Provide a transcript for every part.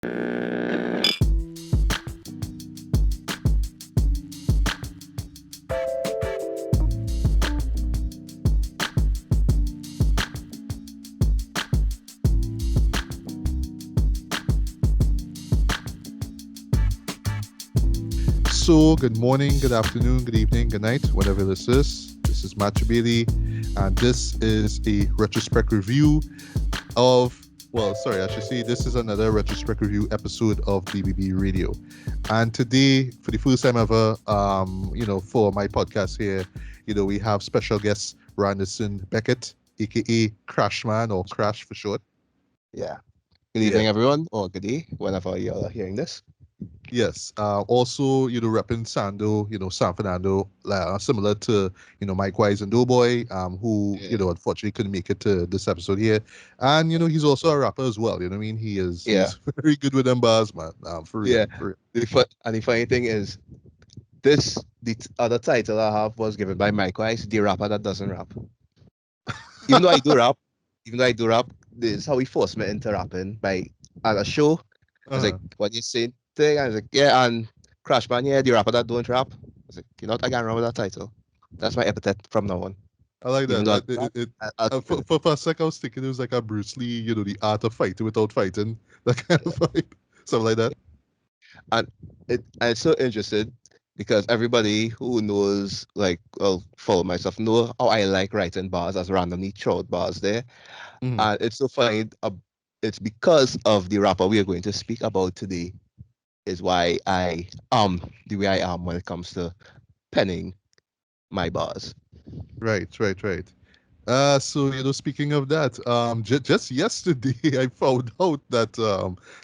So, good morning, good afternoon, good evening, good night, whatever this is. This is Matt Bailey, and this is a retrospect review of, well, sorry, I should say this is another retrospect review episode of BBB Radio. And today, for the first time ever, for my podcast here, we have special guest Randerson Beckett, aka Crashman or Crash for short. Yeah. Good Yeah. evening, everyone, or good day, whenever you're hearing this. Yes. Also, repping Sando, San Fernando, similar to, Mike Wise and Doughboy, who, Yeah. Unfortunately couldn't make it to this episode here. And, he's also a rapper as well. You know what I mean? Yeah. He's very good with them bars, man. For real. Yeah. For real. And the funny thing is, the other title I have was given by Mike Wise, the rapper that doesn't rap. Even though I do rap, this is how he forced me into rapping by at a show. I was like, Uh-huh. what you saying? Thing? I was like, yeah, and Crashman, yeah, the rapper that don't rap. I was like, you know what? I can't remember that title. That's my epithet from now on. I like Even that. though I don't rap, I'll keep For, it. for a second, I was thinking it was like a Bruce Lee, the art of fighting without fighting, that kind of fight. Something like that. And I'm so interested because everybody who knows, like, well, follow myself, know how I like writing bars as randomly thrown bars there. Mhm. And it's so funny. It's because of the rapper we are going to speak about today is why I the way I am when it comes to penning my bars. Right, right, right. So speaking of that, just yesterday I found out that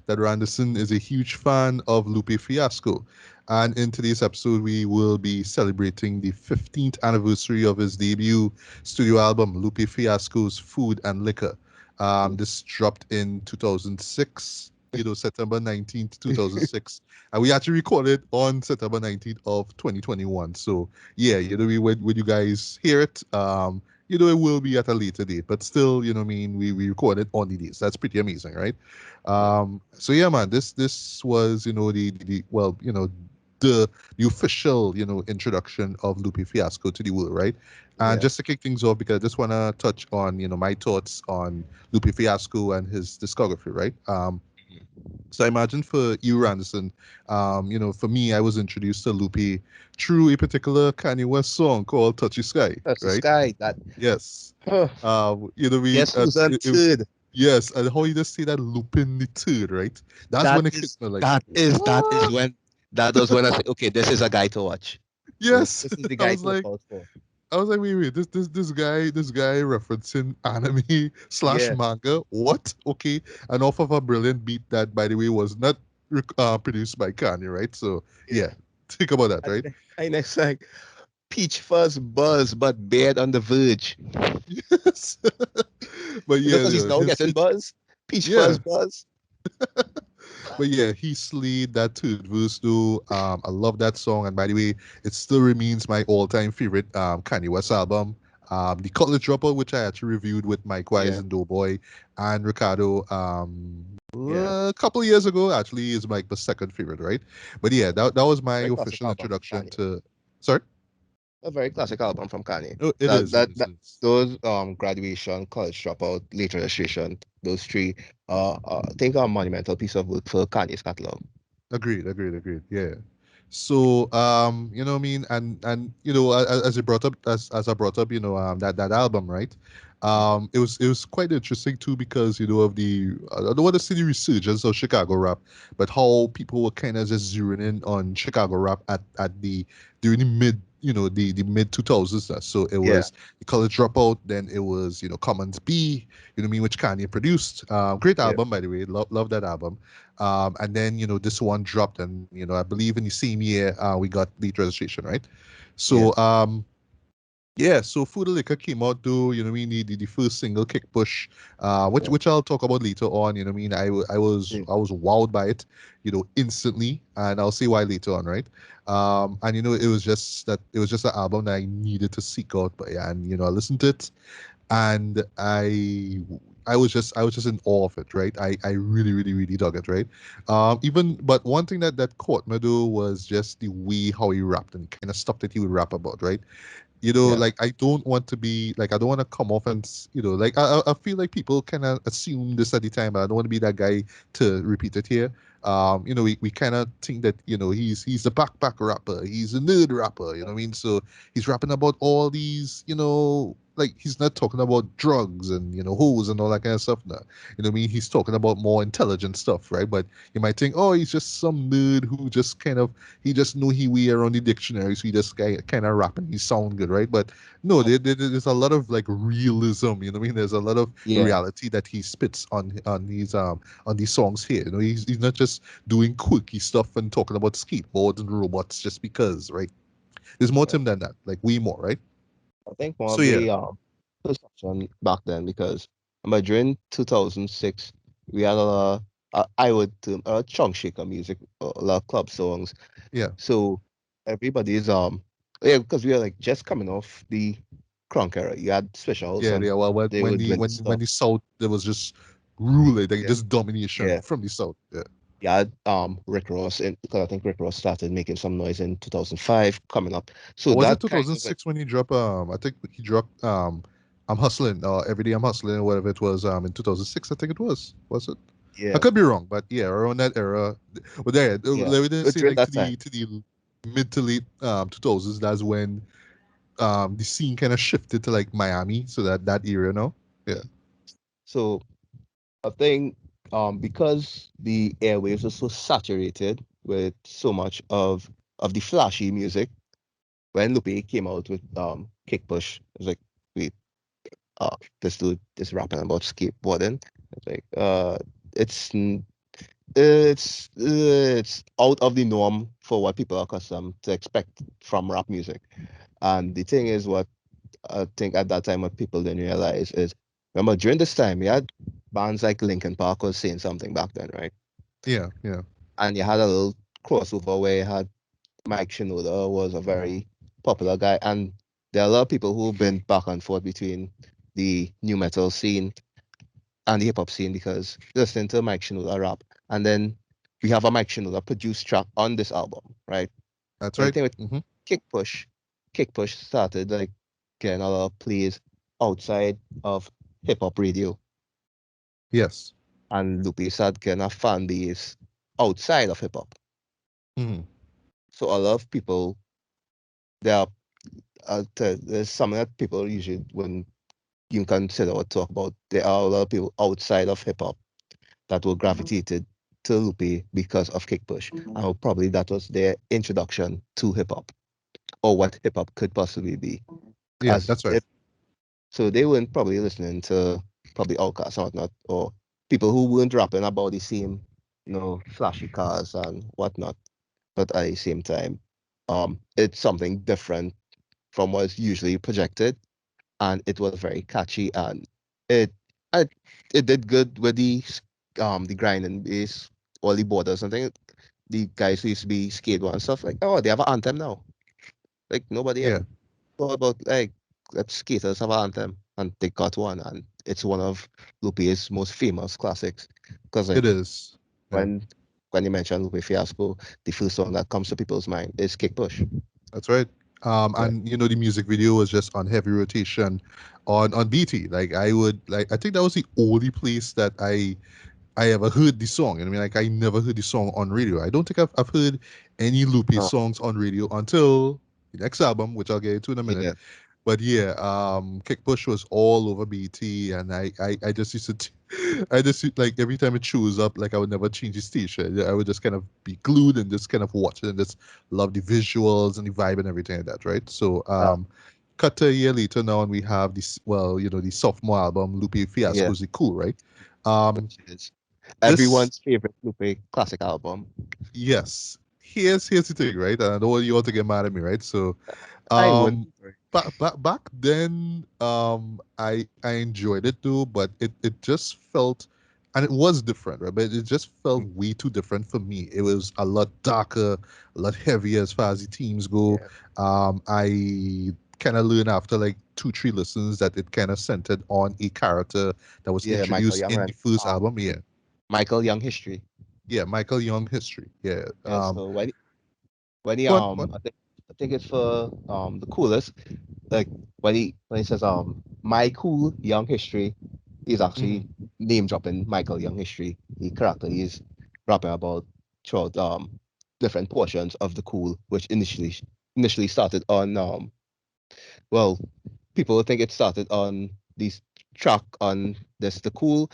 Randerson is a huge fan of Lupe Fiasco, and in today's episode we will be celebrating the 15th anniversary of his debut studio album, Lupe Fiasco's Food and Liquor. This dropped in 2006. September 19th, 2006. And we actually recorded on September 19th of 2021. So yeah, when you guys hear it, it will be at a later date, but still, we recorded on the days. That's pretty amazing, right? Yeah. So yeah, man, this was, the official, introduction of Lupe Fiasco to the world, right? And Yeah. just to kick things off, because I just want to touch on, my thoughts on Lupe Fiasco and his discography, right? So I imagine for you, Randerson, for me, I was introduced to Lupe through a particular Kanye West song called "Touchy Sky," That's the right? sky. That Yes. huh. We Guess who's on third? yes, and how you just say that Lupin the third, right? That's That when it hit is me like, that is what? when that was when I said, okay, this is a guy to watch. Yes. This is the I guy was to look like, out for. wait, this guy referencing anime slash Yeah. manga. What? Okay, and off of a brilliant beat that, by the way, was not produced by Kanye, right? So Yeah. yeah, think about that, And right? I next like Peach Fuzz Buzz, but bad on the verge. Yes, but Is that yeah, because he's now getting buzz? Peach yeah, Fuzz Buzz. but yeah, he slayed that third verse though. I love that song, and by the way, it still remains my all-time favorite Kanye West album. The College Dropout, which I actually reviewed with Mike Wise Yeah. and Doughboy and Ricardo Yeah. a couple of years ago, actually is my second favorite, right? But yeah, that was my Very classic official album from introduction Kanye. to. Sorry. A very classic album from Kanye. Oh, it That is. It that is. that It is. those graduation, college dropout, late registration, those three I think are a monumental piece of work for Kanye's catalog. Agreed, agreed, agreed. Yeah. So, what I mean, and as you brought up, as I brought up, that album, right? It was quite interesting too because of the I don't want to say the resurgence of Chicago rap, but how people were kind of just zeroing in on Chicago rap at the during the mid the mid 2000s. So it Yeah. was the College Dropout, then it was Commons B, what I mean, which Kanye produced. Great Yeah. album, by the way. Love that album. And then this one dropped, and I believe in the same year we got Lead Registration, right? Yeah. So yeah, so Food and Liquor came out though, what I mean, the first single, Kick Push, which Yeah. I'll talk about later on. What I mean, Mm. I was wowed by it, instantly, and I'll see why later on, right? And it was just an album that I needed to seek out, but yeah, and I listened to it, and I was just in awe of it, right? I really, really, really dug it, right? Even but one thing that caught me though was just the way how he rapped and kind of stuff that he would rap about, right? Yeah. Like I don't want to be like I don't want to come off and like I feel like people kind of assume this at the time, but I don't want to be that guy to repeat it here. We kind of think that he's a backpack rapper, he's a nerd rapper, you know what I mean? So he's rapping about all these, like he's not talking about drugs and hoes and all that kind of stuff. Now, you know what I mean? He's talking about more intelligent stuff, right? But you might think, oh, he's just some nerd who just kind of he just know he we around the dictionary, so he just kind of rap and he sound good, right? But no, there's a lot of like realism. You know what I mean? There's a lot of Yeah. reality that he spits on these songs here. He's not just doing quirky stuff and talking about skateboards and robots just because, right? There's more to Yeah. him than that. Like way more, right? I think more So of yeah, the perception back then because during 2006 we had a lot, I would term a lot of chunk shaker music, a lot of club songs. yeah, So everybody's yeah, because we are like just coming off the crunk era. You had specials yeah, and yeah. Well, they when were the doing when this when stuff. the South there was just ruling, like Yeah. just domination Yeah. from the South. Yeah. You had Rick Ross and because I think Rick Ross started making some noise in 2005 coming up. So Or was it that kind of like 2006 when he dropped I think he dropped I'm hustling every day I'm hustling or whatever it was in 2006 I think it was it? I yeah, could be wrong, but yeah, around that era. Well, there, yeah. let me just But say during like that time. to the mid to late 2000s. That's when the scene kind of shifted to like Miami, so that area now. Yeah, So I think because the airwaves are so saturated with so much of the flashy music, when Lupe came out with Kick Push, it was like, wait, this dude is rapping about skateboarding. It's like it's n- it's out of the norm for what people are accustomed to expect from rap music. And the thing is, what I think at that time what people didn't realize is, remember during this time you had bands like Linkin Park was saying something back then, right? yeah, yeah, And you had a little crossover where you had Mike Shinoda was a very popular guy, and there are a lot of people who've been back and forth between the new metal scene and the hip hop scene because listening to Mike Shinoda rap, and then we have a Mike Shinoda produced track on this album, right? that's But the right. thing with Hmm. Kick Push, Kick Push started like getting a lot of plays outside of hip hop radio, Yes. and Lupe started getting a fan base outside of hip hop. Hmm. So a lot of people, there are there's something that people usually wouldn't even consider or talk about. There are a lot of people outside of hip hop that were gravitated to Lupe because of Kick Push, and probably that was their introduction to hip hop or what hip hop could possibly be. Yeah, As that's right. if so, they weren't probably listening to probably Outkast or whatnot, or people who weren't rapping about the same, flashy cars and whatnot. But at the same time, it's something different from what's usually projected, and it was very catchy, and it it, it did good with the grinding bass, all the borders and things. The guys who used to be skateboard and stuff like, oh, they have an anthem now. Like nobody ever Yeah, thought about like let skaters have an anthem, and they got one, and it's one of Lupe's most famous classics. Because like it is. Yeah. when when you mention Lupe Fiasco, the first song that comes to people's mind is Kick Push. That's right. Yeah, And the music video was just on heavy rotation on BT. Like I would like I think that was the only place that I ever heard the song. And I mean, like I never heard the song on radio. I don't think I've heard any Lupe uh, songs on radio until the next album, which I'll get into in a minute. yeah, But yeah, Kick Push was all over BT, and I just used to, I just like every time it shows up, like I would never change the station. I would just kind of be glued and just kind of watch it and just love the visuals and the vibe and everything like that, right? So, uh, cut to a year later now, and we have this, well, the sophomore album, Lupe yeah, Fiasco's the Cool, right? Um, which is this everyone's favorite Lupe classic album. Yes. Here's the thing, right? And I don't want you all to get mad at me, right? So, I wouldn't. um, back then, I enjoyed it too, but it just felt, and it was different, right? But it just felt way too different for me. It was a lot darker, a lot heavier as far as the themes go. Yeah, I kind of learned after like two, three listens that it kind of centered on a character that was Yeah, Michael introduced Young in the and first album. Yeah, Michael Young history. yeah, Michael Young history. Yeah. Yeah, so when he Go on. I think it's for the coolest, like when he says my cool young history, he's Hmm. actually name dropping Michael Young history. The character he's rapping about throughout different portions of the cool, which initially started on well, people think it started on this track on this the cool,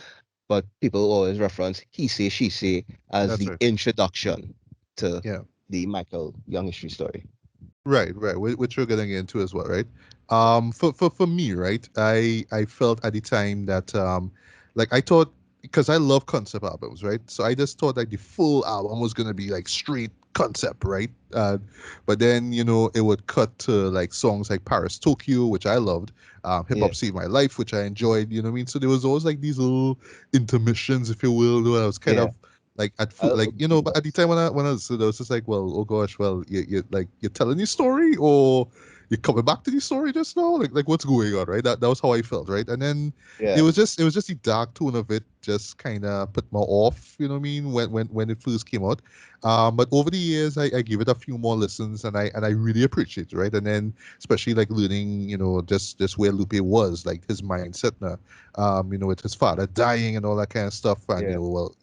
but people always reference he say she say as That's the right. introduction to Yeah. the Michael Young history story. Right, right. Which we're getting into as well, right? For me, right, I felt at the time that like I thought, because I love concept albums, right? So I just thought like the full album was gonna be like straight concept, right? But then it would cut to like songs like Paris, Tokyo, which I loved, Hip Yeah, Hop Saved My Life, which I enjoyed. You know what I mean? So there was always like these little intermissions, if you will, where I was kind yeah. of like I like but at the Beatnuts. time when I was, so I was just like, well, oh gosh, well, you like you're telling your story, or you're coming back to the story just now, like what's going on, right? That was how I felt, right? And then it Yeah, was just it was just the dark tone of it just kind of put me off, you know what I mean, when it first came out. But over the years, I gave it a few more listens, and I really appreciate it, right? And then especially like learning, just where Lupe was, like his mindset now, with his father dying and all that kind of stuff, and yeah, well,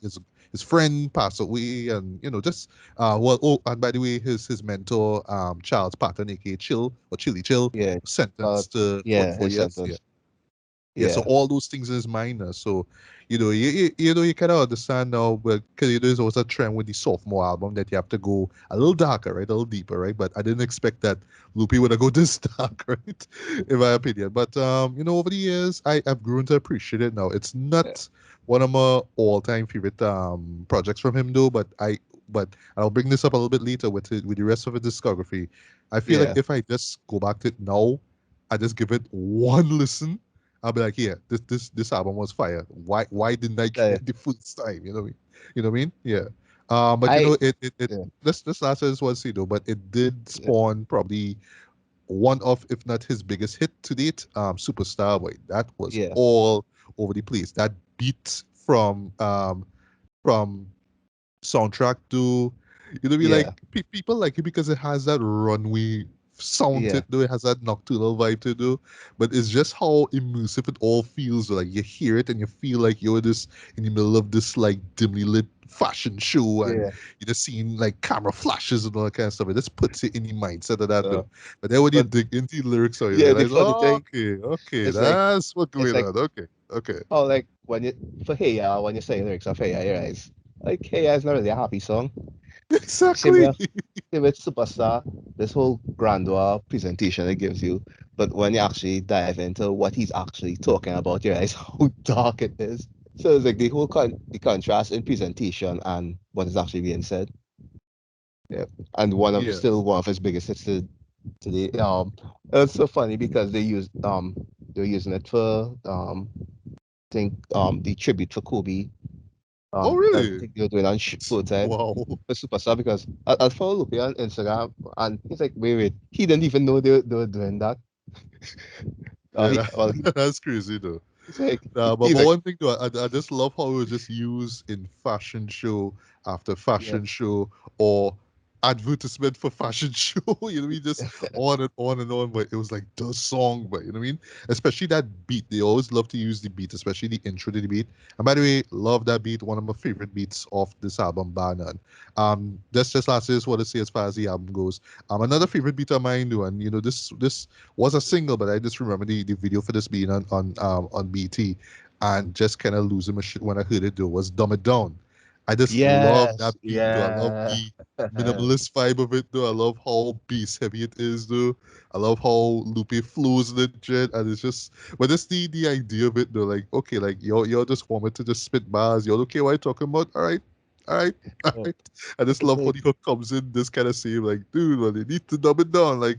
his friend passed away, and just and by the way, his mentor, Charles Patton, aka Chill or Chili Chill, yeah. was Uh, sentenced to yeah, 44 his years. Yeah. sentence. Yeah, so Yeah, all those things in his mind now. So, you kind of understand now, but because there's also a trend with the sophomore album that you have to go a little darker, right, a little deeper, right. But I didn't expect that Lupe would have go this dark, right, in my opinion. But over the years, I've grown to appreciate it now. It's yeah, not one of my all-time favorite projects from him, though. But I'll bring this up a little bit later with the rest of his discography. I feel like yeah, if I just go back to it now, I just give it one listen. I'll be like, yeah, this album was fire. Why didn't I get yeah. it the first time? You know what I mean? Yeah. But I it yeah, this last is was though, but it did yeah, spawn probably one of, if not his biggest hit to date, Superstar Boy. That was yeah, all over the place. That beat from soundtrack to be like yeah, people like it because it has that runway sound to yeah, it, though it has that nocturnal vibe to it, though. But it's just how immersive it all feels. Like you hear it and you feel like you're just in the middle of this like dimly lit fashion show, and yeah. you're just seeing like camera flashes and all that kind of stuff. It just puts it in the mindset of that, Uh, though. But then when you but dig into the lyrics, so you yeah, the realize, funny oh, thing okay, is like that's what's it's going like on. Okay, okay. how like when you for Hey Ya, when you say lyrics of Hey Ya, you realize like Hey Ya is not really a happy song. Same Exactly. way, same with Superstar, this whole grandeur presentation it gives you, but when you actually dive into what he's actually talking about, you realize how dark it is. So it's like the contrast in presentation and what is actually being said. Yeah, and Yeah. one of his biggest hits to the it's so funny because they're using it for think the tribute for Kobe. Oh, I really? think they're doing on full time Wow. for Superstar because I follow Lupe on Instagram and he's like, wait, he didn't even know they were doing that. Yeah, He well, that's crazy though. he's like, But he's like, one thing though, I just love how it was just used in fashion show after yeah, fashion show, or advertisement for fashion show. You know what I mean? Just on and on and on. But it was like the song, but you know what I mean? Especially that beat. They always love to use the beat, especially the intro to the beat. And by the way, love that beat. One of my favorite beats of this album, bar none. That's just last is what I say as far as the album goes. Another favorite beat of mine, though, and this was a single, but I just remember the video for this being on BT, and just kind of losing my shit when I heard it. Though was "Dumb It Down." I just love yes, that beat. Though I love yeah, the minimalist vibe of it. Though I love how bass heavy it is. Though I love how Lupe flows legit, and it's just, but that's the idea of it. Though, like, okay, like you're just wanted to just spit bars. You're okay. What are you talking about? All right. All right, all yeah. right. I just It's love how like, the hook comes in, this kind of same, like, dude, well, they need to dumb it down. Like,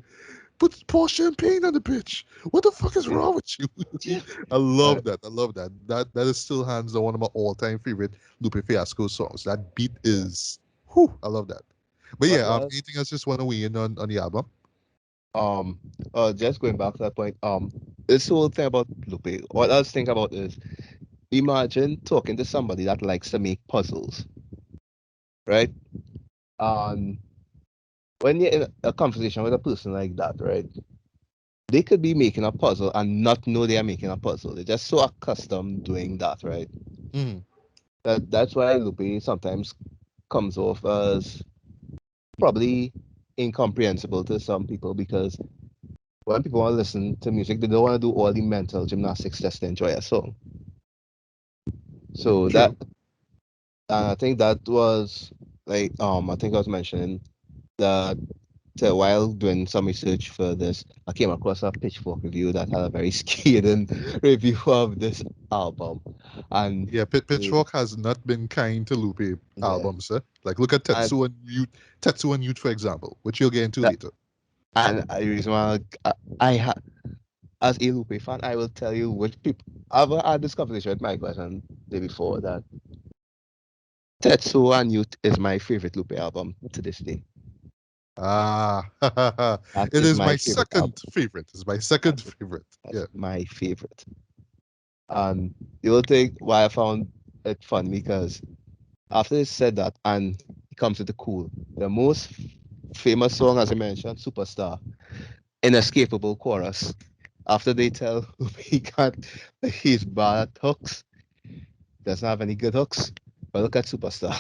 pour champagne on the pitch. What the fuck is yeah, wrong with you? yeah. I Uh, love that. I love that. That is still hands down one of my all-time favorite Lupe Fiasco songs. That beat yeah. is, whew, I love that. But yeah, Well, anything else just want to weigh in on the album? Um, just going back to that point, this whole thing about Lupe, what I was thinking about is imagine talking to somebody that likes to make puzzles, right? And when you're in a conversation with a person like that, right? They could be making a puzzle and not know they are making a puzzle. They're just so accustomed doing that, right? Mm. That's why Lupe sometimes comes off as probably incomprehensible to some people because when people want to listen to music, they don't want to do all the mental gymnastics just to enjoy a song. So that, True. and I think that was like, I think I was mentioning that while doing some research for this, I came across a Pitchfork review that had a very scathing review of this album, and Yeah, they, Pitchfork has not been kind to Lupe yeah, albums, eh? Like look at and Tetsu and Youth, for example, which you'll get into that, later. and the reason why I as a Lupe fan, I will tell you which people. I've had this conversation with my question the day before that Tetsuo and Youth is my favorite Lupe album to this day. Ah, That it is is my my favorite album. second favorite. It's my That second is, favorite. that's Yeah. my favorite. And the other thing why I found it fun because after they said that and it comes to the cool, the most famous song as I mentioned, Superstar, inescapable chorus. After they tell Lupe he can't, he's bad at hooks, doesn't have any good hooks. But look at Superstar.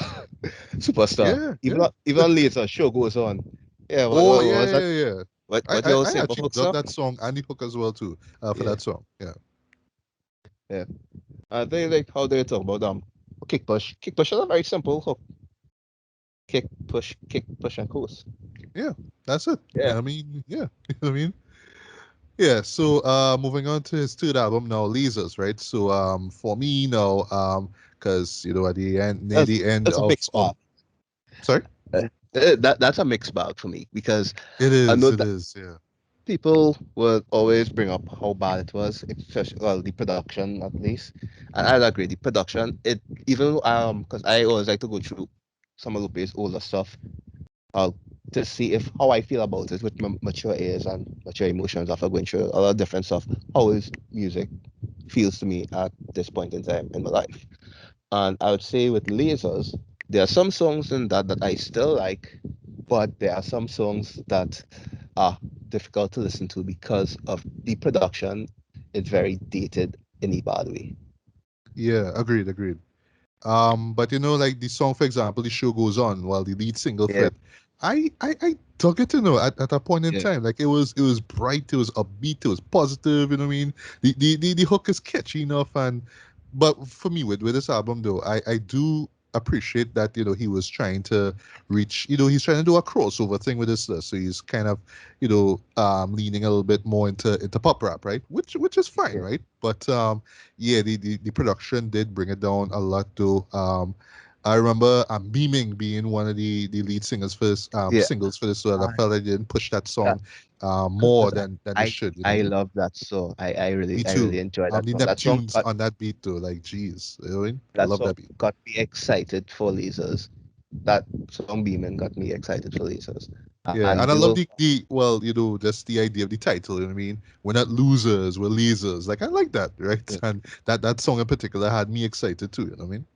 Superstar. Yeah, Even yeah. even later, show goes on. Yeah, Oh, what yeah, was that? yeah, yeah. What you all I say about actually hooks love up? that song and the hook as well too. For Yeah, that song. Yeah. yeah. I think like how they talk about kick push. Kick push is a very simple hook. Kick push and course. Yeah, that's it. Yeah. And I mean, yeah. I mean, yeah. So moving on to his third album now, Lasers, right? So for me now, because at the end near That's the end that's a mixed of bag. sorry? That's a mixed bag for me because I know It that is, yeah. people will always bring up how bad it was, especially well the production at least, and I agree the production it even because I always like to go through some of Lupe's older stuff uh, to see if how I feel about it with mature ears and mature emotions after going through a lot of different stuff. How his music feels to me at this point in time in my life. And I would say with Lasers, there are some songs in that I still like, but there are some songs that are difficult to listen to because of the production is very dated in a bad way. Yeah, agreed, agreed. But like the song, for example, the show goes on while the lead single for Yeah, it. I dug it, at a point in yeah, time. Like it was bright, it was upbeat, it was positive, you know what I mean? The hook is catchy enough but for me with this album though, I do appreciate that, he was trying to reach, he's trying to do a crossover thing with this list. So he's kind of, leaning a little bit more into pop rap, right? Which is fine, yeah, right? But yeah, the production did bring it down a lot though. I remember Beaming being one of the lead singers for this yeah. singles for this, so I I, felt I didn't push that that, song more because than they I should, you know what I I mean? love that song. Me I really too. enjoy that The song. That song Neptunes on that beat though, like geez, you know what I mean? I that love song that beat. got me excited for lasers. That song Beeman got me excited for lasers. Yeah, And and I they love will the well, just the idea of the title, you know what I mean? We're not losers, we're lasers. Like I like that, right? And that song in particular had me excited too, you know what I mean?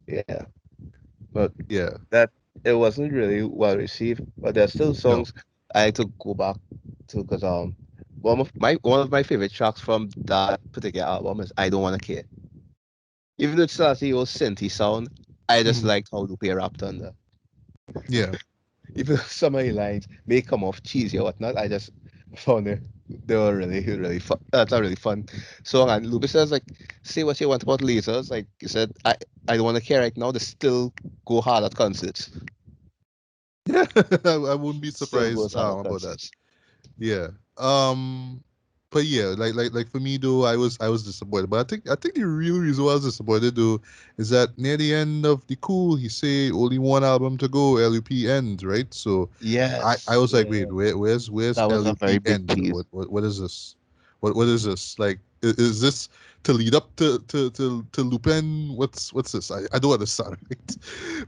yeah. But Yeah. that it wasn't really well received. But there's still No. songs I like to go back to because one of my favorite tracks from that particular album is I Don't Wanna Care. Even though it's still has the old synthy sound, I just Hmm. liked how Lupe rapped on that. Yeah. Even though some of the lines may come off cheesy or whatnot, I just found they were really fun. That's a really fun song. And Lupe says like, say what you want about lasers. Like you said, I don't want to care right now. They still go hard at concerts. Yeah. I wouldn't be Still surprised goes hard at about that. concerts. Yeah. But yeah, like for me though, I was disappointed. But I think the real reason why I was disappointed though is that near the end of the cool, he say only one album to go, LUP ends, right? So I Yes, was like, yeah. wait, where's That was a very LUP big end? tease. What is this? What is this? Like Is this to lead up to Lupin? What's this? I don't understand. Right?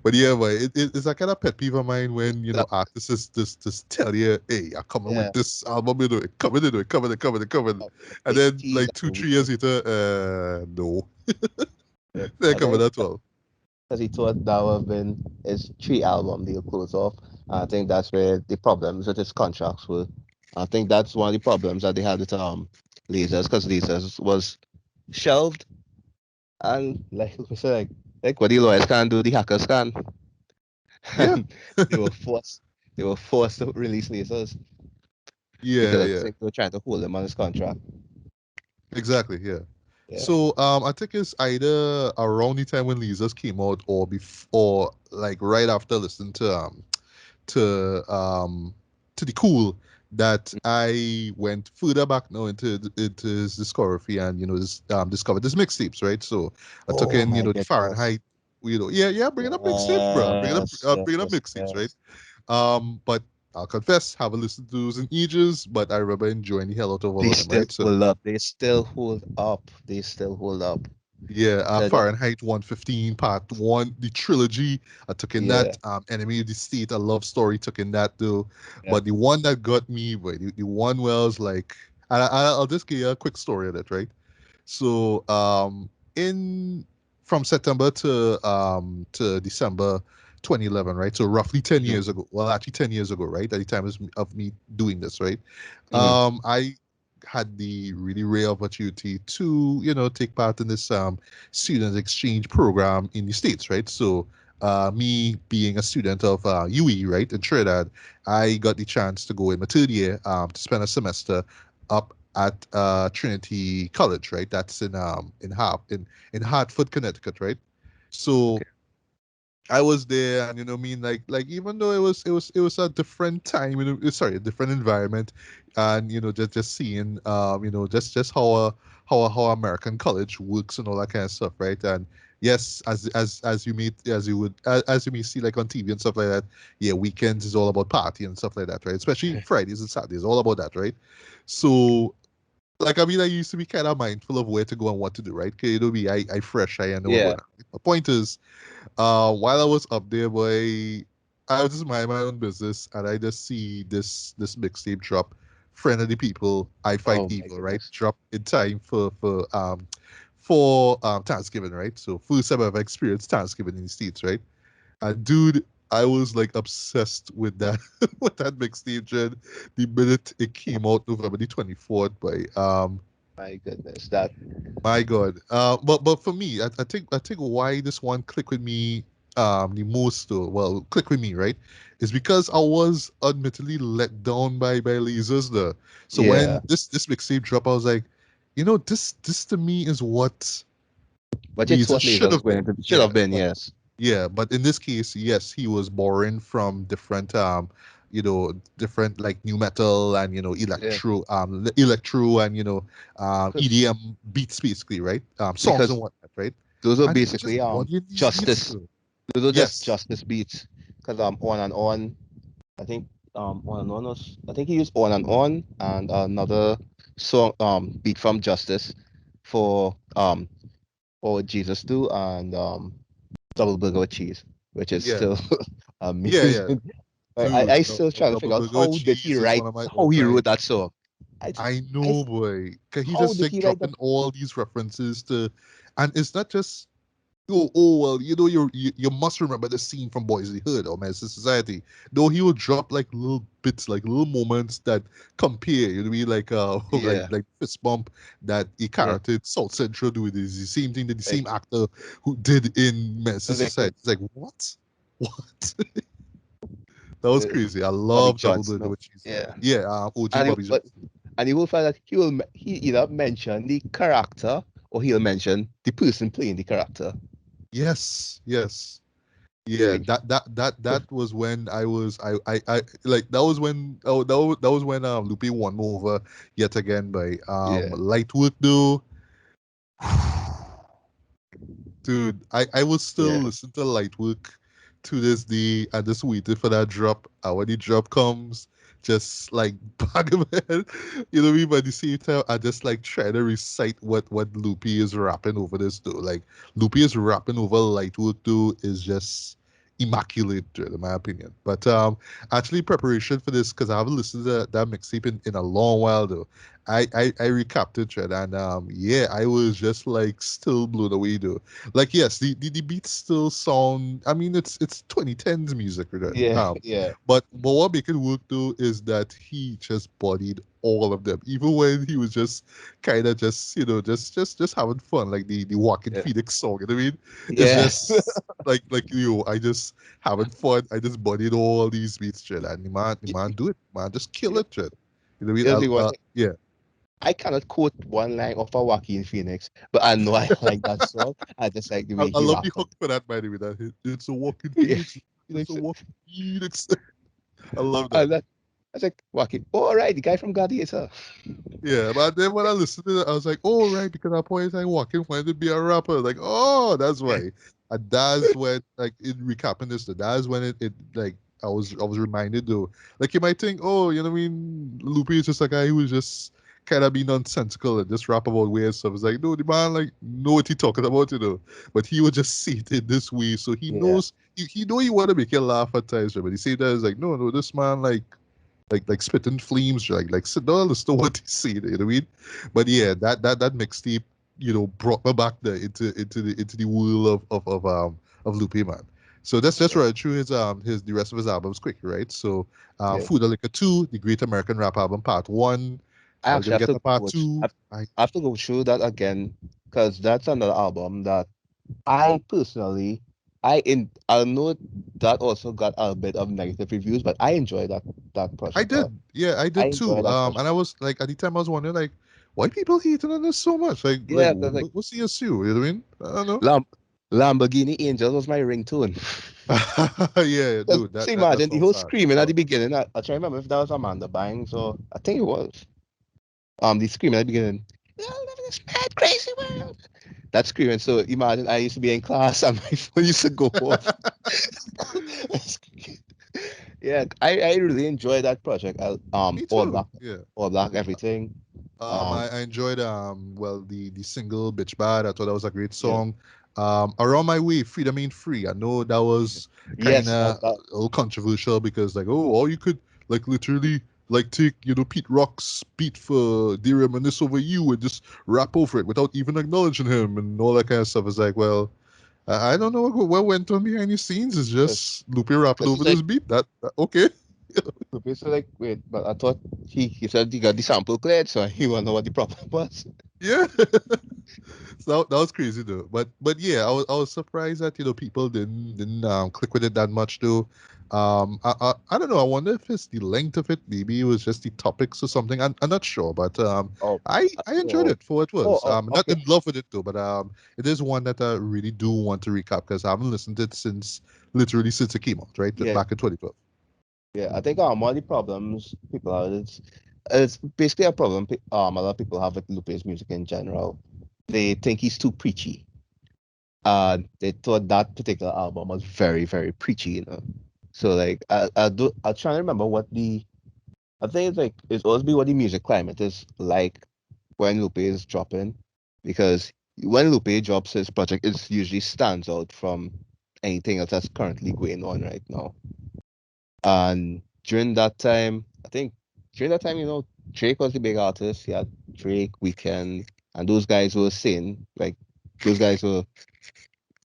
But yeah, but it's a kind of pet peeve of mine when artists just tell you, hey, I'm coming Yeah. with this album, coming into it, coming, and Big then tease like and 2 3 years later, no, they're I coming think at all. because he thought that would have been his 3 album deal close off. I think that's where the problems with his contracts were. I think that's one of the problems that they had with Lasers, because Lasers was shelved, and like we said, like what the lawyers can do, the hackers can. Yeah, And they were forced they were forced to release Lasers yeah, because I yeah. think they were trying to hold him on his contract. Exactly, yeah. Yeah. So I think it's either around the time when Lasers came out or before, like right after listening to um to the Cool, that I went further back now into his discography and discovered his mixtapes, right? So I took Oh in my the goodness. Fahrenheit, yeah, bringing up mixtapes, bro, Yes, yes, bringing up yes, mixtapes, right? yes. But I'll confess, haven't listened to those in ages, but I remember enjoying the hell out of all They of them, still right? So hold up. They still hold up. They still hold up. yeah, They're just- Fahrenheit 115 Part 1, the trilogy. I took in yeah, that. Enemy of the State, a love story, took in that too. yeah. But the one that got me, boy, the one where I was like, I'll just give you a quick story of it, right? So, in from September to December 2011, right? So roughly 10 Mm-hmm. years ago. Well, actually 10 years ago, right? At the time of me doing this, right? Mm-hmm. I had the really rare opportunity to, take part in this student exchange program in the States, right? So, me being a student of UE, right, in Trinidad, I got the chance to go in my third year to spend a semester up at Trinity College, right? That's in Hartford, Connecticut, right? So Okay. I was there, and like even though it was a different time, sorry, a different environment, and just seeing just how American college works and all that kind of stuff, right? And yes, as you may see like on TV and stuff like that, yeah, weekends is all about party and stuff like that, right? Especially Fridays and Saturdays, all about that, right? So like I used to be kind of mindful of where to go and what to do, right? Cause me, I fresh, I know what Yeah. going on. The point is, while I was up there, boy, I was just mind my own business, and I just see this mixtape drop. Friend of the people, I fight Oh my evil, right? goodness. Drop in time for Thanksgiving, right? So first time I've experienced Thanksgiving in the States, right? And dude, I was like obsessed with that with that mixtape, Jen. The minute it came out November the 24th, by My goodness. That. my God. But for me, I think why this one clicked with me the most though, well, click with me, right? Is because I was admittedly let down by lasers there. So Yeah. when this mixtape dropped, I was like, this to me is what But it's lasers what should lasers have going been. to should Yeah. have been. But Yes. yeah, but in this case, yes, he was borrowing from different different like new metal and Yeah. electro and Because EDM beats basically, right? Songs and because whatnot, right? those are And he just basically brought in these beats justice. too. Those are just Yes. justice beats. Because on and on. I think on and on was, I think he used on and another song beat from Justice for Jesus do, and double burger with cheese, which is Yeah. still Yeah, yeah. amazing. Dude, I still trying to double figure out burger with how did he cheese is write one of my how he all-time. wrote that song. I I know, boy. 'Cause he how just did like he write that? dropping all these references to, and it's not just well, you must remember the scene from Boys in the Hood or Men's Society. Though he will drop like little bits, like little moments that compare. Like Yeah, like fist bump that he yeah. character in South Central do is the same thing that the Like, same actor who did in Men's like Society. It's like what? What? That was crazy. I Bobby love double Jones, burger no? with cheese. Yeah. Yeah, OG And he, Bobby but Jones. and you will find that he either mention the character or he'll mention the person playing the character. Yes, yes. Yeah, Which that was when I like that was when that was when Lupe won me over yet again by yeah, light work though. Dude, I will still yeah. listen to light work to this day, I just waited for that drop. And when the drop comes, just like bang in my head. You know what I mean? But at the same time, I just like try to recite what Lupe is rapping over this though. Like Lupe is rapping over Lightwood though is just immaculate in my opinion. But actually preparation for this because I haven't listened to that mixtape in a long while though. I recapped it Trent, and yeah, I was just like still blown away though. Like yes, the beats still sound. I mean, it's 2010s music, right? Yeah, yeah, But what make it work though is that he just bodied all of them, even when he was just kind of just just having fun, like the Walking yeah, Phoenix song. You know what I mean? It's yeah. just like I just having fun. I just bodied all these beats, Trent, and the man do it, man, just kill You it, Trent. You know what you I see mean? what? Yeah. I cannot quote one line of a Joaquin Phoenix, but I know I like that song. I just like the way I he love the rapped on hook for that, by the way. That it's a walking it. Phoenix. It's a Phoenix. walking Phoenix. I love that. And that, I was like, Joaquin, oh, all right, the guy from Gladiator. Yeah, but then when I listened to it, I was like, oh, right, because that point like walking wanted to be a rapper. Like, oh, that's Yeah, why. And that's when, like, in recapping this, that's when it like, I was reminded though. Like, you might think, oh, you know what I mean? Lupe is just a guy who was just kind of be nonsensical and just rap about weird stuff. It's like, no, the man, like, know what he talking about, But he would just see it in this way. So he yeah, knows, he know you want to make you laugh at times, right? But he say that is like, no, no, this man, like spitting flames, like sit down and listen to what he said, you know what I mean? But yeah, that mixtape, brought me back there into the world of Lupe man. So that's yeah, right through his the rest of his albums quickly, right? So yeah. Food Liquor 2, the Great American Rap Album Part 1. I Are we actually gonna have get to to Part go. 2? I I have to go through that again because that's another album that I personally, I know that also got a bit of negative reviews, but I enjoy that I project. did. Yeah, I I did enjoy too. that And project. I was like at the time I was wondering like why people hating on this so much? Like Yeah, that's like what's the issue? You know what I mean? I don't know. Lam Lamborghini Angels was my ringtone. Yeah, Just dude, that see, that that imagine the song's whole hard. screaming at the Oh, beginning. I try to remember if that was Amanda Bynes or I think it was. The screaming at the beginning. "I'll live in this mad, crazy world." That screaming. So imagine I used to be in class and my phone used to go off. Yeah, I really enjoyed that project. me too. Yeah. All black, everything. I enjoyed well the single Bitch Bad. I thought that was a great Yeah, song. Around My Way, Freedom Ain't Free. I know that was kind yes, of a little controversial because like all you could like literally like take Pete Rock's beat for Dear Reminisce over you and just rap over it without even acknowledging him and all that kind of stuff. It's like well. I don't know what went on behind the scenes. It's just Lupe rapping because over he's this like, beat. That okay. so like, wait, but I thought he said he got the sample cleared, so he wanna know what the problem was. Yeah. So that was crazy though. But yeah, I was surprised that people didn't click with it that much though. I don't know. I wonder if it's the length of it. Maybe it was just the topics or something. I'm not sure, but Oh, I enjoyed oh, it for what it oh, was. oh, Not okay. in love with it though, but it is one that I really do want to recap because I haven't listened to it since literally since it came out, right? Yeah, Back in 2012. yeah. I think one of the problems people have it's basically a problem a lot of people have with Lupe's music in general. They think he's too preachy. They thought that particular album was very, very preachy. So like I'm trying to remember what the I think it's always be what the music climate is like when Lupe is dropping, because when Lupe drops his project, it usually stands out from anything else that's currently going on right now. And during that time, I think during that time, Drake was the big artist. You had Drake, Weekend, and those guys were saying like those guys were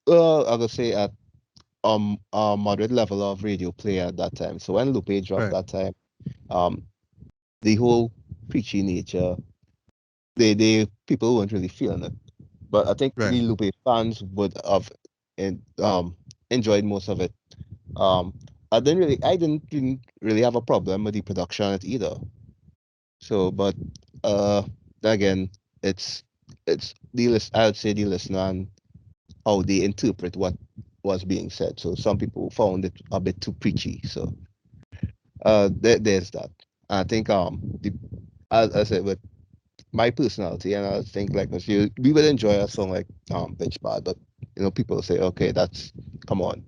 I would say at a moderate level of radio play at that time. So when Lupe dropped Right, that time, um the whole preachy nature, they people weren't really feeling it. But I think right, the Lupe fans would have en- um enjoyed most of it. Um I didn't really have a problem with the production on it either. So but uh again it's I would say the listener and how they interpret what was being said. So some people found it a bit too preachy. So there's that. I think as I said with my personality, and I think like if you we would enjoy a song like Bitch Bad, but people say, okay, that's come on.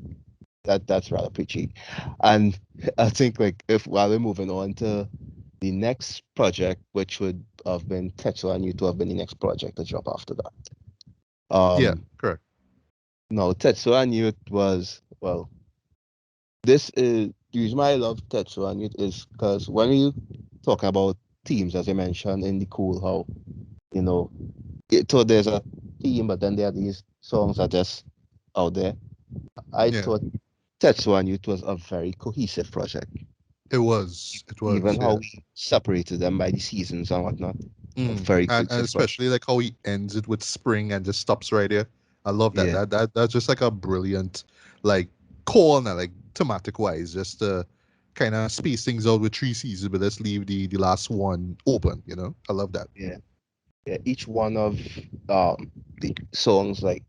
that's rather preachy. And I think like if while we're moving on to the next project, which would have been Tetsuo and you to have been the next project to drop after that. Yeah, Um correct. no, Tetsuo and Youth was well, this is the reason why I love Tetsuo and Youth is because when you talk about themes, as you mentioned in the cool how, you know, so there's a theme, but then there are these songs that just out there. I Yeah, thought Tetsuo and Youth was a very cohesive project. it was. It was. Even how Yeah. we separated them by the seasons and whatnot. A Mm. very And cohesive project. especially like how he ends it with spring and just stops right there. I love that. Yeah, That's just like a brilliant like corner, like thematic wise, just to kind of space things out with three seasons, but let's leave the last one open. I love that. yeah, yeah. Each one of the songs like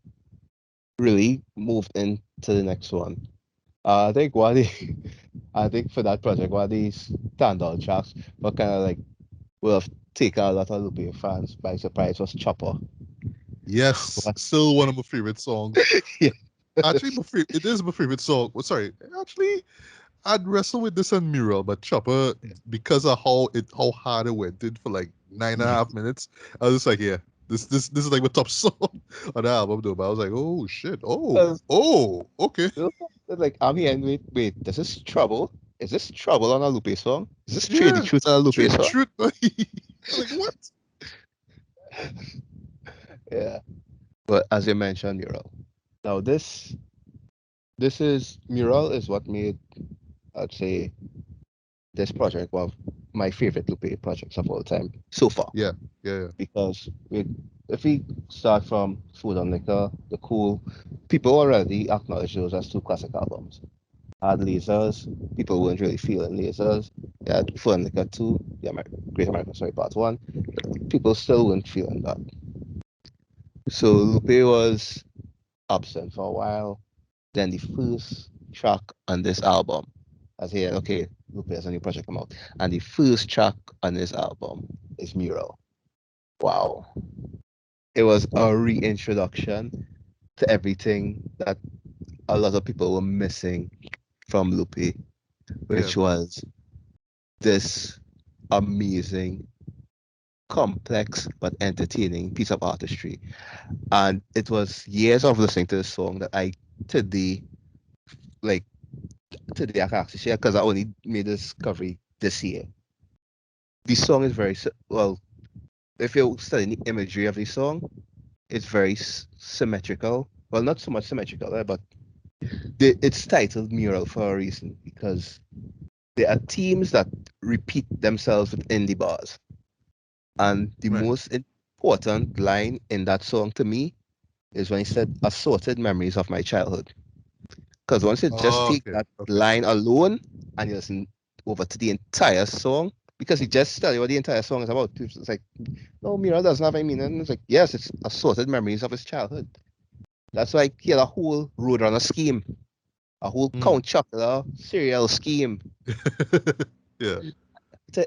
really moved into the next one. I think one of the, I think for that project, one of these standout tracks, but kind of like will have taken a lot of Lupe fans by surprise was Chopper. Yes, What? still one of my favorite songs. Yeah. Actually, it is my favorite song. Well, sorry, actually, I'd wrestle with this and Mural, but Chopper, because of how hard it went in for like 9.5 minutes, I was just like, yeah, this is like my top song on the album though. But I was like, oh shit, okay, Like I'm here and wait, this is Trouble? Is this Trouble on a Lupe song? Is this Trade the yeah, Truth on a Lupe truth, song? truth. I'm like, what? Yeah. But as you mentioned, Mural. Now this is Mural is what made, I'd say, this project one of my favorite Lupe projects of all time so far. Yeah, yeah, Because if we start from Food and Liquor, The Cool, people already acknowledge those as two classic albums. Had Lasers, people weren't really feeling Lasers. They had Food and Liquor 2, Great American Story Part 1. People still weren't feeling that. So Lupe was absent for a while. Then the first track on this album, I said, okay, Lupe has a new project come out. And the first track on this album is Mural. Wow. It was a reintroduction to everything that a lot of people were missing from Lupe, yeah, which was this amazing, complex, but entertaining piece of artistry. And it was years of listening to this song that today, like, today I can actually share because I only made this discovery this year. The song is well, if you're studying the imagery of the song, it's very symmetrical. Well, not so much symmetrical, but it's titled Mural for a reason because there are themes that repeat themselves within the bars. And the right. most important line in that song to me is when he said, assorted memories of my childhood. Because once you just Oh, take okay, that okay. line alone and you listen over to the entire song, because he just tell you what the entire song is about. It's like, no, Mira doesn't have any meaning. It's like, yes, it's assorted memories of his childhood. That's why he had a whole Roadrunner scheme, a whole Mm. Count Chocula serial scheme. Yeah. So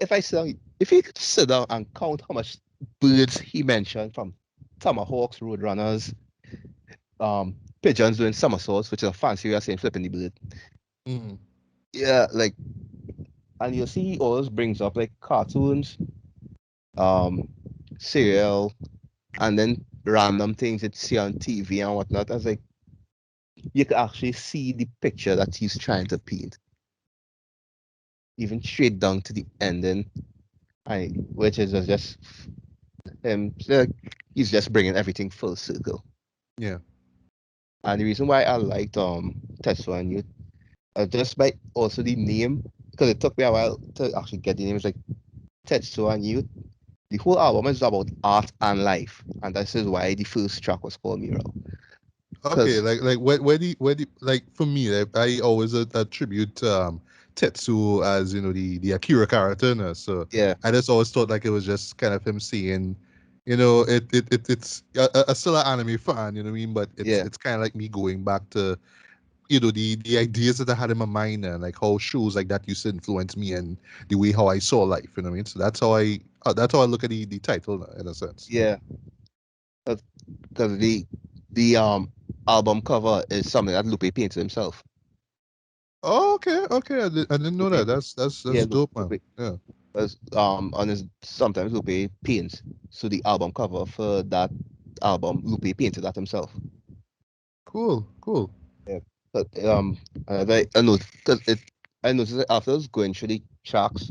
if he could sit down and count how much birds he mentioned from tomahawks, roadrunners, pigeons doing somersaults, which is a fancy way of saying flipping the bird. Mm. Yeah, like, and you'll see he always brings up like cartoons, um, cereal, and then random things that you see on TV and whatnot. I was like, you can actually see the picture that he's trying to paint, even straight down to the ending, which is just him. He's just bringing everything full circle. Yeah. And the reason why I liked Tetsuo and you, just by also the name, because it took me a while to actually get the name. It's like Tetsuo and you. The whole album is about art and life, and this is why the first track was called Mural. Okay, Because like where do like for me, like, I always attribute Tetsu as the Akira character, so yeah, I just always thought like it was just kind of him saying, it's still an anime fan, you know what I mean, but it's yeah, it's kind of like me going back to the ideas that I had in my mind and like how shows like that used to influence me and the way how I saw life, you know what I mean. So that's how I look at the title in a sense. yeah. Because the album cover is something that Lupe painted himself. Oh, okay, okay. I didn't know that. Lupe, That's yeah, dope, man. Lupe Yeah. was on his sometimes Lupe paints. So the album cover for that album, Lupe painted that himself. Cool, cool. Yeah. But I know because it I noticed that after I was going through the tracks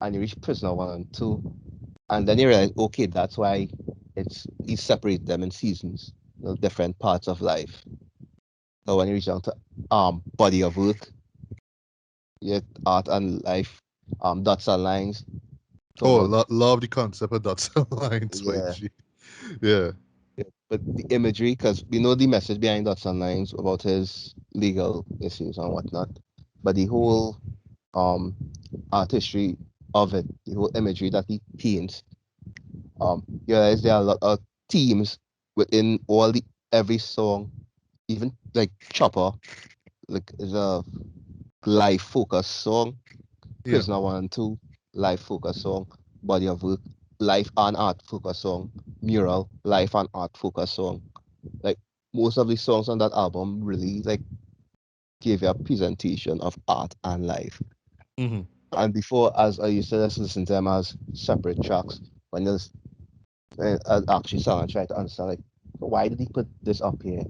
and you reach Prisoner One and Two, and then you realize, okay, that's why it's he separate them in seasons, different parts of life. So when you reach down to body of work, yeah, art and life, dots and lines, talk Oh, about love the concept of dots and lines, yeah, YG. Yeah. yeah. But the imagery, because we know the message behind dots and lines about his legal issues and whatnot, but the whole um artistry of it, the whole imagery that he paints, you realize there are a lot of themes within every song, even like Chopper, like is a life focus song. Yeah. Prisoner One and Two, life focus song. Body of Work, life and art focus song. Mural, life and art focus song. Like most of the songs on that album really like give you a presentation of art and life. Hmm. And before, as I used to just listen to them as separate tracks, when there's actually song and try to understand like why did he put this up here,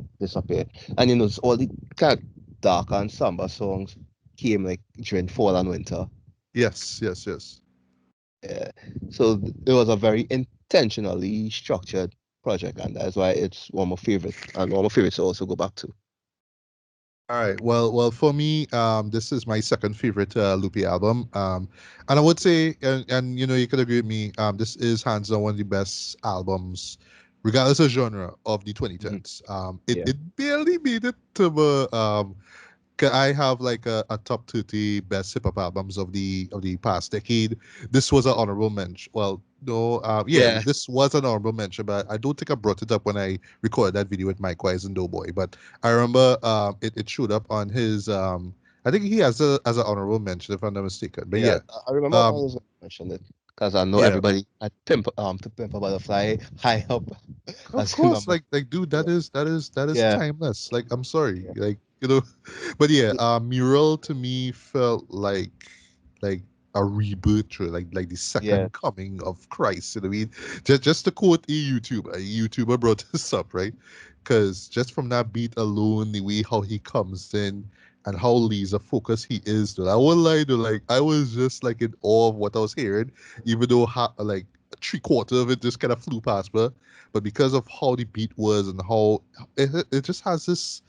and all the kind of dark and somber songs came like during fall and winter. Yes, yes, yes. Yeah. So it was a very intentionally structured project, and that's why it's one of my favorites, and one of my favorites to also go back to. All right. Well, for me, this is my second favorite Lupe album. And I would say, and you could agree with me, this is hands down one of the best albums, regardless of genre, of the Mhm. 2010s. Yeah. It barely made it to the 'cause I have like a top 30 best hip hop albums of the past decade. This was an honorable mention. Well, no, yeah, Yeah. this was an honorable mention, but I don't think I brought it up when I recorded that video with Mike Wise and Doughboy. But I remember it showed up on his I think he has a as an honorable mention if I'm not mistaken. But Yeah. yeah, I remember I um was mentioned it because I know yeah, everybody at Pimp a Butterfly high up of as course, number. like dude, Yeah. that is Yeah. timeless. Like I'm sorry, Yeah. like but yeah, Mural to me felt like a rebirth, to like the Yeah. second coming of Christ. You know what I mean? Just to quote a YouTuber brought this up, right? Because just from that beat alone, the way how he comes in and how laser focused he is, dude, I won't lie, dude, like I was just like in awe of what I was hearing, even though like three-quarter of it just kind of flew past me. But because of how the beat was and how it just has this,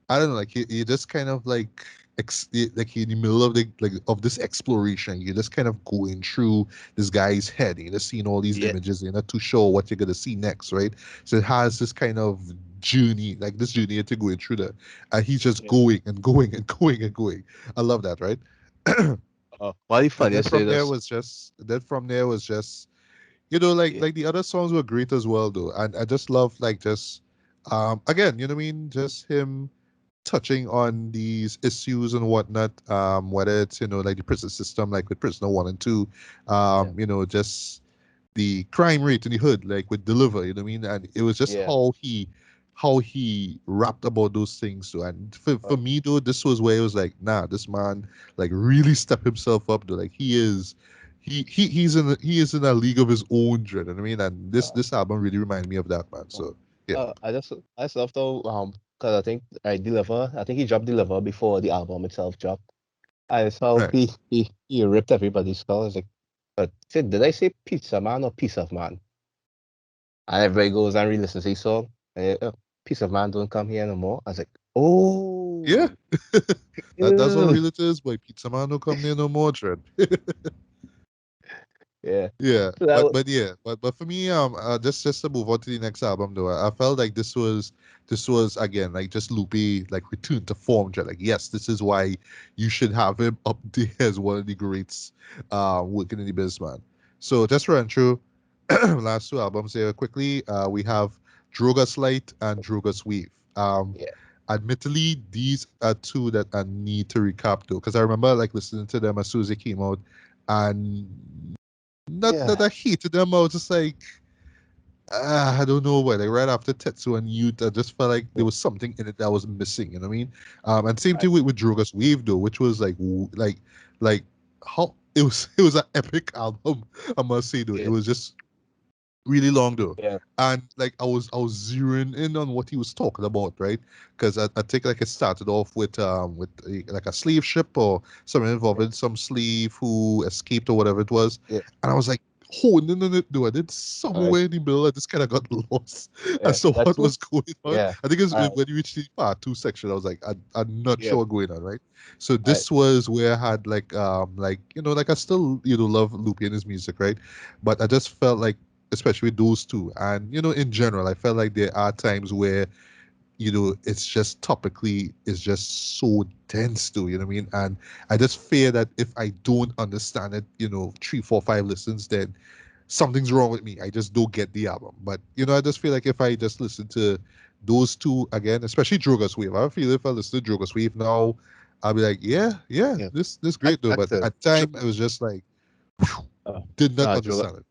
I don't know, like you just kind of like like in the middle of the like of this exploration, you're just kind of going through this guy's head. You're just seeing all these Yeah. images. You're not too sure what you're gonna see next, right? So it has this kind of journey, like this journey into going through that, and he's just Yeah. going and going and going and going. I love that, right? Why you And funny? I say this. then from there was just Yeah. like the other songs were great as well though, and I just love like just again, you know what I mean, just him touching on these issues and whatnot, whether it's like the prison system, like with Prisoner One and Two, Yeah. just the crime rate in the hood, like with Deliver, you know what I mean, and it was just Yeah. how he rapped about those things too. And for Uh, me though, this was where it was like, nah, this man like really stepped himself up though. Like he is in a league of his own, you know what I mean? And uh, this album really reminded me of that, man. So yeah. I just love though because I think I deliver. I think he dropped Deliver before the album itself dropped. I saw Right. he ripped everybody's skull. I was like, did I say Pizza Man or Piece of Man? And everybody goes and re-listens to his song. Piece of Man don't come here no more. I was like, Yeah. oh, That's how ew. real it is, boy. Pizza man no come near no more, Dread. Yeah. Yeah, So that but was, but yeah, but for me, just to move on to the next album, though, I felt like this was again like just Lupe like returned to form. Dread. Like yes, this is why you should have him up there as one of the greats, working in the business, man. So just run through last two albums here quickly. We have Drogas Light and Drogas Wave. yeah, Admittedly, these are two that I need to recap though, because I remember like listening to them as soon as they came out, and not yeah. that I hated them. I was just like, I don't know why. Like right after Tetsu and Youth, I just felt like there Mm. was something in it that was missing. You know what I mean? And same Right. thing with Drogas Wave though, which was like how it was an epic album. I must say though, it Yeah. was just really long though. Yeah. And like I was zeroing in on what he was talking about, right? Because I think like it started off with like a slave ship or something Yeah. involving some slave who escaped or whatever it was. Yeah. And I was like honing in it though. And then All right. somewhere in the middle I just kind of got lost Yeah. as to Let's what move. was going on. Yeah. I think it's All right. when you reached the part two section, I was like, I'm not Yeah. sure what's going on, right? So All right. this was where I had like like I still love Lupe and his music, right? But I just felt like especially with those two. And in general, I felt like there are times where it's just topically it's just so dense too. You know what I mean? And I just fear that if I don't understand it, 3, 4, 5 listens, then something's wrong with me. I just don't get the album. But I just feel like if I just listen to those two again, especially Drogas Wave, I feel if I listen to Drogas Wave now, I'll be like, yeah, yeah, Yeah. this great though. But That's a at time it was just like uh, did not Drogas understand it.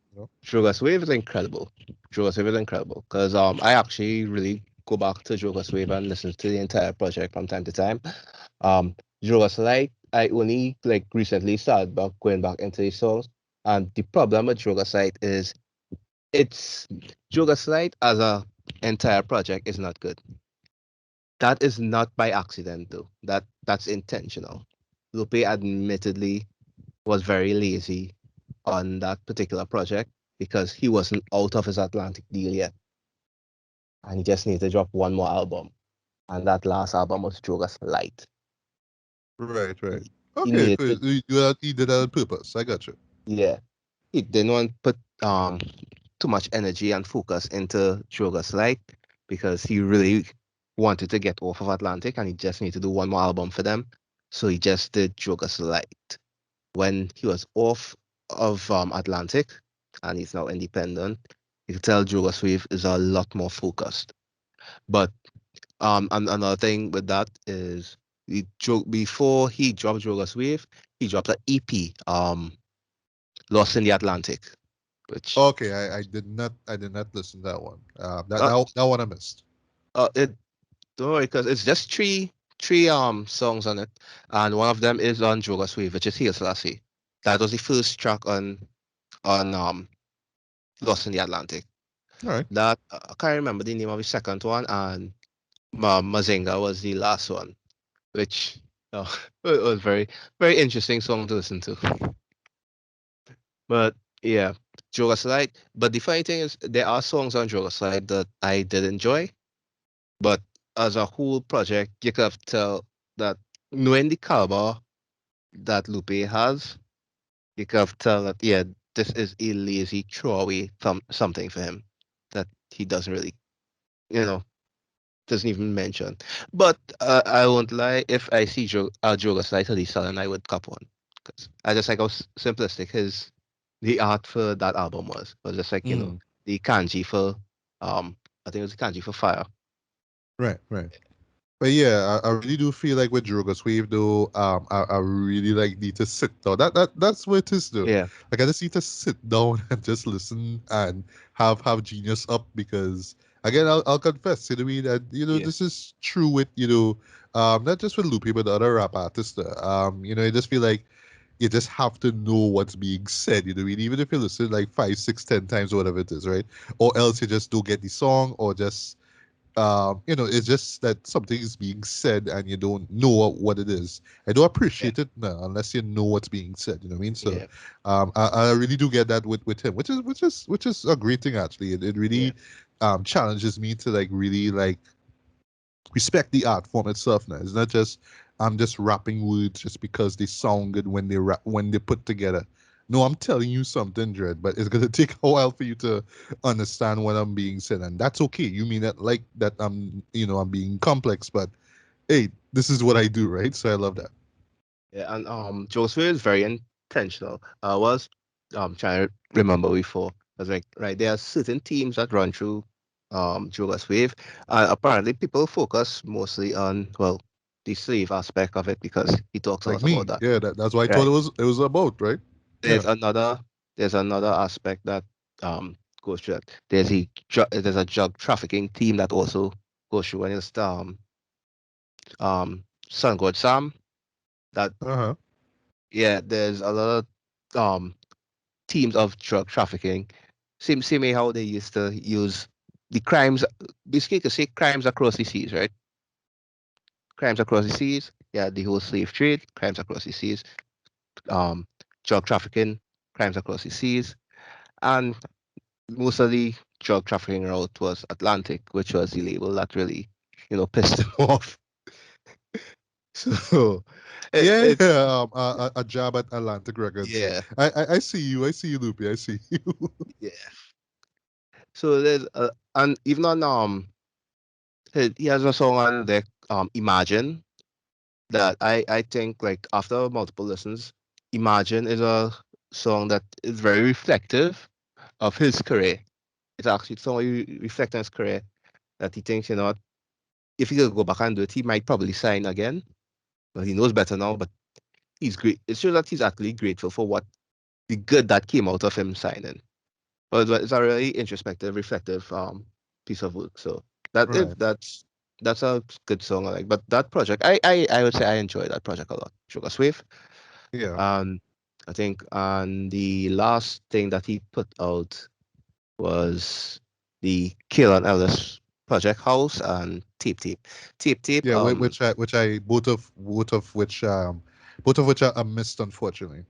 Drogas Wave is incredible. Drogas Wave is incredible because I actually really go back to Drogas Wave and listen to the entire project from time to time. Um, Drogas Light, I only like recently started back going back into these songs, and the problem with Drogas Light is it's Drogas Light as a entire project is not good. That is not by accident though. That's intentional. Lupe admittedly was very lazy on that particular project because he wasn't out of his Atlantic deal yet, and he just needed to drop one more album, and that last album was Jogas Light. Right, right. He Okay, needed so to, you did that on purpose. I got you. yeah, he didn't want to put too much energy and focus into Jogas Light because he really wanted to get off of Atlantic, and he just needed to do one more album for them. So he just did Jogas Light. When he was off of Atlantic and he's now independent, you can tell Jogas Wave is a lot more focused. But and another thing with that is before he dropped Jogas Wave, he dropped an EP, Lost in the Atlantic, which Okay, I did not listen to that one. That uh, that one I missed. it don't worry because it's just three songs on it, and one of them is on Jogas Wave, which is Heal Selassie. That was the first track on Lost in the Atlantic. All right. That I can't remember the name of the second one, and Mazinga was the last one, which uh, it was very interesting song to listen to. But yeah, Joga Slide. But the funny thing is, there are songs on Joga Slide that I did enjoy, but as a whole project, you could have tell that knowing the caliber that Lupe has, you could have tell that yeah, this is a lazy throwaway something for him that he doesn't really, you know, doesn't even mention. But I won't lie, if I see Joga Slide to the Sun, I would cop one. Because I just like how simplistic the art for that album was. It was just like, Mm, the kanji for, I think it was the kanji for fire. right, right. But yeah, I really do feel like with Drogas Wave though, I really like need to sit down. That's what it is though. Yeah, Like I just need to sit down and just listen and have genius up because again I'll confess to me that yeah, this is true with not just with Lupe but the other rap artists. I just feel like you just have to know what's being said. You know, what I mean? Even if you listen like 5, 6, 10 times or whatever it is, right? Or else you just don't get the song or just it's just that something is being said and you don't know what it is. I don't yeah, appreciate it now unless you know what's being said. You know what I mean? So, yeah, I really do get that with him, which is a great thing actually. It yeah, really challenges me to like really like respect the art form itself. Now it's not just I'm just rapping words just because they sound good when they rap when they put together. No, I'm telling you something, Dread, but it's gonna take a while for you to understand what I'm being said, and that's okay. You mean that like that I'm being complex, but hey, this is what I do, right? So I love that. yeah. And Joseph is very intentional. I was trying to remember before. I was like, right, there are certain teams that run through Jogas Wave. Apparently people focus mostly on, well, the slave aspect of it because he talks a Like lot about me, that. yeah, that's why I thought Right. it was about, right? Yeah. There's another there's another aspect that um goes through that. There's a drug trafficking theme that also goes through, and it's Sun God Sam. That Uh-huh. yeah, there's a lot of themes of drug trafficking. Same way how they used to use the crimes, basically to say crimes across the seas, right? Crimes across the seas. Yeah, the whole slave trade, crimes across the seas. Um, Drug trafficking, crimes across the seas, and most of the drug trafficking route was Atlantic, which was the label that really, pissed him off. So Yeah, it's yeah. A job at Atlantic Records. yeah, I see you. I see you, Loopy. I see you. yeah. So there's and even on he has a song on there, Imagine, that I think like after multiple listens, Imagine is a song that is very reflective of his career. It's actually something reflecting his career that he thinks, if he could go back and do it, he might probably sign again. Well, he knows better now, but he's great. It shows that he's actually grateful for what the good that came out of him signing. But it's a really introspective, reflective piece of work. So that Right. if that's a good song I like. But that project, I would say I enjoy that project a lot. Sugar Swift. Yeah. And I think and the last thing that he put out was the Kill and Ellis Project House and Tape Tape. Tape Tape, Yeah. Which I both of which I missed, unfortunately.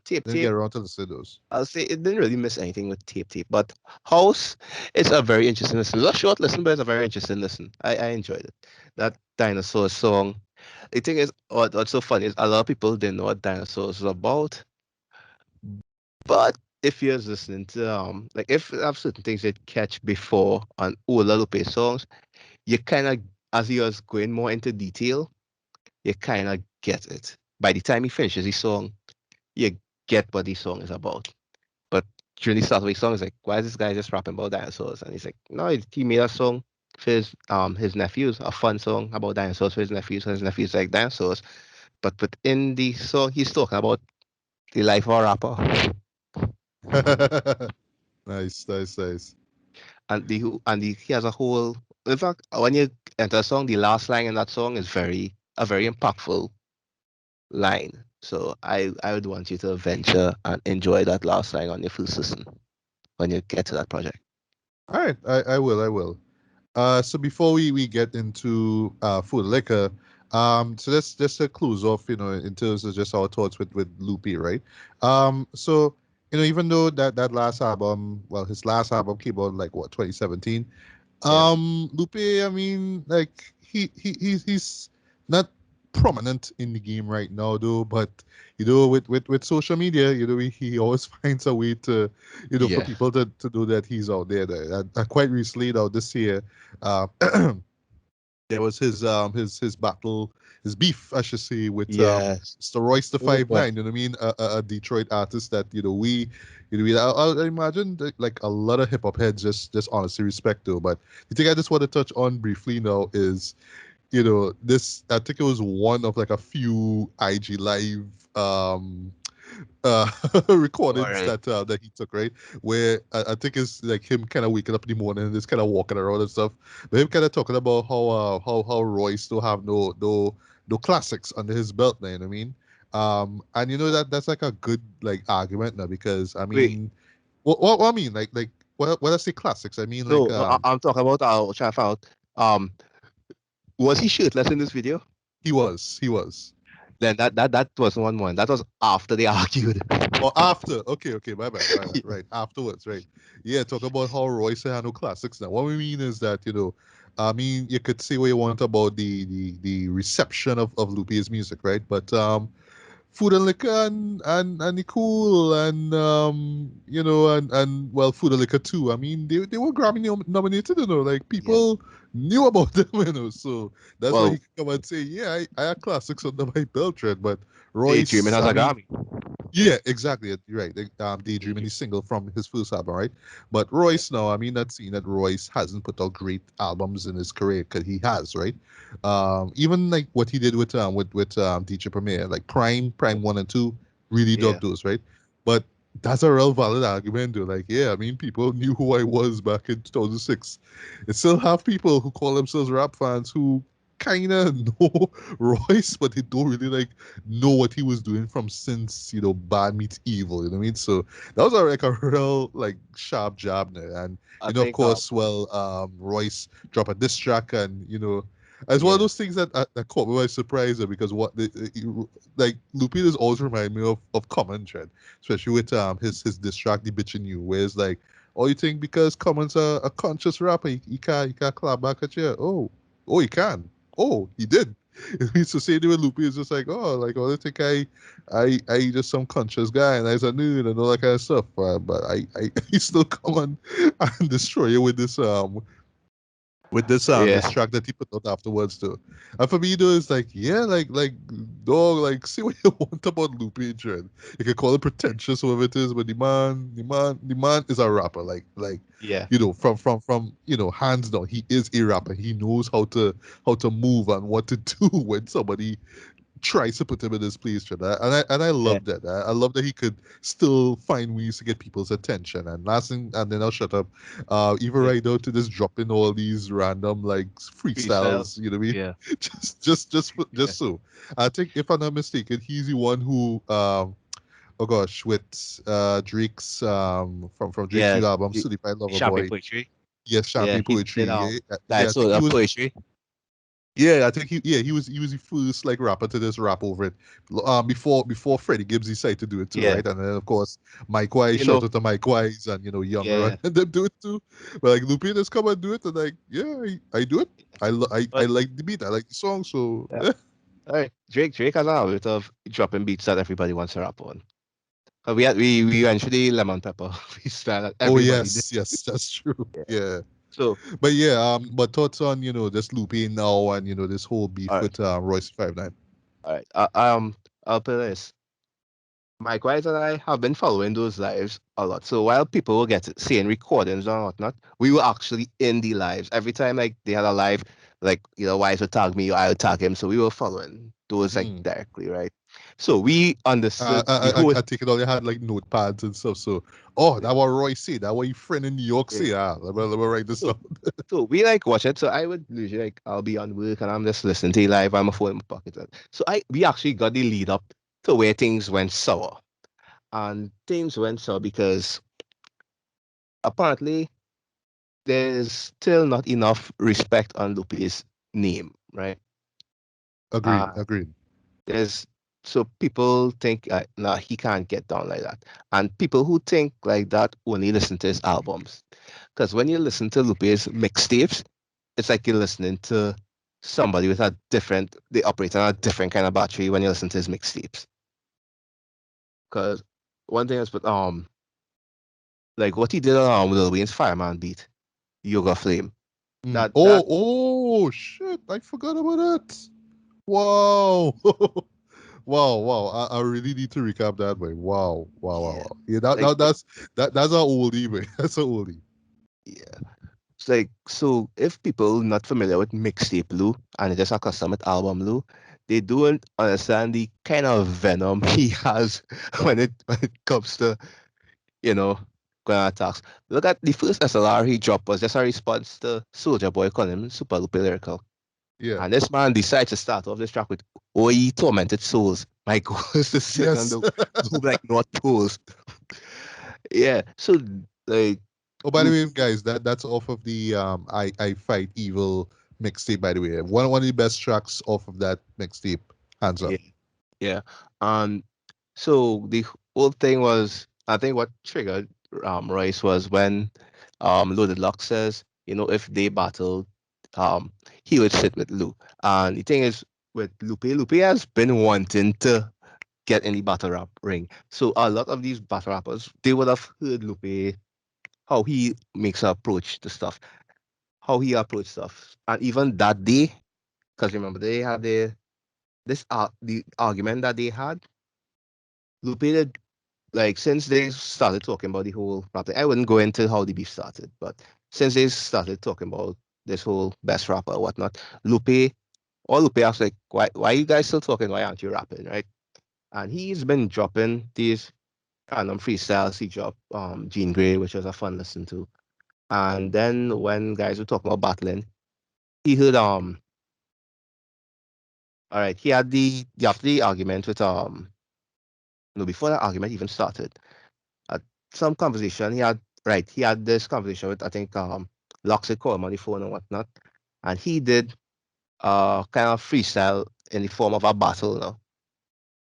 Tape Didn't get Tape. around to listen to those. I'll say it didn't really miss anything with Tape Tape, but House is a very interesting listen. It's a short listen, but it's a very interesting listen. I enjoyed it. That dinosaur song. The thing is, what's so funny is a lot of people didn't know what dinosaurs was about, but if you're listening to like if you have certain things that catch before on older Lupe songs, you kind of as he was going more into detail, you kind of get it. By the time he finishes his song, you get what the song is about. But during the start of the song, it's like, why is this guy just rapping about dinosaurs? And he's like, no, he made a song for his nephews, a fun song about dinosaurs for his nephews. And his nephews like dinosaurs. But within the song, he's talking about the life of a rapper. Nice, nice, nice. And he has a whole. In fact, when you enter a song, the last line in that song is a very impactful line. So I would want you to venture and enjoy that last line on your full listen when you get to that project. All right, I will, I will. So before we get into food and liquor, so that's just to close off, in terms of just our thoughts with Loopy, right? So even though that last album, well, his last album came out like what, 2017. Yeah. Lupe, I mean, like he's not prominent in the game right now though, but with social media, he always finds a way to, for Yeah. people to know that he's out there. Quite recently now this year, uh, there was his battle, his beef, I should say, with Yes. Mr. Royce the Oh, Five Nine. You know what I mean? A Detroit artist that I imagine that, like a lot of hip hop heads just honestly respect to. But the thing I just want to touch on briefly now is, this, I think it was one of like a few IG live uh all recordings right. that he took, right, where I think it's like him kind of waking up in the morning and just kind of walking around and stuff, but him kind of talking about how Roy still have no classics under his belt now, you know what I mean? And that's like a good like argument now, because I Wait. mean, what I mean, like when I say classics, I mean like, No, no, I'm talking about trying to find out. Was he shirtless in this video? he was. Then that was one moment. That was after they argued. Or after. Okay, my bad. Right. Afterwards, right. Yeah, talk about how Royce had no classics now. What we mean is that, I mean, you could say what you want about the reception of Lupe's music, right? But Food and Liquor and Nicole and well, Food and Liquor too. I mean, they were Grammy nominated, like Yeah. people knew about them, so that's why he Well, could come and say, yeah, I had classics under my belt, right? But Daydreamin Royce, has I a mean, Grammy. yeah, exactly. You're right. Daydreaming Daydream. is single from his first album, right? But Yeah. Royce, now, I mean, not saying that Royce hasn't put out great albums in his career, because he has, right? Even like what he did with DJ Premier, like Prime 1 and 2, really Yeah. dug those, right? But that's a real valid argument, though. Like, yeah, I mean, people knew who I was back in 2006. It still have people who call themselves rap fans who kind of know Royce, but they don't really like know what he was doing from since Bad Meets Evil. You know what I mean? So that was like a real like sharp jab there, and I of think course, well, Royce drop a diss track, and it's one of yeah, those things that caught me by surprise, because like Lupita's always remind me of Common Trend, especially with his diss track, The Bitchin' You, where it's like, oh, you think because Common's a conscious rapper, he can't clap back at you? Oh, he can. Oh, he did. It's the same thing with Lupe. It's just like, oh, like, oh, they think I just some conscious guy and I's a nude and all that kind of stuff. But I still come on and destroy you with this yeah, track that he put out afterwards too. And for me though, it's like, yeah, like dog, like say what you want about Lupe Dread. You can call it pretentious, whatever it is, but the man is a rapper. Like yeah, from hands down, he is a rapper. He knows how to move and what to do when somebody tries to put him in his place, and I yeah, love that. I love that he could still find ways to get people's attention. And last thing, and then I'll shut up. Even yeah. right now to just dropping all these random like Freestyle. freestyles. You know what I mean? Yeah, yeah, Just so. I think if I'm not mistaken, he's the one who oh gosh, with Drake's from Drake's yeah. new album, The Certified Lover champagne Boy. poetry. Yes, Yeah, Champagne he Poetry. did Yeah, like I so think he was. poetry. Yeah, I think he was the first like rapper to just rap over it. Before Freddie Gibbs decided to do it too, Yeah, right? And then of course Mike Wise, you shout know, out to Mike Wise and Younger yeah. and them do it too. But like Lupe just come and do it, and like, yeah, I do it. I But like the beat, I like the song, so yeah, all right. Drake has a habit of dropping beats that everybody wants to rap on. We eventually lemon pepper freestyle that oh everybody did. yes, that's true. Yeah. Yeah. So But yeah, but thoughts on, this Lupe now and this whole all beef right, with Royce 59. all right. I'll put this. Mike Wise and I have been following those lives a lot. So while people will get seeing recordings and whatnot, we were actually in the lives. Every time like they had a live, like Wise would tag me or I would tag him. So we were following those like Mm. directly, right? So we I, understood I, the I whole I take it all. They had like notepads and stuff. So, oh, that what Roy say. That what your friend in New York yeah. say. Let me write this So down. so we like watch it. So I would usually like I'll be on work and I'm just listening to it live. I'm a phone in my pocket. So we actually got the lead up to where things went sour. And things went sour because apparently there's still not enough respect on Lupe's name, right? Agreed. Uh, Agreed. there's so people think nah, he can't get down like that, and people who think like that only listen to his albums. Because when you listen to Lupe's mixtapes, it's like you're listening to somebody with a different, they operate on a different kind of battery when you listen to his mixtapes. Because one thing is, but like what he did on Lil Wayne's Fireman beat, Yoga Flame. Mm. That Oh, shit! I forgot about that. Wow. Wow. I really need to recap that, way. yeah, Wow. Yeah, like that's a oldie, way. That's a oldie. yeah. It's like so if people not familiar with mixtape Lou and they just accustomed with album Lou, they don't understand the kind of venom he has when it comes to, you know, going attacks. Look at the first SLR he dropped was just a response to Soldier Boy calling him super Lupe lyrical. Yeah. And this man decides to start off this track with "Oh ye tormented souls. My goal is to sit on Yes. the blue like North Poles." Yeah. So like Oh, by the Lupe, way, guys, that's off of the I Fight Evil mixtape. By the way, one of the best tracks off of that mixtape. Hands yeah, up. yeah. And so the whole thing was, I think what triggered Royce was when Loaded Lock says, if they battled, um he would sit with Lou. And the thing is with Lupe has been wanting to get in the battle rap ring. So a lot of these battle rappers, they would have heard Lupe, how he makes a approach to stuff, how he approach stuff. And even that day, because remember they had the argument that they had, Lupe did, like since they started talking about the whole rap thing, I wouldn't go into how the beef started, but since they started talking about this whole best rapper or whatnot, Lupe asked like, why are you guys still talking? Why aren't you rapping, right? And he's been dropping these. random freestyles. He dropped Jean Grey, which was a fun listen to. And then when guys were talking about battling, he heard all right, he had after the argument with no, before that argument even started, at some conversation he had this conversation with, I think, Loxley called him on the phone and whatnot, and he did kind of freestyle in the form of a battle, you know,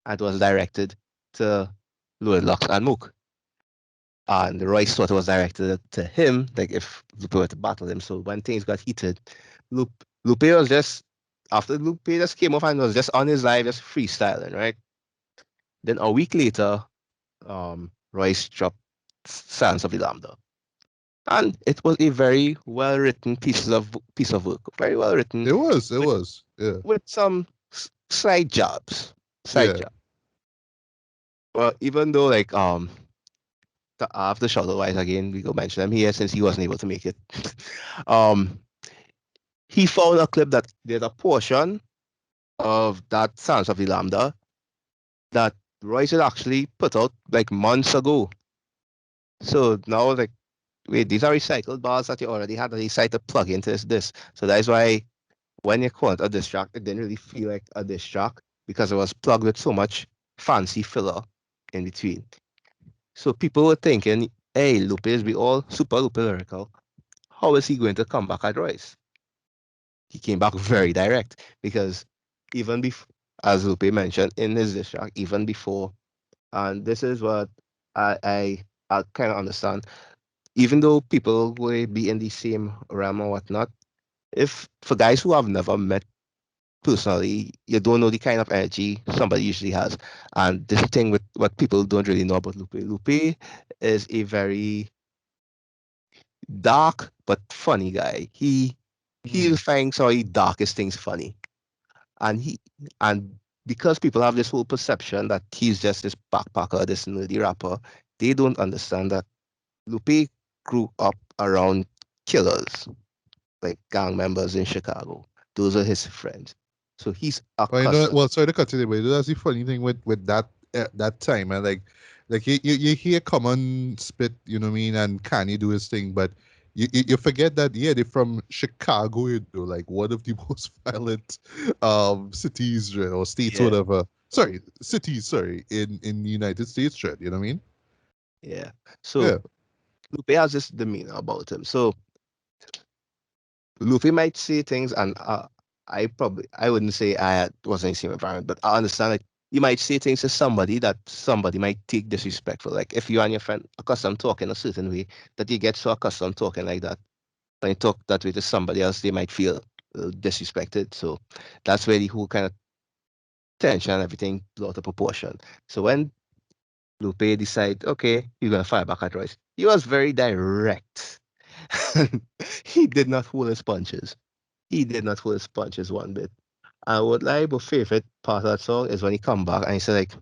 and it was directed to Lloyd Lux and Mook. And Royce thought it was directed to him, like if Lupe were to battle him. So when things got heated, Lupe was just, after Lupe just came off and was just on his live, just freestyling, right? Then a week later, Royce dropped Sands of the Lambda. And it was a very well written piece of work. Very well written It with was, yeah, some side jobs. Side yeah. job. Well, even though like after Shuttle Wise again, we go mention him here since he wasn't able to make it. um he found a clip that there's a portion of that Sounds of the Lambda that Royce had actually put out like months ago. So now like wait, these are recycled bars that you already had that you decided to plug into this. So that's why when you call it a diss track, it didn't really feel like a diss track because it was plugged with so much fancy filler in between. So people were thinking, hey, Lupe is be all super Lupe lyrical. How is he going to come back at Royce? He came back very direct because even before, as Lupe mentioned in his diss track, even before, and this is what I kind of understand. Even though people will be in the same realm or whatnot, if for guys who have never met personally, you don't know the kind of energy somebody usually has. And this thing with what people don't really know about Lupe. Lupe is a very dark but funny guy. He Mm. finds all the darkest things funny. And and because people have this whole perception that he's just this backpacker, this nerdy rapper, they don't understand that Lupe grew up around killers, like gang members in Chicago. Those are his friends. So he's Well, you know, accustomed. well, sorry to cut you there, but that's the funny thing with that time, and like you hear Common spit, you know what I mean, and Kanye do his thing, but you forget that yeah, they're from Chicago, you know, like one of the most violent cities or states, Yeah, whatever. Sorry, cities, sorry, in the United States, right? You know what I mean? yeah. Yeah, So Lupe has this demeanor about him. So Luffy might say things, and I wouldn't say was in the same environment, but I understand like you might say things to somebody that somebody might take disrespectful. Like if you and your friend accustomed talking a certain way, that you get so accustomed talking like that, when you talk that way to somebody else, they might feel disrespected. So that's where the whole kind of tension and everything blew out of proportion. So when Lupe decide, okay, he's gonna fire back at Royce, he was very direct. He did not hold his punches. He did not hold his punches one bit. And what like my favorite part of that song is when he come back and he said like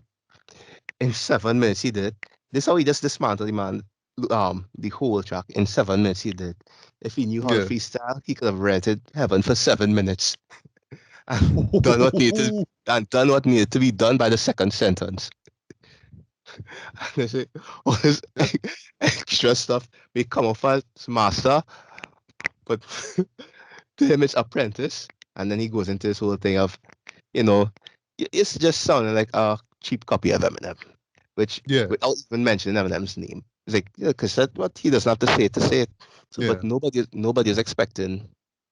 in 7 minutes he did. This how he just dismantled the man the whole track in 7 minutes he did. If he knew how to yeah. freestyle, he could have rented heaven for 7 minutes and done what needed to be done by the second sentence. And they say all this Yeah. extra stuff may come off as master, but to him it's apprentice. And then he goes into this whole thing of you know, it's just sounding like a cheap copy of Eminem, which Yeah, without even mentioning Eminem's name. It's like, yeah, because that's what he doesn't have to say it. So, but yeah. nobody is expecting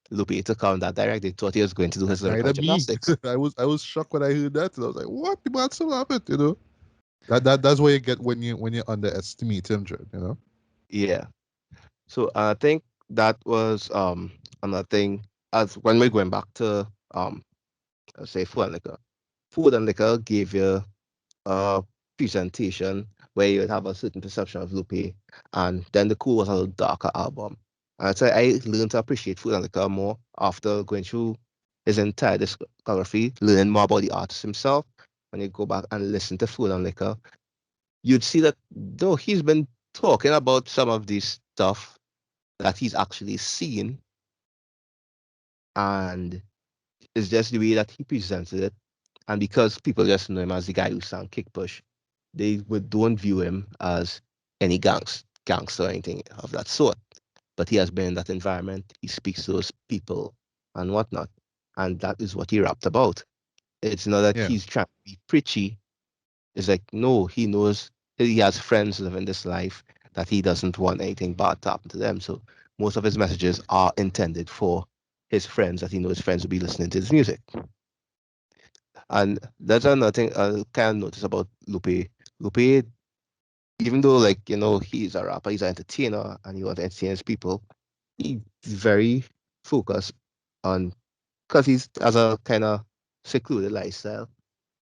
Lupe to come that direct. They thought he was going to do his lyrical Neither me. gymnastics. I was shocked when I heard that. And I was like, what? The man still have it, you know? That's what you get when you underestimate him, Jared, you know? Yeah. So I think that was another thing as when we're going back to let's say food and liquor. Food and liquor gave you a presentation where you would have a certain perception of Lupe, and then the Cool was a little darker album. And so I learned to appreciate Food and Liquor more after going through his entire discography, learning more about the artist himself. When you go back and listen to Food and Liquor, you'd see that though he's been talking about some of this stuff that he's actually seen, and it's just the way that he presented it. And because people just know him as the guy who sang Kick Push, don't view him as any gangster or anything of that sort. But he has been in that environment. He speaks to those people and whatnot, and that is what he rapped about. It's not that Yeah. he's trying to be preachy. It's like no, he knows he has friends living this life that he doesn't want anything bad to happen to them. So most of his messages are intended for his friends that he knows friends will be listening to his music. And that's another thing I kind of notice about Lupe. Lupe, even though like he's a rapper, he's an entertainer, and he wants to entertain his people. He's very focused on because he's has a kind of secluded lifestyle.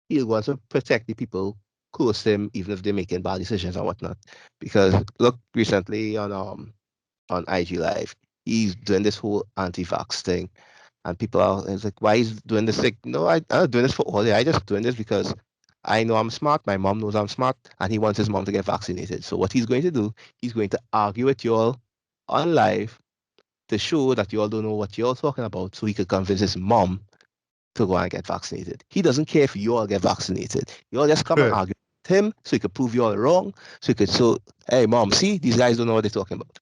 He wants to protect the people close to him, even if they're making bad decisions and whatnot. Because look, recently on IG Live, he's doing this whole anti-vax thing, and people are it's like, why he's doing this? Like, no, I'm not doing this for all. I just doing this because I know I'm smart. My mom knows I'm smart, and he wants his mom to get vaccinated. So what he's going to do, he's going to argue with y'all on live to show that you all don't know what you're talking about, so he could convince his mom to go and get vaccinated. He doesn't care if you all get vaccinated. You all just come and Right. argue with him so he could prove you all wrong. So he could show, hey, mom, see, these guys don't know what they're talking about.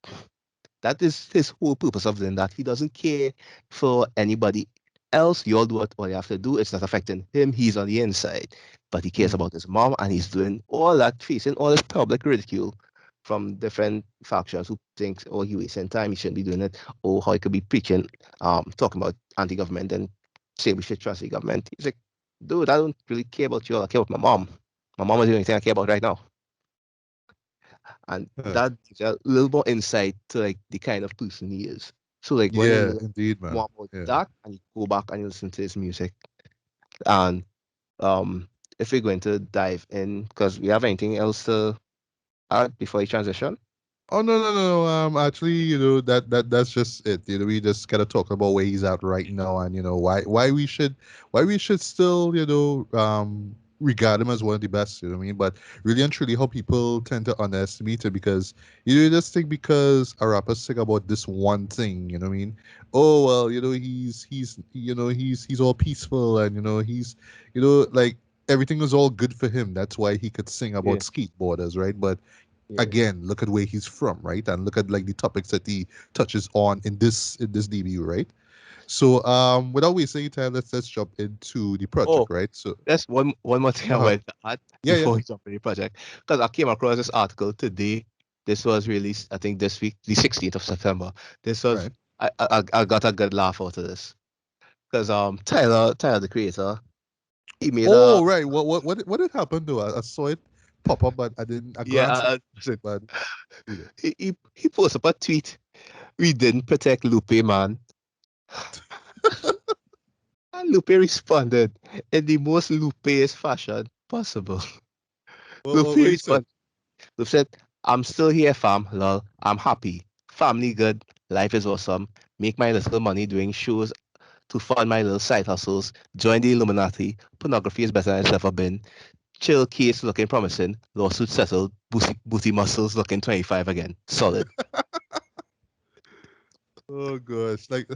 That is his whole purpose of doing that. He doesn't care for anybody else. You all do what all you have to do. It's not affecting him. He's on the inside. But he cares Mm. about his mom, and he's doing all that, facing all this public ridicule from different factions who think, oh, he wasting time, he shouldn't be doing it, or how he could be preaching, talking about anti-government and say we should trust the government. He's like, dude, I don't really care about you all. I care about my mom. My mom is the only thing I care about right now. And Huh. that gives you a little more insight to like the kind of person he is. So like when you Yeah, learn indeed, man. more about Yeah. that and you go back and you listen to his music, and um if we're going to dive in, because we have anything else to add before we transition? Oh no, no, no. Actually, that's just it. We just gotta talk about where he's at right now, and why we should still regard him as one of the best. You know what I mean? But really and truly, how people tend to underestimate it because just think because a rapper sing about this one thing. You know what I mean? Oh well, he's all peaceful, and he's like everything is all good for him. That's why he could sing about Yeah, skateboarders, right? But yeah. again, look at where he's from, right? And look at like the topics that he touches on in this debut, right? So without wasting any time, let's jump into the Oh, project, right? So that's one more thing I uh wanted to add yeah, yeah, before we jump into the project. Because I came across this article today. This was released, I think, this week, the 16th of September. This was right. I got a good laugh out of this. Because Tyler the creator, he made a Oh right. What did happen to I saw it pop up, but I yeah, glanced at it, but yeah. he posted up a tweet. We didn't protect Lupe, man. And Lupe responded in the most Lupeist fashion possible. Lupe What he said? responded. Lupe said, I'm still here, fam. Lol. I'm happy. Family good. Life is awesome. Make my little money doing shows to fund my little side hustles. Join the Illuminati. Pornography is better than it's ever been. Chill case looking promising. Lawsuit settled. Booty muscles looking 25 again. Solid. Oh gosh, like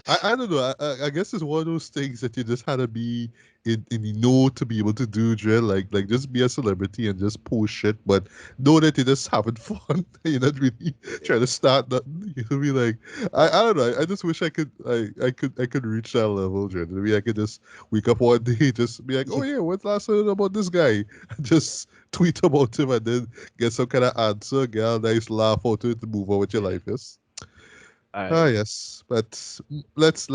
I don't know. I guess it's one of those things that you just had to be in the know to be able to do, Dre. Like just be a celebrity and just post shit, but know that you're just having fun. You're not really trying to start nothing. You know what I mean? Like I don't know. I just wish I could reach that level, Dre. Maybe I could just wake up one day, just be like, oh yeah, what's last I heard about this guy? Just tweet about him and then get some kind of answer, get a nice laugh out of it to move on with your Yeah. life. Yes. All Ah, right. yes, but let's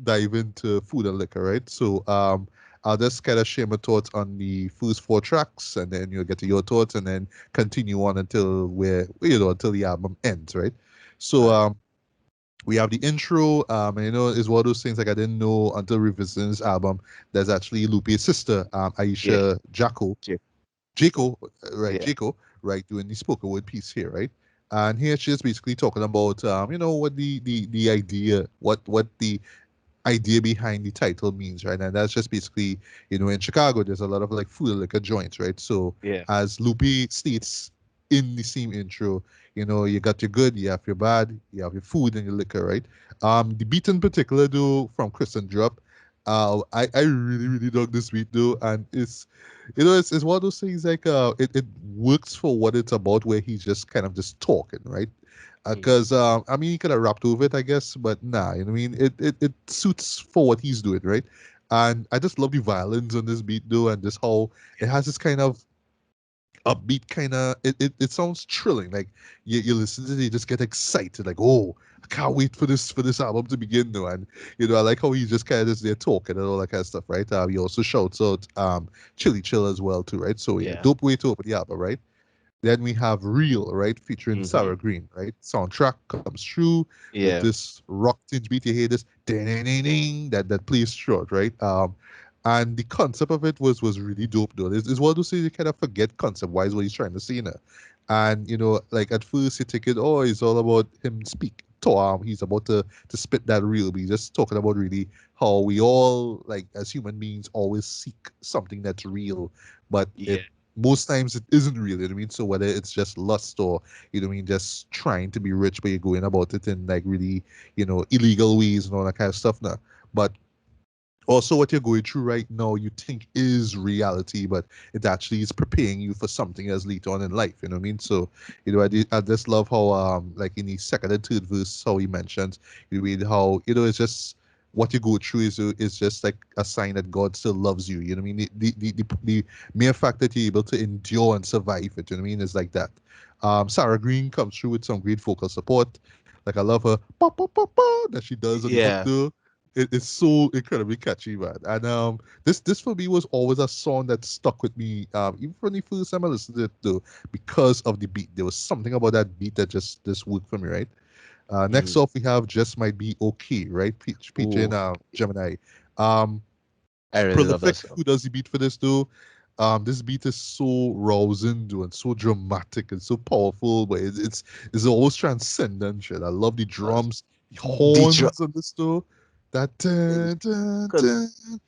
dive into food and liquor, right? So, I'll just kind of share my thoughts on the first four tracks, and then you'll get to your thoughts, and then continue on until until the album ends, right? All So, right. we have the intro. And it's one of those things like I didn't know until revisiting this album. There's actually Lupe's sister, Yeah. Aisha Jacko, Jake. Jacob. Jaco, right, Yeah. Jaco, right, doing the spoken word piece here, right? And here she's basically talking about, what the idea, what the idea behind the title means, right? And that's just basically, in Chicago, there's a lot of like food and liquor joints, right? So Yeah. as Lupe states in the same intro, you got your good, you have your bad, you have your food and your liquor, right? The beat in particular, though, from Kristen Drop. I really dug this beat though, and it's one of those things like it works for what it's about, where he's just kind of just talking, right? Mm-hmm. Because I mean, he could have rapped over it, I guess, but nah, you know what I mean? It suits for what he's doing, right? And I just love the violins on this beat though, and just how it has this kind of upbeat kind of it sounds thrilling. Like you listen to it, you just get excited, like, oh, I can't wait for this album to begin though. And I like how he's just kind of just there talking and all that kind of stuff, right? He also shouts out Chili Chill as well too, right? So yeah, Yeah. dope way to open the album, right? Then we have Real, right, featuring Mm-hmm. Sarah Green, right? Soundtrack comes through with Yeah. this rock tinge beat. You hear this ding ding ding ding that plays short, right? And the concept of it was really dope though. It's one of those things you kind of forget concept wise what he's trying to say in it. And like at first you think it, oh, it's all about him speak. He's about to spit that real, but he's just talking about really how we all, like as human beings, always seek something that's real, but Yeah. it most times it isn't real, you know what I mean? So whether it's just lust or, you know what I mean, just trying to be rich, but you're going about it in like really, illegal ways and all that kind of stuff now. But also what you're going through right now you think is reality, but it actually is preparing you for something else later on in life, you know what I mean? So I just love how like in the second and third verse how he mentions, you read how it's just what you go through is just like a sign that God still loves you, you know what I mean? The mere fact that you're able to endure and survive it, you know what I mean, is like that. Sarah Green comes through with some great vocal support. Like I love her pa, pa, pa, pa, that she does on the hook Yeah. though. It's so incredibly catchy, man. And this for me was always a song that stuck with me. Even from the first time I listened to it, though, because of the beat. There was something about that beat that just worked for me, right? Next Mm-hmm. off, we have Just Might Be Okay, right? Featuring Ooh, Gemini. Um, I really love that Prolific, song. who does the beat for this, though. This beat is so rousing, dude, and so dramatic and so powerful, but it's always transcendent shit. I love the Cause drums, the the drum, horns on this, though. That dun, dun, cause dun.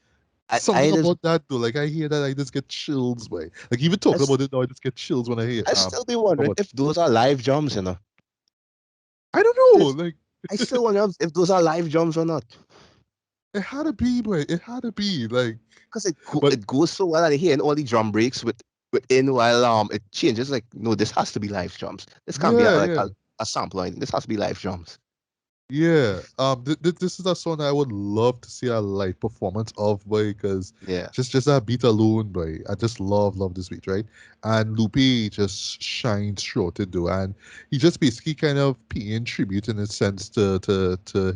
I Something just about that though, like I hear that I just get chills, boy. Like even talking about it now, I just get chills when I hear I still be wondering about if those are live drums, you know. I don't know, This like I still wonder if those are live drums or not. it had to be, boy. It had to be, like, Because but it goes so well and hearing all the drum breaks within while it changes, like, no, this has to be live drums. This can't be yeah, yeah. a sample. This has to be live drums. Yeah, this is a song I would love to see a live performance of, boy, because Yeah. just that beat alone, boy, I just love this beat, right? And Lupe just shines throughout it, though, and he just basically kind of paying tribute in a sense to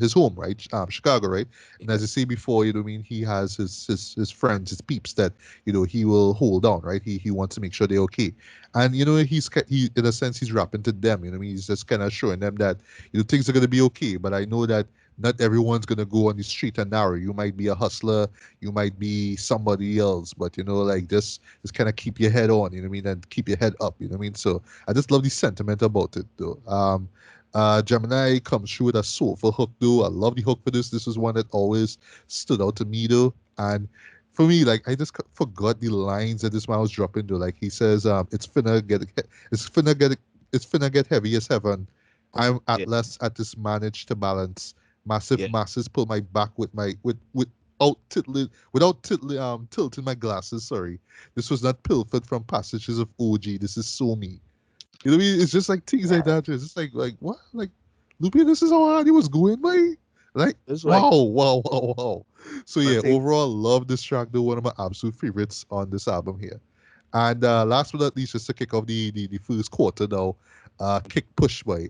his home, right? Chicago, right? And as Yeah. I say before, you know, what I mean, he has his friends, his peeps that he will hold down, right? He wants to make sure they're okay, and he in a sense he's rapping to them, you know, what I mean, he's just kind of showing them that things are going to be okay. But I know that not everyone's going to go on the street and narrow. You might be a hustler, you might be somebody else, but like just kind of keep your head on, you know what I mean, and keep your head up, you know what I mean. So I just love the sentiment about it, though. Gemini comes through with a soulful hook, though. I love the hook for this. This is one that always stood out to me, though. And for me, like I just forgot the lines that this man was dropping, though. Like he says, it's finna get, it's finna get heavy as heaven. I'm Yeah. at last at this manage to balance. Massive Yeah. masses pull my back with my without tilting my glasses. Sorry, this was not pilfered from passages of OG. This is so me. You know what I mean? It's just like things like that. It's just like what? Like Lupe, this is how hard he was going, man. Like It's like wow. So one yeah, thing. overall, love this track. Though one of my absolute favorites on this album here. And last but not least, just to kick off the first quarter now, Kick Push by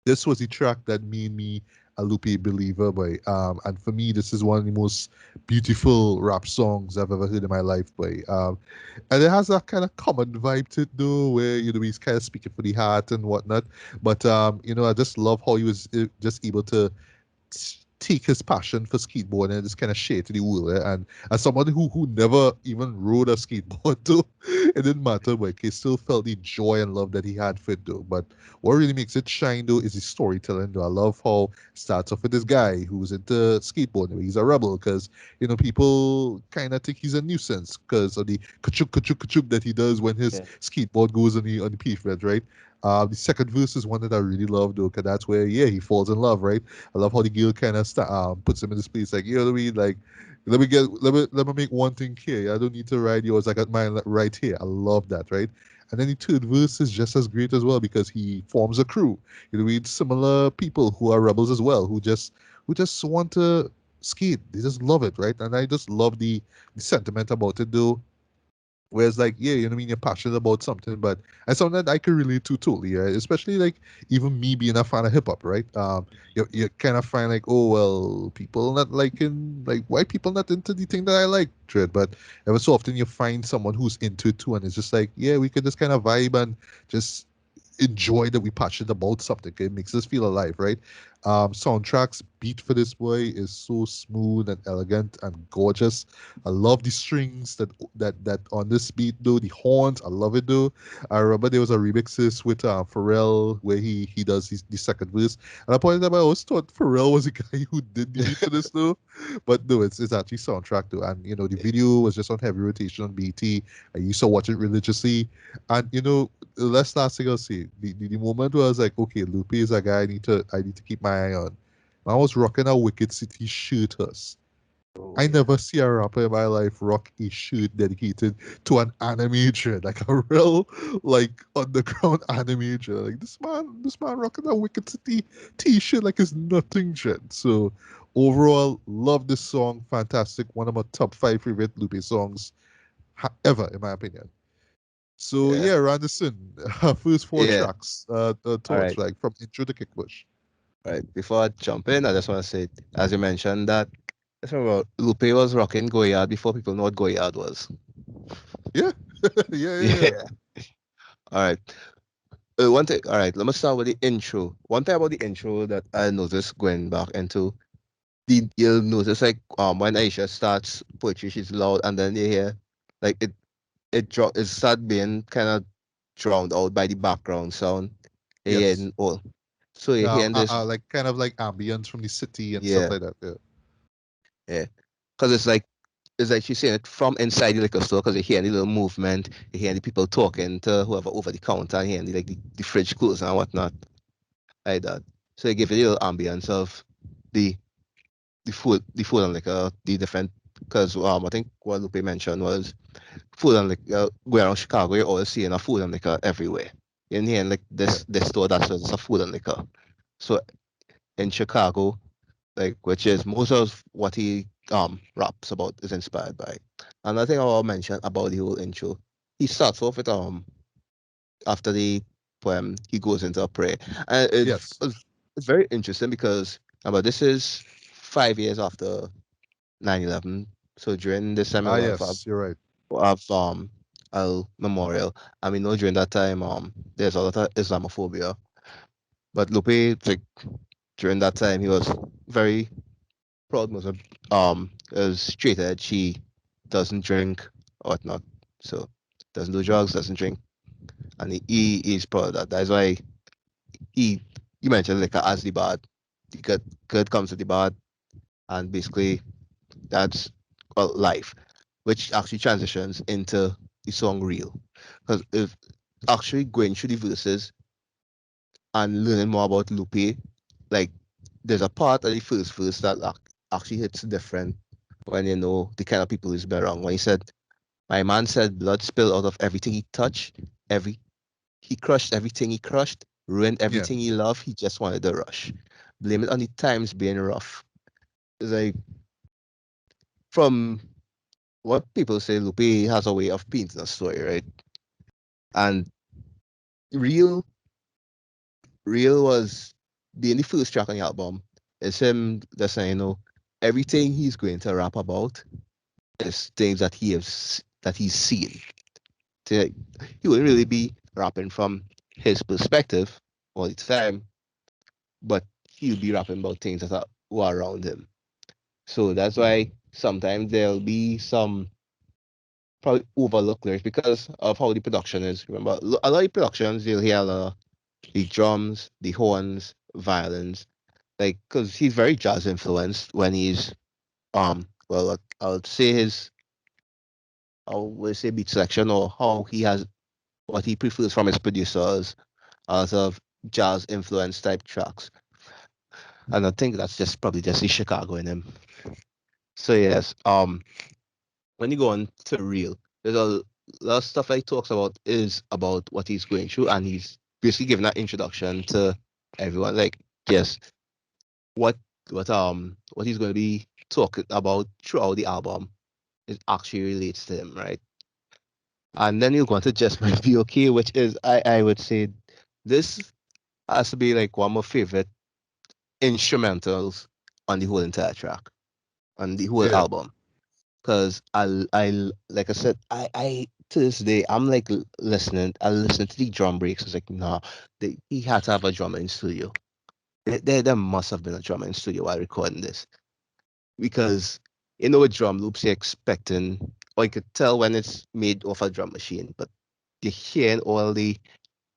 this was the track that made me a Lupe believer, boy. And for me, this is one of the most beautiful rap songs I've ever heard in my life, boy. And it has that kind of common vibe to it, though, where he's kind of speaking for the heart and whatnot. But I just love how he was just able to take his passion for skateboarding and just kind of share it to the world. And as somebody who never even rode a skateboard, though, it didn't matter, but he still felt the joy and love that he had for it, though. But what really makes it shine, though, is the storytelling, though. I love how it starts off with this guy who's into skateboarding. He's a rebel because, people kind of think he's a nuisance because of the kachuk kachuk kachuk that he does when his Yeah. skateboard goes on the pavement, right? The second verse is one that I really love though, because that's where he falls in love, right? I love how the girl kind of puts him in this place like, let me let me make one thing clear. I don't need to ride yours. I got mine right here. I love that, right? And then the third verse is just as great as well because he forms a crew. With similar people who are rebels as well, who just want to skate. They just love it, right? And I just love the sentiment about it though. Whereas, like, yeah, you know what I mean, you're passionate about something, but and something that I can relate to totally, right? Especially like even me being a fan of hip hop, right? You kind of find like, oh well, people not liking like white people not into the thing that I like, Dread. But ever so often you find someone who's into it too, and it's just like, yeah, we could just kind of vibe and just enjoy that we passionate about something. It makes us feel alive, right? Soundtrack's beat for this boy is so smooth and elegant and gorgeous. I love the strings that on this beat though, the horns, I love it though. I remember there was a remixes with Pharrell where he does the second verse. And I pointed out I always thought Pharrell was the guy who did the beat for this though. But no, it's actually soundtrack though. And the video was just on heavy rotation on BT. I used to watch it religiously. And the last thing I'll say, the moment where I was like, okay, Lupe is a guy I need to keep my eye on. I was rocking a Wicked City shirtless. Oh I yeah. never see a rapper in my life rock a shirt dedicated to an anime trend, like a real like underground anime trend. Like this man rocking a Wicked City t-shirt like it's nothing trend. So overall, love this song. Fantastic. One of my top five favorite Lupe songs ever, in my opinion. So Yeah. yeah, Randerson, first four Yeah. tracks, All thoughts right. like from intro to Kickbush. All right. Before I jump in, I just want to say, as you mentioned, that I remember Lupe was rocking Goyard before people know what Goyard was. Yeah, yeah, yeah, yeah. Yeah. All right. One thing. All right. Let me start with the intro. One thing about the intro that I noticed going back into you'll notice like when Aisha starts poetry, she's loud, and then you hear like it start being kind of drowned out by the background sound. You hear Yes. it all. So you're hearing this, Like kind of like ambience from the city and stuff yeah, like that. Yeah. yeah, because it's like she's saying it from inside the liquor store because you hear the little movement, you hear the people talking to whoever over the counter, you hear the fridge close and whatnot like that. So you give it a little ambience of the the food and liquor, the different because I think what Lupe mentioned was food and liquor. Going around Chicago, you're always seeing a food and liquor everywhere. In here, like Yeah. this store that sells a food and liquor. So in Chicago, like which is most of what he raps about is inspired by. Another thing I will mention about the whole intro, he starts off with after the poem he goes into a prayer, and Yes. it's very interesting because this is 5 years after 9/11. So during this time, Ah, we'll have yes. You're right. Al Memorial. I mean, no, during that time, there's a lot of Islamophobia. But Lupe, like during that time, he was very proud Muslim. Is straight edge. He doesn't drink or whatnot. So doesn't do drugs, doesn't drink, and he is proud of that. That's why he you mentioned like as the bad, the good comes to the bad, and basically that's life, which actually transitions into the song Real. Because if actually going through the verses and learning more about Lupe, like there's a part of the first verse that actually hits different when you know the kind of people he's been around. When he said, my man said blood spilled out of everything he touched, every he crushed everything he crushed, ruined Yeah. everything he loved, he just wanted the rush. Blame it on the times being rough. It's like from what people say, Lupe has a way of painting a story, right? And real real was being the first track on the album. It's him just saying, everything he's going to rap about is things that he's seen. To, he wouldn't really be rapping from his perspective all the time, but he'll be rapping about things that are around him. So that's why sometimes there'll be some probably overlooked lyrics because of how the production is. Remember, a lot of productions you'll hear the drums, the horns, violins, like because he's very jazz influenced when he's well I would say his I would say beat selection or how he has what he prefers from his producers a lot of jazz influence type tracks. And I think that's just probably just the Chicago in him. So yes, when you go on to real, there's a lot of stuff that he talks about is about what he's going through, and he's basically giving that introduction to everyone. Like, yes, what what he's going to be talking about throughout the album is actually relates to him, right? And then you go on to Just Might Be Okay, which is I would say this has to be like one of my favorite instrumentals on the whole entire track, on the whole Yeah, album. Because like I said, I to this day I'm like listening. I listen to the drum breaks. It's like, nah, he had to have a drummer in studio. There must have been a drummer in studio while recording this, because with drum loops you're expecting, or you could tell when it's made off a drum machine, but you're hearing all the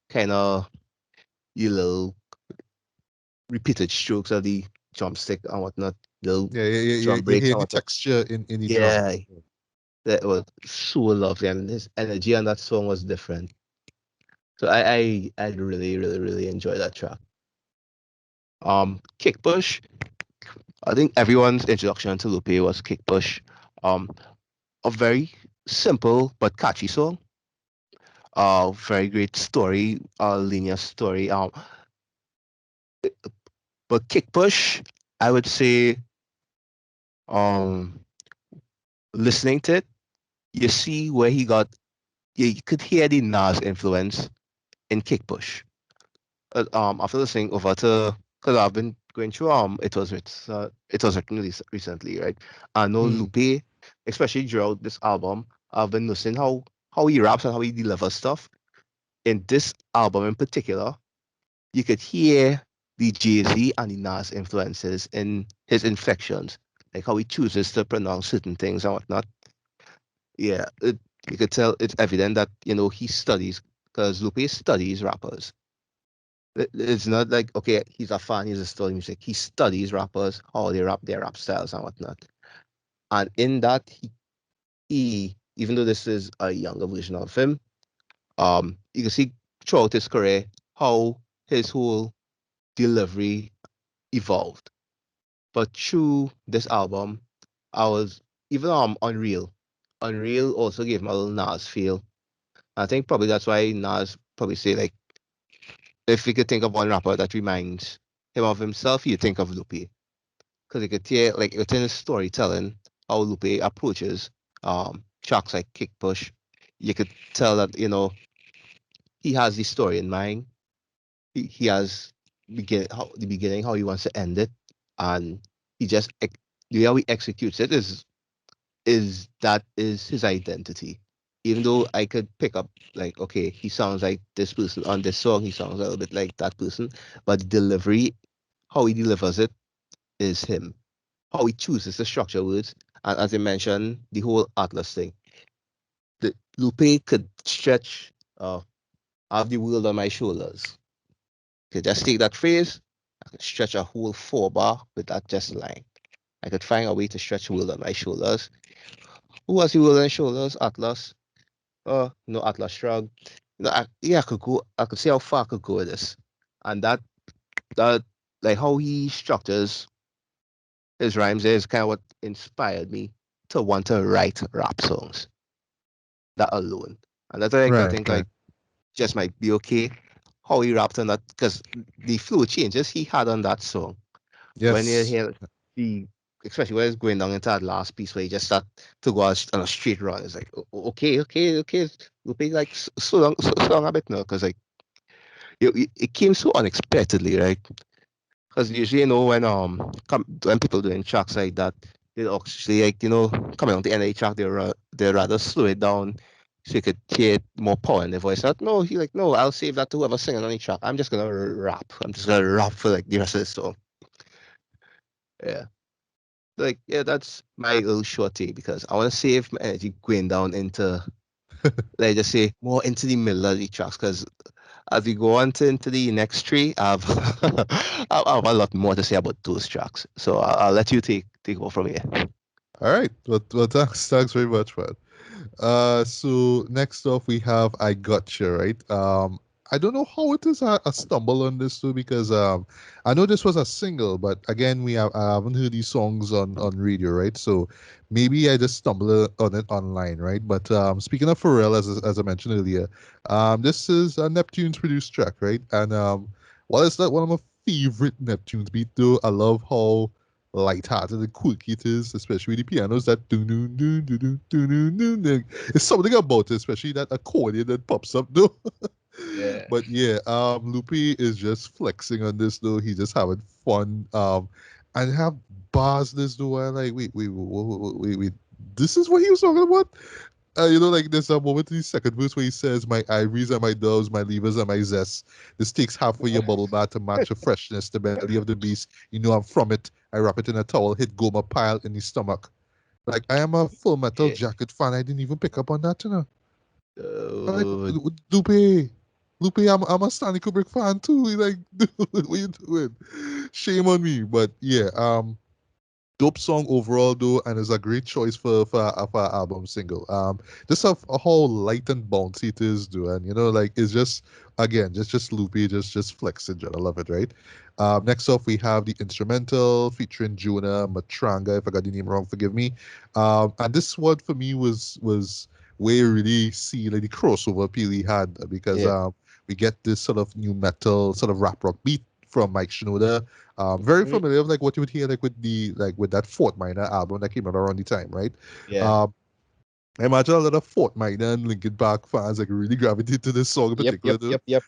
kind of you little repeated strokes of the drumstick and whatnot, little yeah, yeah, yeah. drum You breaks hear and the whatnot. texture in the drum. Yeah, that was so lovely, and his energy on that song was different. So I really really really enjoy that track. Kick Push. I think everyone's introduction to Lupe was Kick Push. Um, a very simple but catchy song. Very great story, linear story. But Kick Push, I would say, um, listening to it, you see where he got. You could hear the Nas influence in Kick Push. After listening over to, because I've been going through it was written recently, right? I know Mm. Lupe, especially throughout this album, I've been listening how he raps and how he delivers stuff. In this album in particular, you could hear the Jay-Z and the Nas influences in his inflections, like how he chooses to pronounce certain things and whatnot. Yeah, you could tell it's evident that he studies, because Lupe studies rappers. It's not like, okay, he's a fan, he's a study music. He studies rappers, how they rap, their rap styles and whatnot. And in that, even though this is a younger version of him, you can see throughout his career how his whole delivery evolved. But through this album, I was even Unreal. Unreal also gave him a little Nas feel. I think probably that's why Nas probably say, like, if we could think of one rapper that reminds him of himself, you think of Lupe. Because you could hear, like, within his storytelling, how Lupe approaches tracks like Kick Push. You could tell that, he has the story in mind. He has the beginning, how he wants to end it. And he just, the way how he executes it is his identity. Even though I could pick up, like, okay, he sounds like this person on this song, he sounds a little bit like that person, but the delivery, how he delivers it, is him. How he chooses to structure words, and as I mentioned, the whole Atlas thing. The Lupe could stretch, I have the world on my shoulders. Could just take that phrase, I could stretch a whole 4 bar with that just line. I could find a way to stretch world on my shoulders. Who has the world on his shoulders? Atlas. Atlas Shrugged. Yeah, I could see how far I could go with this. And that, like how he structures his rhymes is kind of what inspired me to want to write rap songs. That alone. And that's like, I Right, think, right. like, just might be okay how he rapped on that, because the flow changes he had on that song. When you Yes. hear the, especially when it's going down into that last piece where he just start to go on a straight run, it's like, okay, okay, okay. We'll be like, slow down a bit now, because, like, it came so unexpectedly, right? Because usually, when people doing tracks like that, they actually, like, coming on the end of the track, they rather slow it down so you could hear more power in the voice. Not, no, he like, no, I'll save that to whoever's singing on the track. I'm just gonna rap. I'm just gonna rap for, like, the rest of the song. Yeah, like, yeah, that's my little short take, because I want to save my energy going down into, let's just say, more into the middle of the tracks, because as we go on into the next tree, I have a lot more to say about those tracks. So I'll let you take over from here. All right. Well, thanks very much, man. So next off we have I Gotcha, right? I don't know how it is I stumble on this too because I know this was a single, but again I haven't heard these songs on radio, right? So maybe I just stumbled on it online, right? But speaking of Pharrell, as I mentioned earlier, this is a Neptune's produced track, right? And while it's not one of my favorite Neptune's beat though, I love how light-hearted and quirky it is, especially with the pianos that do do do do do do do do. It's something about it, especially that accordion that pops up though. Yeah. But yeah, Lupe is just flexing on this though. He just having fun. And have bars this though. I like wait. This is what he was talking about. Like there's a moment in the second verse where he says, "My ivories are my doves, my levers are my zest. This takes half of your bubble bath to match the freshness, the belly of the beast. You know I'm from it. I wrap it in a towel, hit Goma pile in the stomach. Like I am a Full Metal Yeah. Jacket fan. I didn't even pick up on that, you know. I'm like Uh, Lupe, I'm a Stanley Kubrick fan too. He's like, dude, what you doing? Shame on me. But yeah, dope song overall though, and it's a great choice for our album single. Just a whole light and bouncy it is, though, and like it's just again just loopy, just flexing. I love it, right? Next off we have the instrumental featuring Juna Matranga. If I got the name wrong, forgive me. And this one for me was where you really see like the crossover appeal he had because yeah. we get this sort of new metal sort of rap rock beat from Mike Shinoda, very Mhm. familiar with like what you would hear with that Fort Minor album that came out around the time, right? Yeah. Um, I imagine a lot of Fort Minor and Linkin Park fans like really gravitate to this song in Yep. particular, Yep. though. Yep. Yep.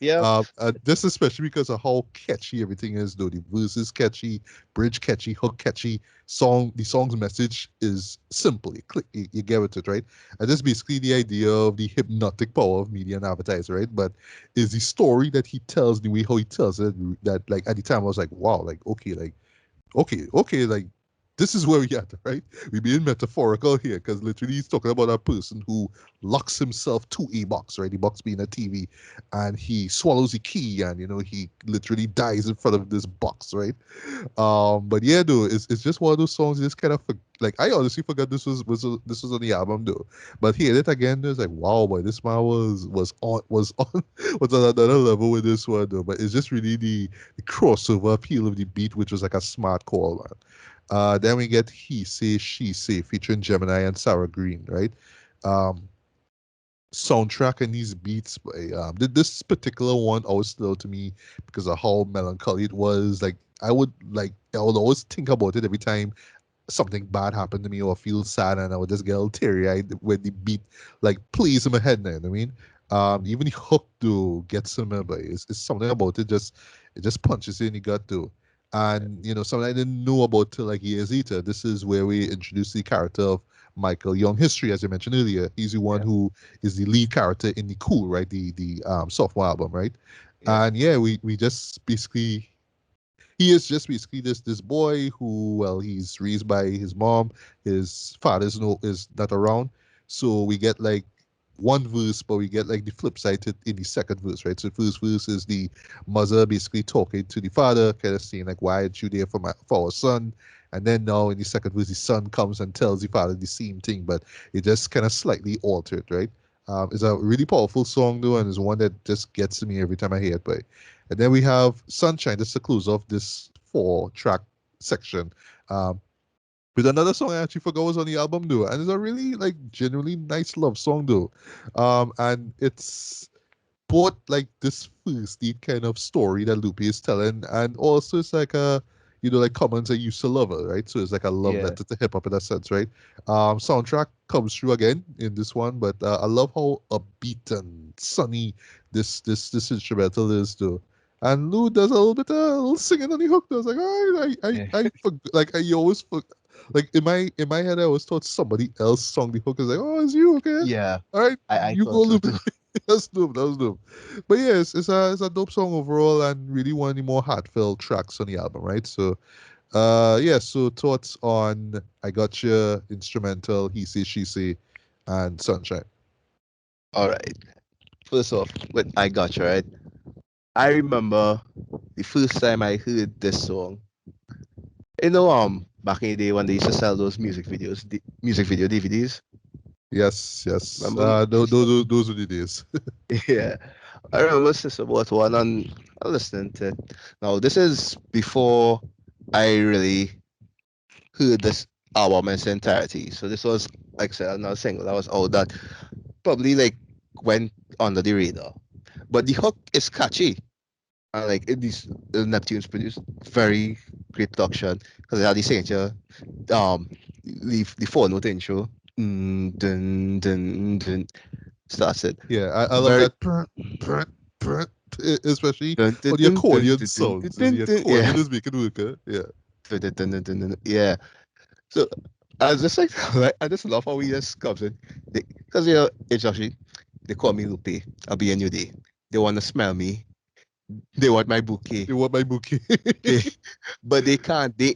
Yep. This especially because of how catchy everything is, though. The verse is catchy, bridge catchy, hook catchy. The song's message is simple. You click, you get with it, right? And this is basically the idea of the hypnotic power of media and advertising, right? But is the story that he tells, the way how he tells it, that like at the time I was like, wow, like okay, like this is where we at, right? We're being metaphorical here because literally he's talking about a person who locks himself to a box, right? The box being a TV, and he swallows the key, and he literally dies in front of this box, right? But yeah, though, it's just one of those songs you just kind of like. I honestly forgot this was on the album though, but hearing it again, it's like wow, boy, this man was on was on another level with this one though. But it's just really the crossover appeal of the beat, which was like a smart call, man. Then we get He Say, She Say featuring Gemini and Sarah Green, right? Um, Soundtrack and these beats, by, this particular one always stood out to me because of how melancholy it was. I would always think about it every time something bad happened to me or feel sad, and I would just get a little teary-eyed when the beat like plays in my head now, you know what I mean? Even the hook though gets in my but it's something about it just punches you in the gut though. And something I didn't know about till like years later. This is where we introduce the character of Michael Young History, as I mentioned earlier. He's the one Yeah. who is the lead character in the Cool, right? The sophomore album, right? Yeah. And yeah, we just basically he is just basically this boy who, well, he's raised by his mom. His father is not around, so we get like one verse, but we get like the flip side in the second verse, right? So the first verse is the mother basically talking to the father, kind of saying like, "Why aren't you there for our son?" And then now in the second verse, the son comes and tells the father the same thing, but it just kind of slightly altered, right? It's a really powerful song though, and it's one that just gets to me every time I hear it. But and then we have Sunshine, just to close off this four-track section. Um, with another song I actually forgot was on the album though, and it's a really like genuinely nice love song though. And it's both like this first deep kind of story that Lupe is telling, and also it's like a like Commons I used to love her, right? So it's like a love Yeah. letter to hip hop in that sense, right? Soundtrack comes through again in this one, but I love how upbeat and sunny this instrumental is though. And Lou does a little bit of a little singing on the hook. I was like, oh, Yeah. like I always like in my head I always thought somebody else sung the hook. I was like, oh, it's you, okay? Yeah. All right, I you go, thought so Lupe. too. That's dope. That was dope. But yeah, it's a dope song overall and really one of the more heartfelt tracks on the album, right? So yeah, so thoughts on I Got You, instrumental, He Say, She Say, and Sunshine. All right. First off, with I got you right. I remember the first time I heard this song. Back in the day when they used to sell those music video DVDs. Yes, yes. Remember we used to Those were the days. yeah. I remember Sister Bought one and I listening to it. Now this is before I really heard this album in its entirety. So this was like I said another single that was out that probably like went under the radar. But the hook is catchy. And like these Neptunes produced very great production because they had the signature the four note intro. Dun, dun, dun, starts it. Yeah, I love Very that, prr, prr, especially dun, dun, on the dun, dun, accordion dun, dun, sounds. Is dun, the dun, yeah. accordion is making work? Yeah, Dun, dun, dun, dun, dun, dun, yeah. So I was just like I just love how he just comes in. Because it's actually they call me Lupe. I'll be a new day. They wanna smell me. They want my bouquet. they want my bouquet. They, but they can't. They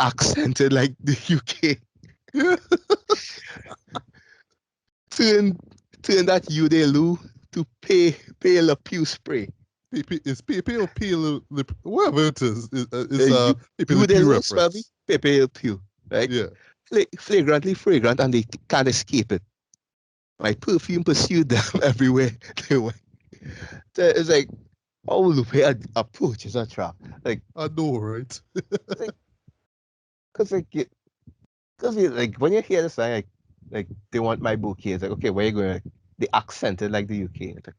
accented like the UK. Yeah. Turn turn that you they Lou to pay le pew spray. Is Pepe or Pele, whatever it is You Pepe Le you they Pew Lou smell me, reference. pay le pew, right? Yeah. Flagrantly fragrant, and they can't escape it. My perfume pursued them everywhere they went. So it's like, how Lupe approaches a trap. Like, I know, right? it's like, cause like, like when you hear the song, like they want my bouquet. It's like, okay, where you going? Like, they accented like the UK. It's like,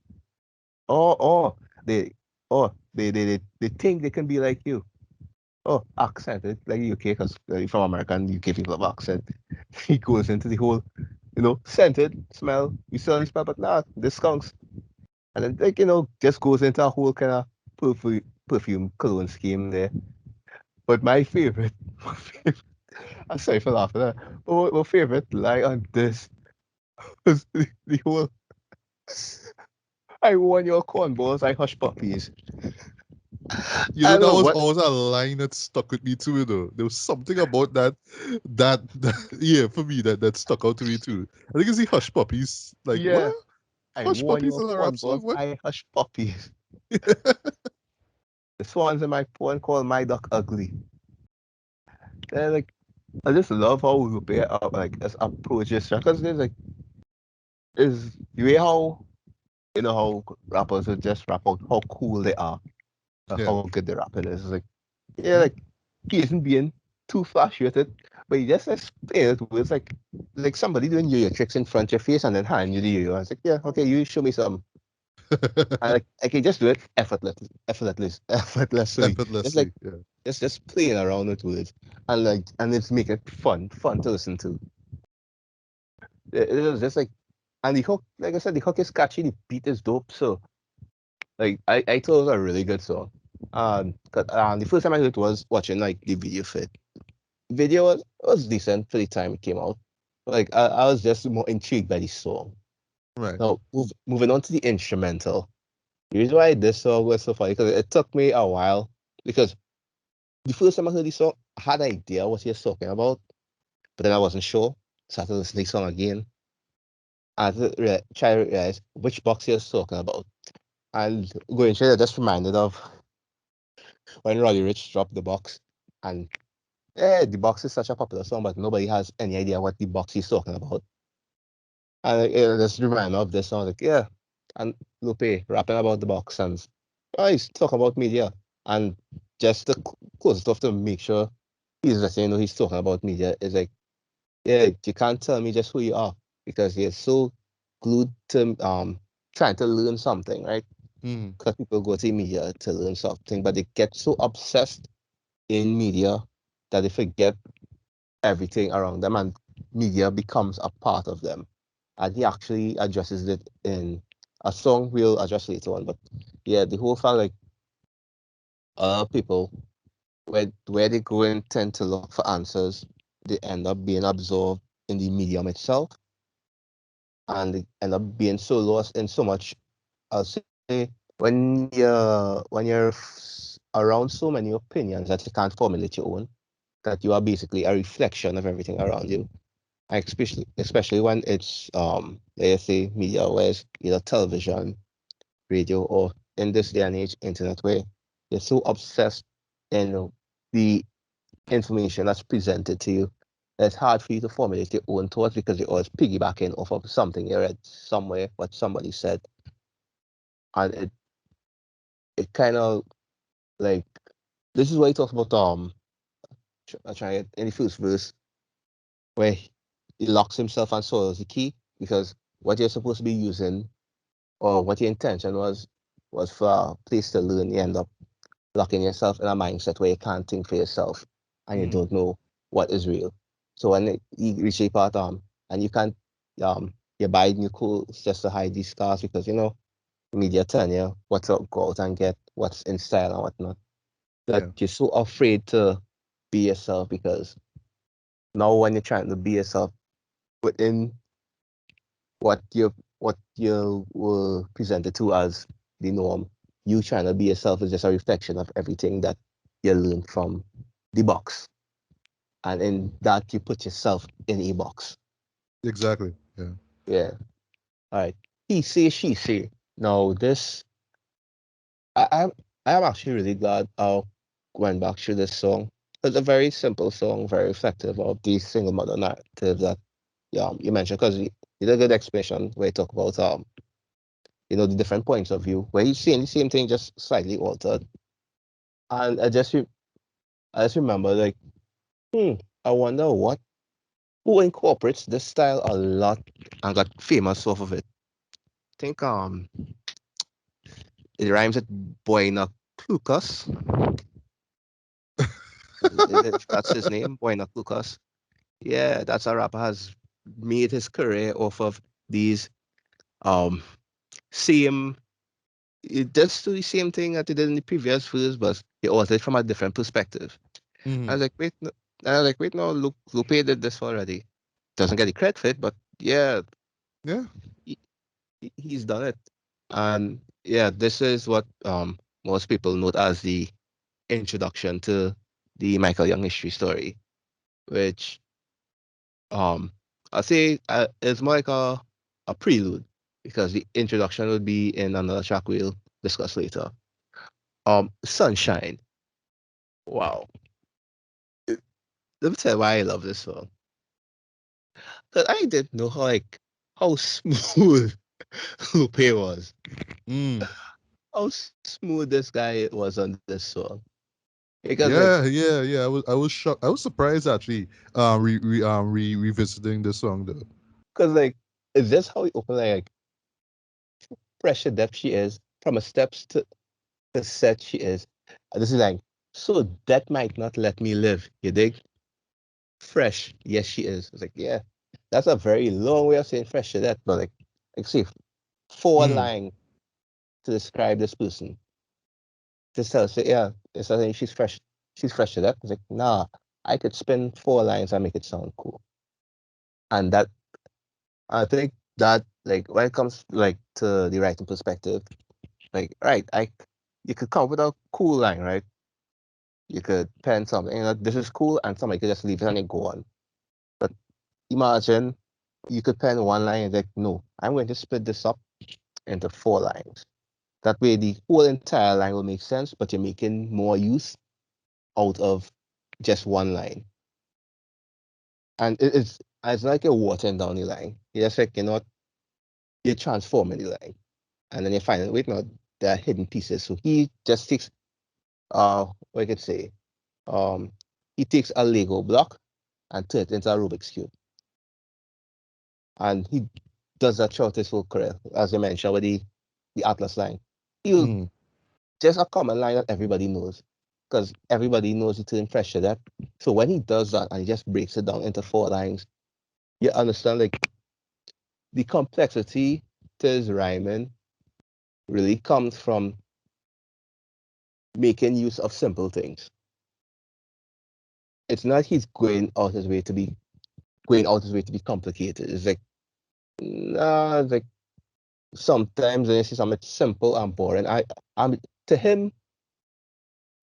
oh, oh, they, they think they can be like you. Oh, accented like the UK because from America and UK people have accent. He goes into the whole, scented smell. You still only smell, but nah, this skunks. And then like just goes into a whole kind of perfume cologne scheme there. But my favorite, I'm sorry for laughing at that, but my favorite line on this was the whole I want your cornballs, I hush puppies. You I know, don't that know was what. always a line that stuck with me too, you know. There was something about that yeah, for me, that stuck out to me too. I think it's the Hush Puppies. Like, Yeah, what? I Hush want Puppies your in a rap song? cornballs, What? I hush puppies. The swans in my poem called my duck ugly. They're like, I just love how Lupe like as approaches because there's like is the way how how rappers would just rap out how cool they are, Yeah. how good the rapping is. It's like yeah, like he isn't being too flashy with it, but he just explains it with like somebody doing yo-yo tricks in front of your face and then hand you the yo-yo. I was like, yeah, okay, you show me some. And like I can just do it effortlessly. Just like Effortlessly. Yeah. just playing around with words and it's make it fun to listen to. It was just like and the hook, like I said, the hook is catchy, the beat is dope. So like I thought it was a really good song. 'Cause, the first time I heard it was watching like the video for it. Video was decent for the time it came out. Like I was just more intrigued by the song. Right. Now moving on to the instrumental. The reason why this song was so funny because it took me a while because the first time I heard the song, I had an idea what he was talking about, but then I wasn't sure. So I had to listen to the song again. I had to try to realize which box he was talking about. And going straight, I just reminded of when Roddy Rich dropped the box. And yeah, the box is such a popular song, but nobody has any idea what the box he's talking about. And it just reminded me of this song. Like, yeah, and Lupe rapping about the box and oh, he's talking about media. And just the close stuff to make sure he's just he's talking about media is like, yeah, you can't tell me just who you are because you're so glued to trying to learn something, right? Mm. Because people go to media to learn something, but they get so obsessed in media that they forget everything around them and media becomes a part of them. And he actually addresses it in a song we'll address later on. But yeah, the whole fact like people where they go and tend to look for answers, they end up being absorbed in the medium itself and they end up being so lost in so much. I'll say when you're around so many opinions that you can't formulate your own, that you are basically a reflection of everything around you. Especially when it's let's say media, where it's either television, radio, or in this day and age, internet, where you're so obsessed in the information that's presented to you. It's hard for you to formulate your own thoughts because you're always piggybacking off of something you read somewhere, what somebody said. and it kind of like this is what he talks about. I try it in the first verse where he locks himself and soils the key because what you're supposed to be using or what your intention was for a place to learn. You end up locking yourself in a mindset where you can't think for yourself and you Mm. don't know what is real. So when you reach a part and you can't you buy new clothes just to hide these scars because media telling you what to go out and get, what's in style and whatnot. That Yeah. you're so afraid to be yourself because now when you're trying to be yourself within what you were presented to as the norm, you trying to be yourself is just a reflection of everything that you learned from the box. And in that you put yourself in a box. Exactly. Yeah. Yeah. All right. He say, she say. Now this I am actually really glad I went back through this song. It's a very simple song, very reflective of the single mother narrative that you mentioned because you did a good explanation where you talk about the different points of view where he's saying the same thing just slightly altered. And I just remember like, hmm, I wonder who incorporates this style a lot and got famous off of it. Think it rhymes with Buena Lucas. If that's his name, Buena Lucas. Yeah, that's a rapper has made his career off of these um same it does do the same thing that he did in the previous verse, but he altered it from a different perspective. I Mm. was like, wait, no, and I was like, wait, no, Lupe did this already. Doesn't get the credit for it, but yeah, Yeah. he, he's done it. And yeah, this is what most people note as the introduction to the Michael Young history story, which um I say is more like a prelude because the introduction would be in another track we'll discuss later. Sunshine. Wow. Let me tell you why I love this song. Cause I didn't know how smooth Lupe was. Mm. How smooth this guy was on this song. Because Yeah, yeah, yeah. I was shocked. I was surprised actually. Revisiting the song though. is this how he opened pressure depth she is from a steps to the set she is. And this is like, so that might not let me live. You dig? Fresh. Yes, she is. It's like, yeah, that's a very long way of saying fresh to that, but see, four Mm. lines to describe this person. Just tell us, yeah, it's saying she's fresh to that. It's like, nah, I could spin four lines and make it sound cool. And that I think that when it comes to the writing perspective, right, you could come up with a cool line, right? You could pen something, this is cool, and somebody could just leave it and it go on. But imagine you could pen one line and like, no, I'm going to split this up into four lines. That way, the whole entire line will make sense, but you're making more use out of just one line. And it's like you're watering down the line. You're just like, you're transforming the line. And then you find, wait, no, there are hidden pieces. So he just takes, what I could say, um, he takes a Lego block and turns it into a Rubik's Cube. And he does that throughout his whole career, as you mentioned, with the Atlas line. He'll Mm. just a common line that everybody knows, because everybody knows the term pressure that. So when he does that and he just breaks it down into four lines, you understand the complexity to his rhyming really comes from making use of simple things. It's not he's going out his way to be complicated. It's like nah, it's like sometimes when you see something simple and boring, I'm to him,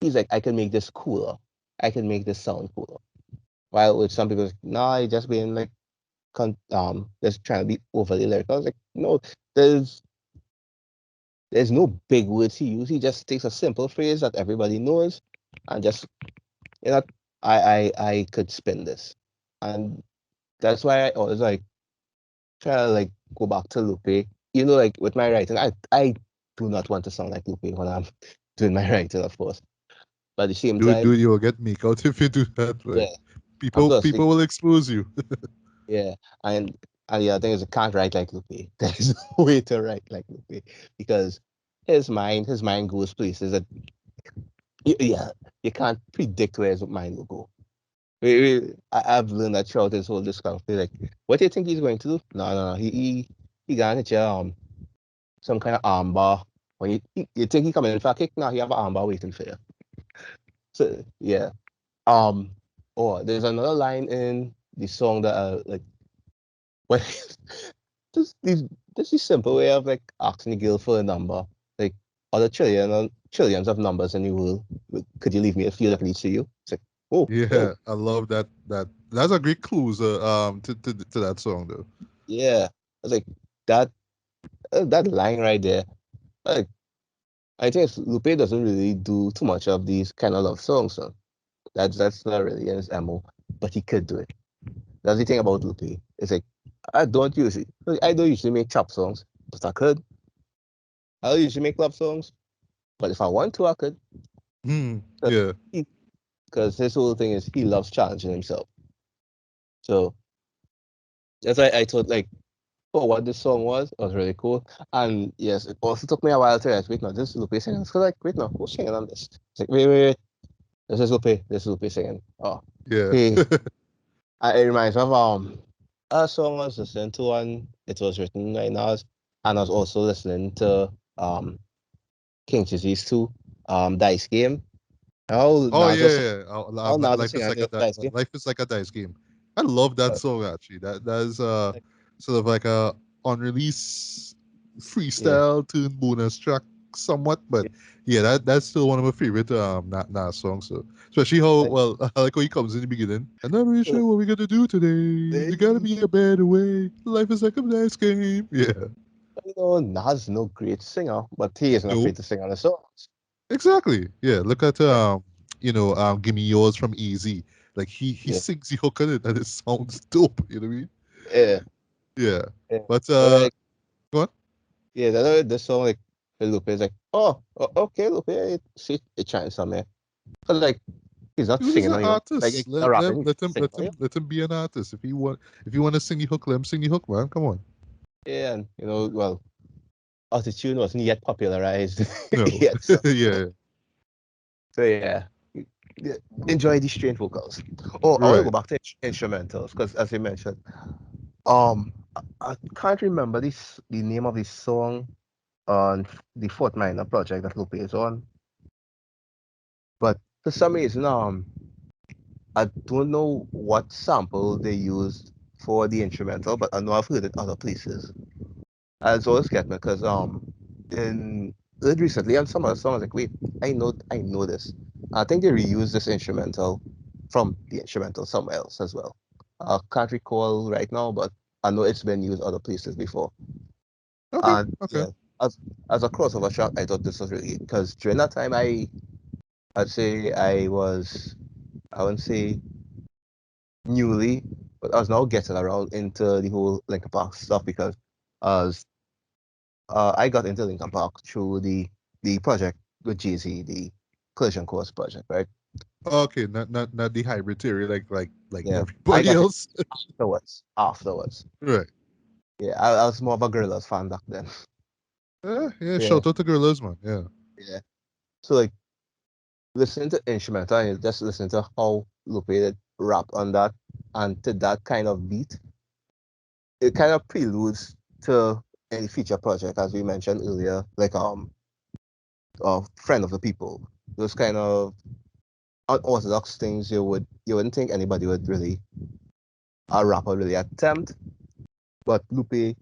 he's like, I can make this cooler. I can make this sound cooler. While with some people, nah, he just being just trying to be overly lyrical. I was like, no, there's there's no big words he uses. He just takes a simple phrase that everybody knows and just you know, I could spin this. And that's why I always try to go back to Lupe. With my writing, I do not want to sound like Lupe when I'm doing my writing, of course. But at the same Do time, you will get make out if you do that, yeah. right? And plus, People will expose you. yeah, and the other thing is, I can't write like Lupe. There's no way to write like Lupe because his mind goes places that yeah, you can't predict where his mind will go. I've learned that throughout this whole discography. Like, what do you think he's going to do? No. He got hit some kind of armbar. When you think he coming in for a kick, now he have an armbar waiting for you. So yeah. Um. Oh, there's another line in the song that like when just these this is simple way of like asking a girl for a number. Like, are there trillions of numbers in the world? Like, could you leave me a few that leads to you? It's like, oh, oh, Yeah, I love that's a great clue to that song though. yeah. I was like, that that line right there. Like, I think Lupe doesn't really do too much of these kind of love songs. So that's not really in his MO, but he could do it. That's the thing about Lupe. It's like I don't usually make chop songs, but I could. I don't usually make love songs, but if I want to, I could. Hmm. Yeah. Because his whole thing is he loves challenging himself. So that's why I thought like, oh, what this song was really cool. And yes, it also took me a while to realize, wait, no, this is Lupe singing. It's like, wait, no, who's singing on this? It's like, wait. This is Lupe singing. Oh, Yeah. hey. It reminds me of a song I was listening to and it was written right now. And I was also listening to King Disease 2, Dice Game. Oh, Oh Nas was yeah. Nas was Life is singing like a Dice Game. life is like a dice game. I love that Uh, song actually. That is like, sort of like a unreleased yeah, freestyle tune bonus track somewhat, but yeah, yeah, that's still one of my favorite Nas songs. So especially how like, well I like how he comes in the beginning. I'm not really oh, sure what we're gonna do today. There gotta they, be a better way. Life is like a dice game. Yeah. Nas is no great singer, but he isn't No. afraid to sing on the songs. Exactly. Yeah. Look at Yeah, Give Me Yours from Easy. Like he yeah, sings the hook on it and it sounds dope. You know what I mean? yeah. Yeah. Yeah. But Like, go on. yeah, this song like the Lupe is like, okay, Lupe, see it trying somewhere. But like he's not Dude is singing an on you. Like artist. the rapping, he's singing on you. Let him be an artist. If you want to sing the hook, let him sing the hook, man. Come on. Yeah, and well, autotune wasn't yet popularized No. yet, so Yeah. yeah. Yeah, enjoy the strange vocals. Oh, I want to go Right. back to instrumentals because, as you mentioned, I can't remember the name of this song on the Fort Minor project that Lupe is on, but for some reason, I don't know what sample they used for the instrumental, but I know I've heard it other places. And it's always get me because in recently on some of the songs, like, wait, I know this. I think they reused this instrumental from the instrumental somewhere else as well. I can't recall right now, but I know it's been used other places before. Okay. And Okay. yeah, as as a crossover track, I thought this was really because during that time I'd say I wouldn't say newly, but I was now getting around into the whole Linkin Park stuff because as I got into Linkin Park through the project with Jay-Z, the Collision Course project, right? Okay. Not the hybrid theory like Yeah, I everybody got it else. afterwards. Afterwards, Right. yeah, I was more of a Gorillaz fan back then. Yeah. Yeah, Shout out to Gorillaz, man. Yeah. yeah. So like listening to instrumental and just listening to how Lupe did rap on that and to that kind of beat, it kind of preludes to any feature project as we mentioned earlier, like friend of the people. Those kind of unorthodox things you wouldn't think anybody would really a rapper really attempt. But Lupe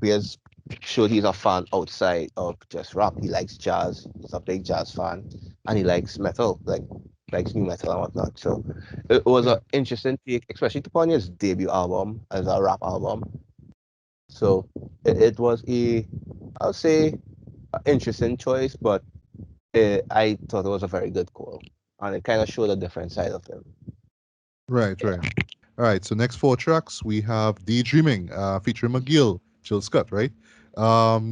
has showed he's a fan outside of just rap. He likes jazz. He's a big jazz fan, and he likes metal, like likes new metal and whatnot. So it was an Yeah. interesting take, especially upon his debut album as a rap album. So it was I would say, an interesting choice, but I thought it was a very good call, and it kind of showed a different side of him. Right. Yeah, Right. All right. So next four tracks we have Daydreaming, featuring McGill, Jill Scott, right?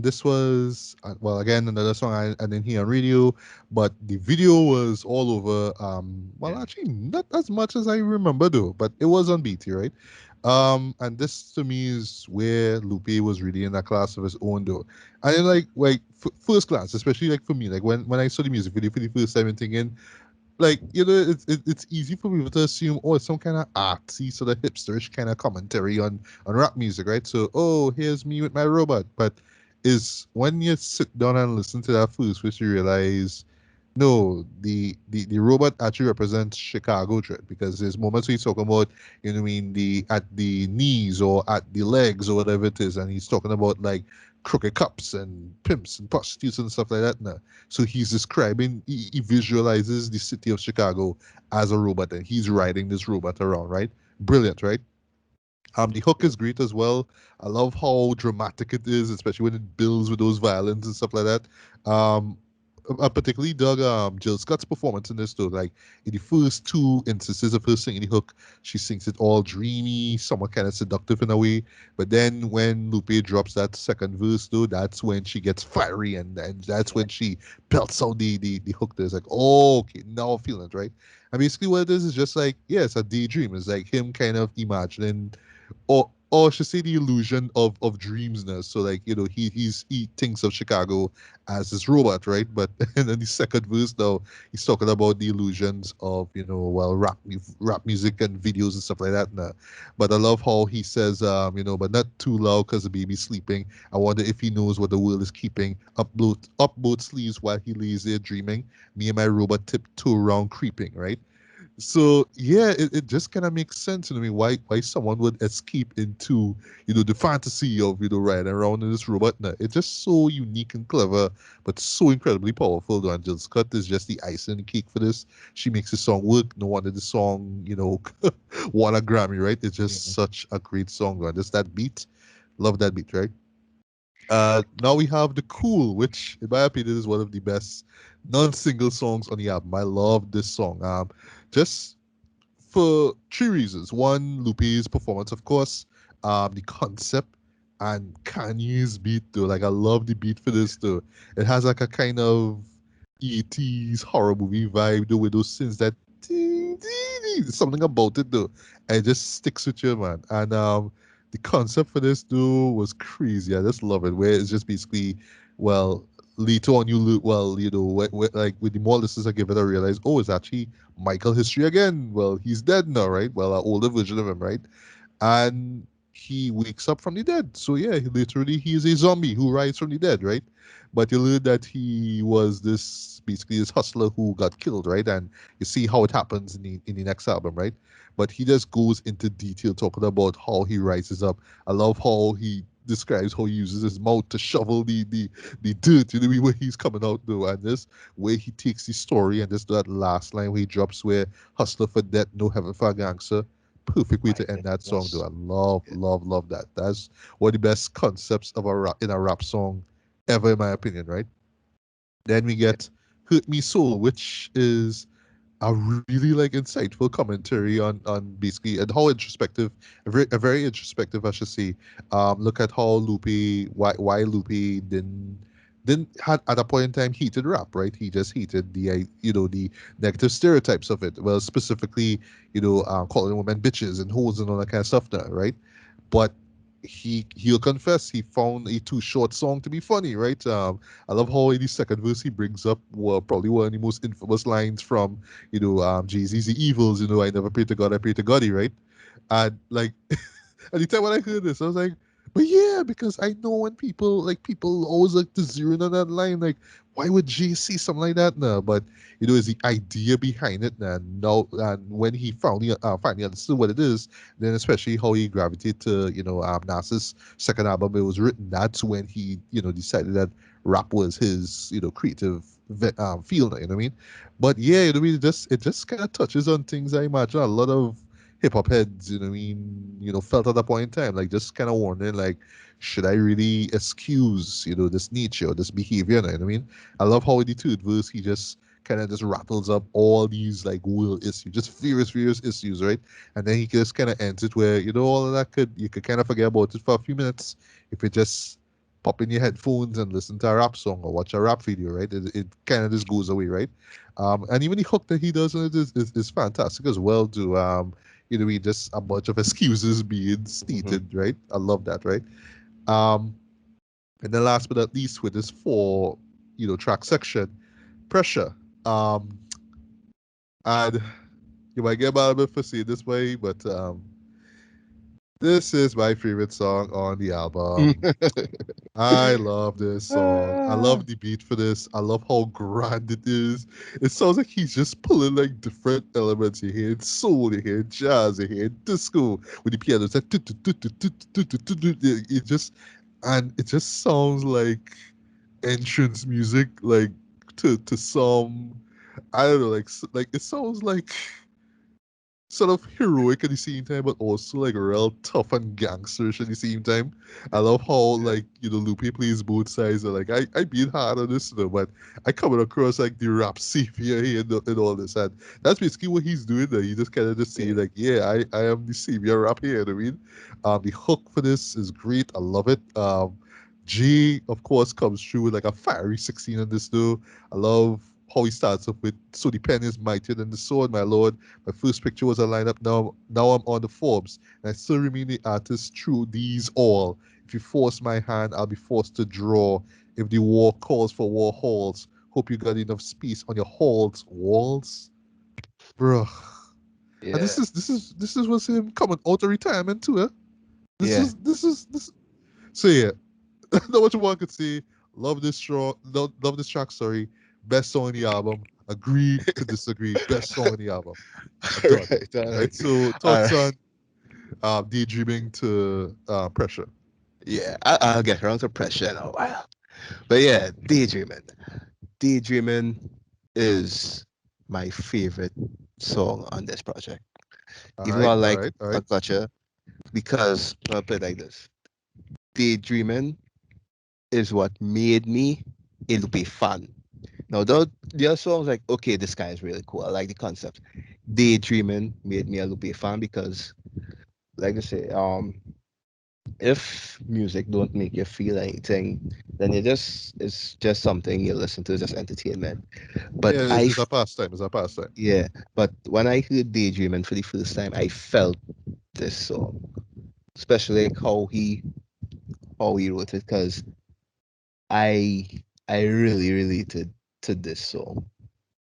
This was well again another song I didn't hear on radio, but the video was all over. Well, Yeah. actually not as much as I remember though, but it was on BT, right? And this to me is where Lupe was really in a class of his own though. And then, like first class, especially like for me, like when I saw the music video for the first time and thinking, like it's easy for people to assume, oh, it's some kind of artsy sort of hipsterish kind of commentary on rap music, right? So, oh, here's me with my robot. But is when you sit down and listen to that first, which you realize, no, the robot actually represents Chicago dread, because there's moments where he's talking about, you know what I mean, the at the knees or at the legs or whatever it is, and he's talking about like crooked cops and pimps and prostitutes and stuff like that now. So he's describing, he visualizes the city of Chicago as a robot, and he's riding this robot around, right? Brilliant, right? The hook is great as well. I love how dramatic it is, especially when it builds with those violins and stuff like that. I particularly dug Jill Scott's performance in this though. Like in the first two instances of her singing the hook, she sings it all dreamy, somewhat kind of seductive in a way. But then when Lupe drops that second verse though, that's when she gets fiery, and that's Yeah. when she belts out the hook. There's like, oh, okay, now I'm feeling it, right? And basically what it is just like, yeah, it's a daydream. It's like him kind of imagining, or I should say the illusion of dreamsness. So like, he thinks of Chicago as this robot, right? But and then the second verse now, he's talking about the illusions of, well, rap music and videos and stuff like that now. But I love how he says, but not too loud because the baby's sleeping. I wonder if he knows what the world is keeping. Up both sleeves while he lays there dreaming. Me and my robot tiptoe around creeping, right? So yeah, it just kind of makes sense to me why someone would escape into, the fantasy of, riding around in this robot. Now, it's just so unique and clever, but so incredibly powerful. Though Angel Scott is just the icing on the cake for this. She makes the song work. No wonder the song, won a Grammy, right? It's just Yeah. such a great song. Though. Just that beat, love that beat, right? Now we have The Cool, which, in my opinion, is one of the best non-single songs on the album. I love this song. Just for three reasons. One, Lupe's performance, of course, the concept, and Kanye's beat, though. Like, I love the beat for this, though. It has like a kind of 80s horror movie vibe, though, with those synths that something about it, though. And it just sticks with you, man. And the concept for this, though, was crazy. I just love it, where it's just basically, well, later on, well, like with the more listeners I give it, I realize, oh, it's actually Michael History again. Well, he's dead now, right? Well, an older version of him, right? And he wakes up from the dead. So yeah, he is a zombie who rises from the dead, right? But you learn that he was this basically this hustler who got killed, right? And you see how it happens in the next album, right? But he just goes into detail talking about how he rises up. I love how he describes how he uses his mouth to shovel the dirt, where he's coming out though, and this where he takes the story and just that last line where he drops where hustler for death, no heaven for a gangster. Perfect way My to end that song though. goodness. I love, Yeah. love, love that. That's one of the best concepts of a rap song ever, in my opinion, right? Then we Yeah. get Hurt Me Soul, which is a really like insightful commentary on basically and how introspective, a very introspective, I should say. Look at how why Lupe didn't had at a point in time hated rap, right? He just hated the negative stereotypes of it. Well, specifically, calling women bitches and hoes and all that kind of stuff now, right? But he'll confess he found a too short song to be funny, right? I love how in the second verse he brings up, well, probably one of the most infamous lines from Jay-Z's The Evils, I never pray to God, I pray to Gotti, right? And like at the time when I heard this, I was like, but yeah, because I know when people always like to zero in on that line, like, why would Jay say something like that now? But is the idea behind it now, and when he finally understood what it is, then especially how he gravitated to Nas's second album, it was written. That's when he decided that rap was his creative field. You know what I mean? But yeah, you know what I mean. It just kind of touches on things I imagine a lot of hip hop heads, you know what I mean, felt at that point in time, like just kind of wondering, like, should I really excuse, this nature or this behavior? You know what I mean? I love how in the third verse he just kind of just rattles up all these like world issues, just various issues, right? And then he just kind of ends it where all of that you could kind of forget about it for a few minutes if it just pop in your headphones and listen to a rap song or watch a rap video, right? It kind of just goes away, right? And even the hook that he does in it is fantastic as well. To he just a bunch of excuses being Mm-hmm. stated, right? I love that, right? Um, and then last but not least, with this four, track section, pressure. Um, and you might get mad at me for saying this way, but this is my favorite song on the album. I love this song. I Ah, love the beat for this. I love how grand it is. It sounds like he's just pulling like different elements. You hear soul, you hear jazz, you hear disco with the piano. It's like it just it just sounds like entrance music, like to some I don't know, like it sounds like sort of heroic at the same time, but also like real tough and gangsterish at the same time. I love how yeah, like Lupe plays both sides. And, like I beat hard on this, but I coming across like the rap savior here and all this, and that's basically what he's doing. There, he just kind of just saying yeah, like, yeah, I am the savior rap here. You know what I mean, the hook for this is great. I love it. G, of course, comes through with like a fiery 16 on this though. I love how he starts off with, so the pen is mightier than the sword, my lord. My first picture was a lineup. Now I'm on the Forbes, and I still remain the artist through these all. If you force my hand, I'll be forced to draw. If the war calls for war halls, hope you got enough space on your halls walls, bruh. And yeah, this is what's him coming out of retirement too, eh? yeah. This. So yeah, not much more I could say. Love this track. Sorry, best song on the album. Agree to disagree. Best song on the album. I'm All done. right, all Right. right, So all thoughts right. on daydreaming to pressure. Yeah, I'll get around to pressure in a while. But yeah, daydreaming. Daydreamin' is my favorite song on this project. All Even though right. I All like right. All right. a Gotcha, because I'll put it like this. Daydreamin' is what made me a Lupe fan. Now, the other songs, like, okay, this guy is really cool. I like the concept. Daydreamin' made me a Lupe fan because, like I say, if music don't make you feel anything, then it's just something you listen to, just entertainment. But Yeah, I it's a pastime. It's a pastime. Yeah, but when I heard Daydreamin' for the first time, I felt this song, especially like how he wrote it, because I I really related to this song,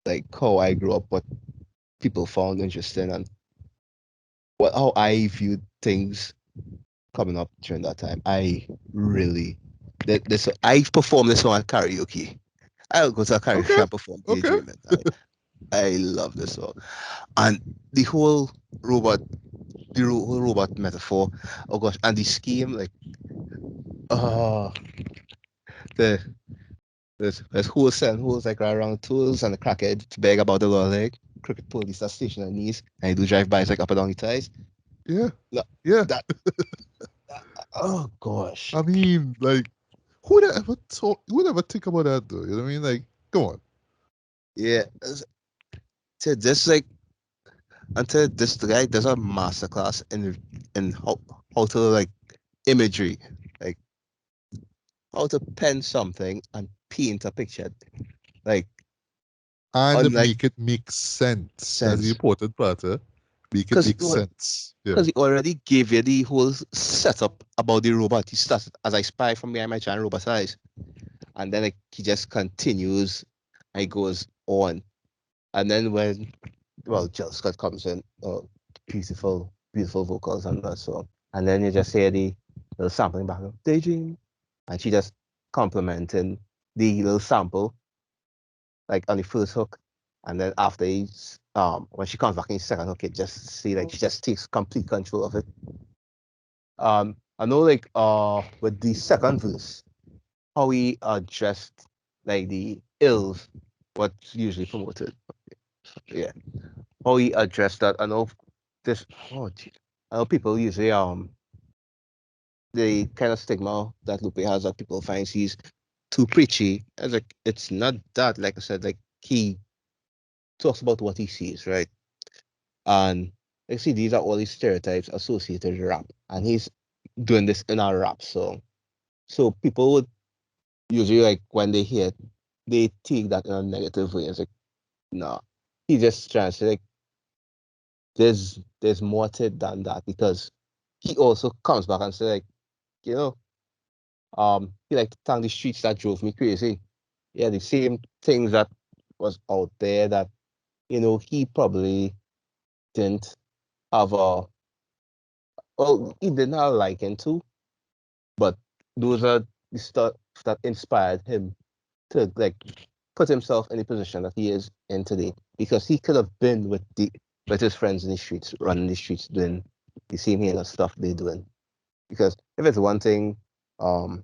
like how I grew up, what people found interesting, and what how I viewed things coming up during that time. I really this I performed this song at karaoke. I'll go to a karaoke Okay. and perform Okay. Daydreamin'. I love this song, and the whole robot whole robot metaphor. Oh gosh, and the scheme, like, oh, the there's who's and who's like right around tools and the crackhead to beg about the law, like crooked police that station on knees and you do drive bys like up and down the ties. Yeah. No, Yeah. that, oh gosh, I mean, like, who would ever talk? Who would ever think about that though? You know what I mean? Like, come on. yeah. To this like until this guy does a masterclass in how to like imagery, like how to pen something and paint a picture, like And unlike make it make sense. That's the sense. important part, eh? Make it Because make sense. Yeah. he already gave you the whole setup about the robot. He starts as I spy from behind my giant robot eyes, and then like, he just continues and he goes on. And then when Jill Scott comes in, oh, beautiful, beautiful vocals on that song, and then you just hear the little sampling back of Daydream, and she just complimenting the little sample like on the first hook, and then after he's when she comes back in the second hook, it just see like she just takes complete control of it. I know like with the second verse, how he addressed like the ills, what's usually promoted. Yeah, how he addressed that. I know this. Oh, gee. I know people usually the kind of stigma that Lupe has that people find he's too preachy. As like it's not that. Like I said, like he talks about what he sees, right? And like see, these are all these stereotypes associated with rap, and he's doing this in a rap song. So people would usually like when they hear it, they take that in a negative way. It's like, no, he just trying to say like there's more to it than that because he also comes back and say like, you know, he like to thank the streets that drove me crazy. Yeah, the same things that was out there that, he probably didn't have a well, he didn't have a liking to, but those are the stuff that inspired him to like put himself in the position that he is in today. Because he could have been with his friends in the streets, running the streets, doing the same kind of stuff they're doing. Because if it's one thing, um,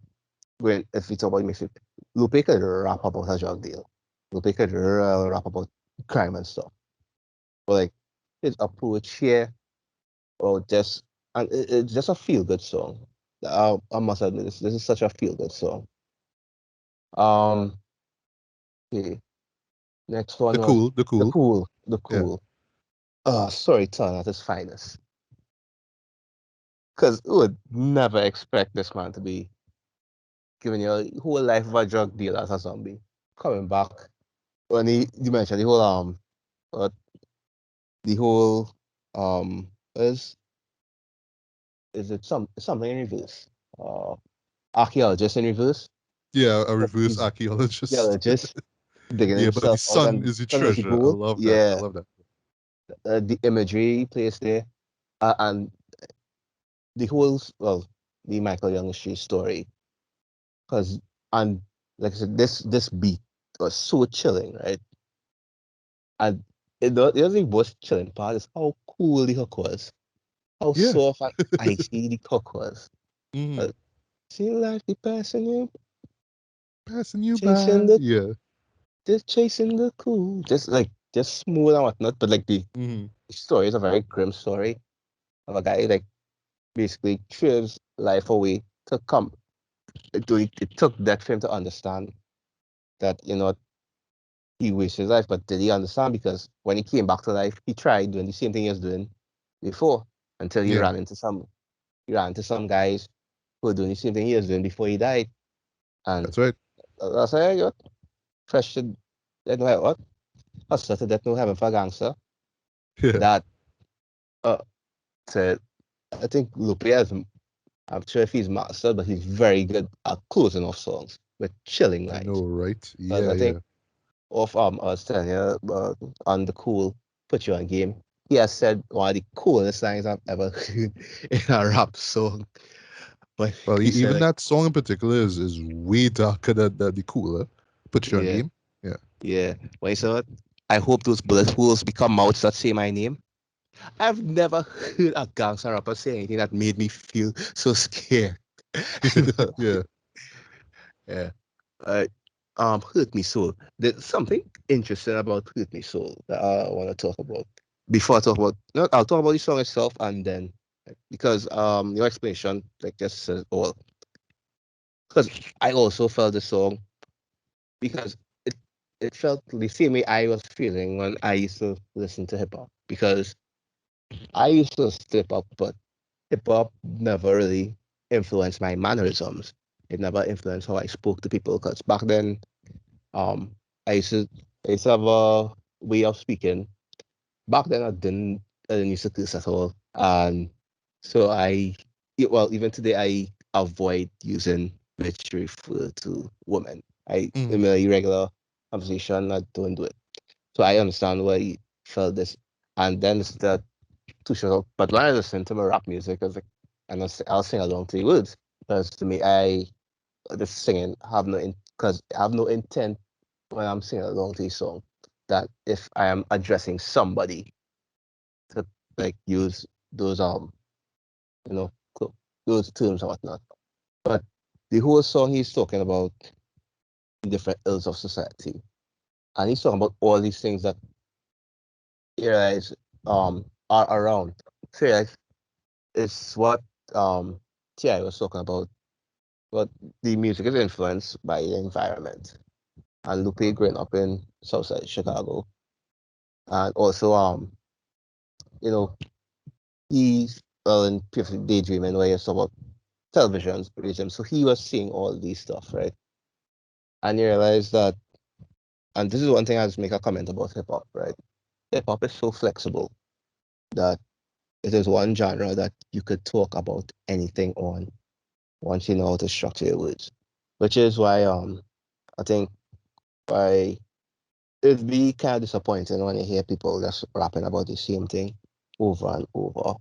when if we talk about music, Lupe could rap about a drug deal. Lupe could rap about crime and stuff. But like his approach here, or just and it's just a feel good song. I must admit this is such a feel good song. Um, okay. Next one The was cool, the the cool. cool, the Yeah. cool. Sorry, turn at his finest. Because who would never expect this man to be giving your whole life of a drug dealer as a zombie. Coming back when you mentioned uh, the whole is it something in reverse? Uh, Archaeologist in reverse. Yeah, a reverse He's archaeologist. archaeologist digging Yeah, but the himself out sun and is the sun is the treasure. I gold. love that. I Yeah, love that. the imagery he placed there, and the whole the Michael Young Street story. Cause and like I said, this beat was so chilling, right? And the other most chilling part is how cool the hook was, how Yeah. soft and icy the hook was. Hmm. Uh, See life be passing you, Passing you chasing by. the Yeah. just chasing the cool, just smooth and whatnot. But like Hmm. the story is a very grim story of a guy like basically threw life away to come. It took that for him to understand that he wasted his life, but did he understand? Because when he came back to life, he tried doing the same thing he was doing before until Yeah. he ran into some guys who were doing the same thing he was doing before he died. And That's right. I said, hey, what? Fresh to death, no what? Hustler to death, no heaven for a gangster. Yeah. That uh said, I think Lupe has, I'm sure if he's mastered, but he's very good at closing off songs with chilling I lines. know, right? Because Yeah, I think yeah. of I was telling you on the cool put you on game. He has said one of the coolest lines I've ever heard in a rap song. But Well, he said even like, that song in particular is way darker than the cooler. Put you on yeah, game. Yeah. yeah. When he said, I hope those bullet holes become mouths that say my name. I've never heard a gangster rapper say anything that made me feel so scared. Yeah. Yeah. Uh, Hurt Me Soul. There's something interesting about Hurt Me Soul that I want to talk about. Before I talk about, no, I'll talk about the song itself and then because your explanation like just says all. Because I also felt the song because it felt the same way I was feeling when I used to listen to hip hop. Because I used to step up, but hip hop never really influenced my mannerisms. It never influenced how I spoke to people. Because back then, Um, I used to I used to have a way of speaking. Back then, I didn't use to curse at all, and so well, even today, I avoid using which refer to women. In Hmm. my regular conversation, I don't do it. So I understand why he felt this, and then it's that too short. But when I listen to my rap music, I was like, I'll sing along to the words because to me, I just singing have no because I have no intent when I'm singing along to a song that if I am addressing somebody to like use those you know those terms and whatnot. But the whole song he's talking about the different ills of society, and he's talking about all these things that you realize are around. So like, it's what Ti was talking about. But the music is influenced by the environment. And Lupe growing up in Southside Chicago, and also you know, he's well in Daydreamin where you saw about television raised him. So he was seeing all these stuff, right? And you realize that, and this is one thing I just make a comment about hip hop, right? Hip hop is so flexible that it is one genre that you could talk about anything on once you know how to structure your words. Which is why I think why it'd be kind of disappointing when you hear people just rapping about the same thing over and over.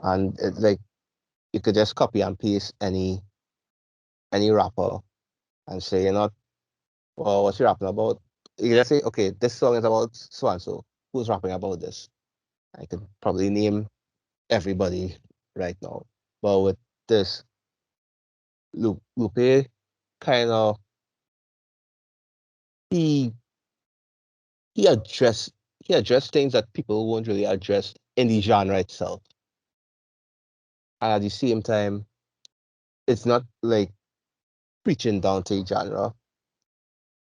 And it, like you could just copy and paste any rapper and say, you know, well, what you rapping about? You just say, okay, this song is about so and so. Who's rapping about this? I could probably name everybody right now. But with this, Lupe kind of he he addressed he addressed things that people won't really address in the genre itself. And at the same time, it's not like preaching down to a genre,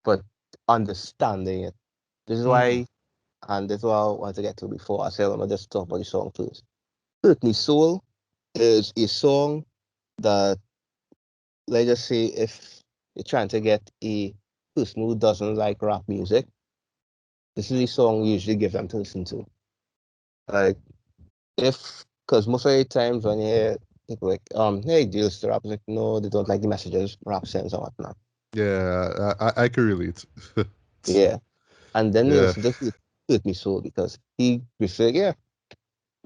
but understanding it. This is Mm. why, and this is what I want to get to before I say, I'm gonna just talk about the song first. Hurt Me Soul is a song that, let's just say, if you're trying to get a person who doesn't like rap music, this is a song you usually give them to listen to. Like, if, because most of the times when you hear people like, hey, do you listen to rap? It's like, no, they don't like the messages rap sends and whatnot. Yeah, I can relate. Yeah. And then you Yeah. listen to Hurt Me Soul because he say, yeah,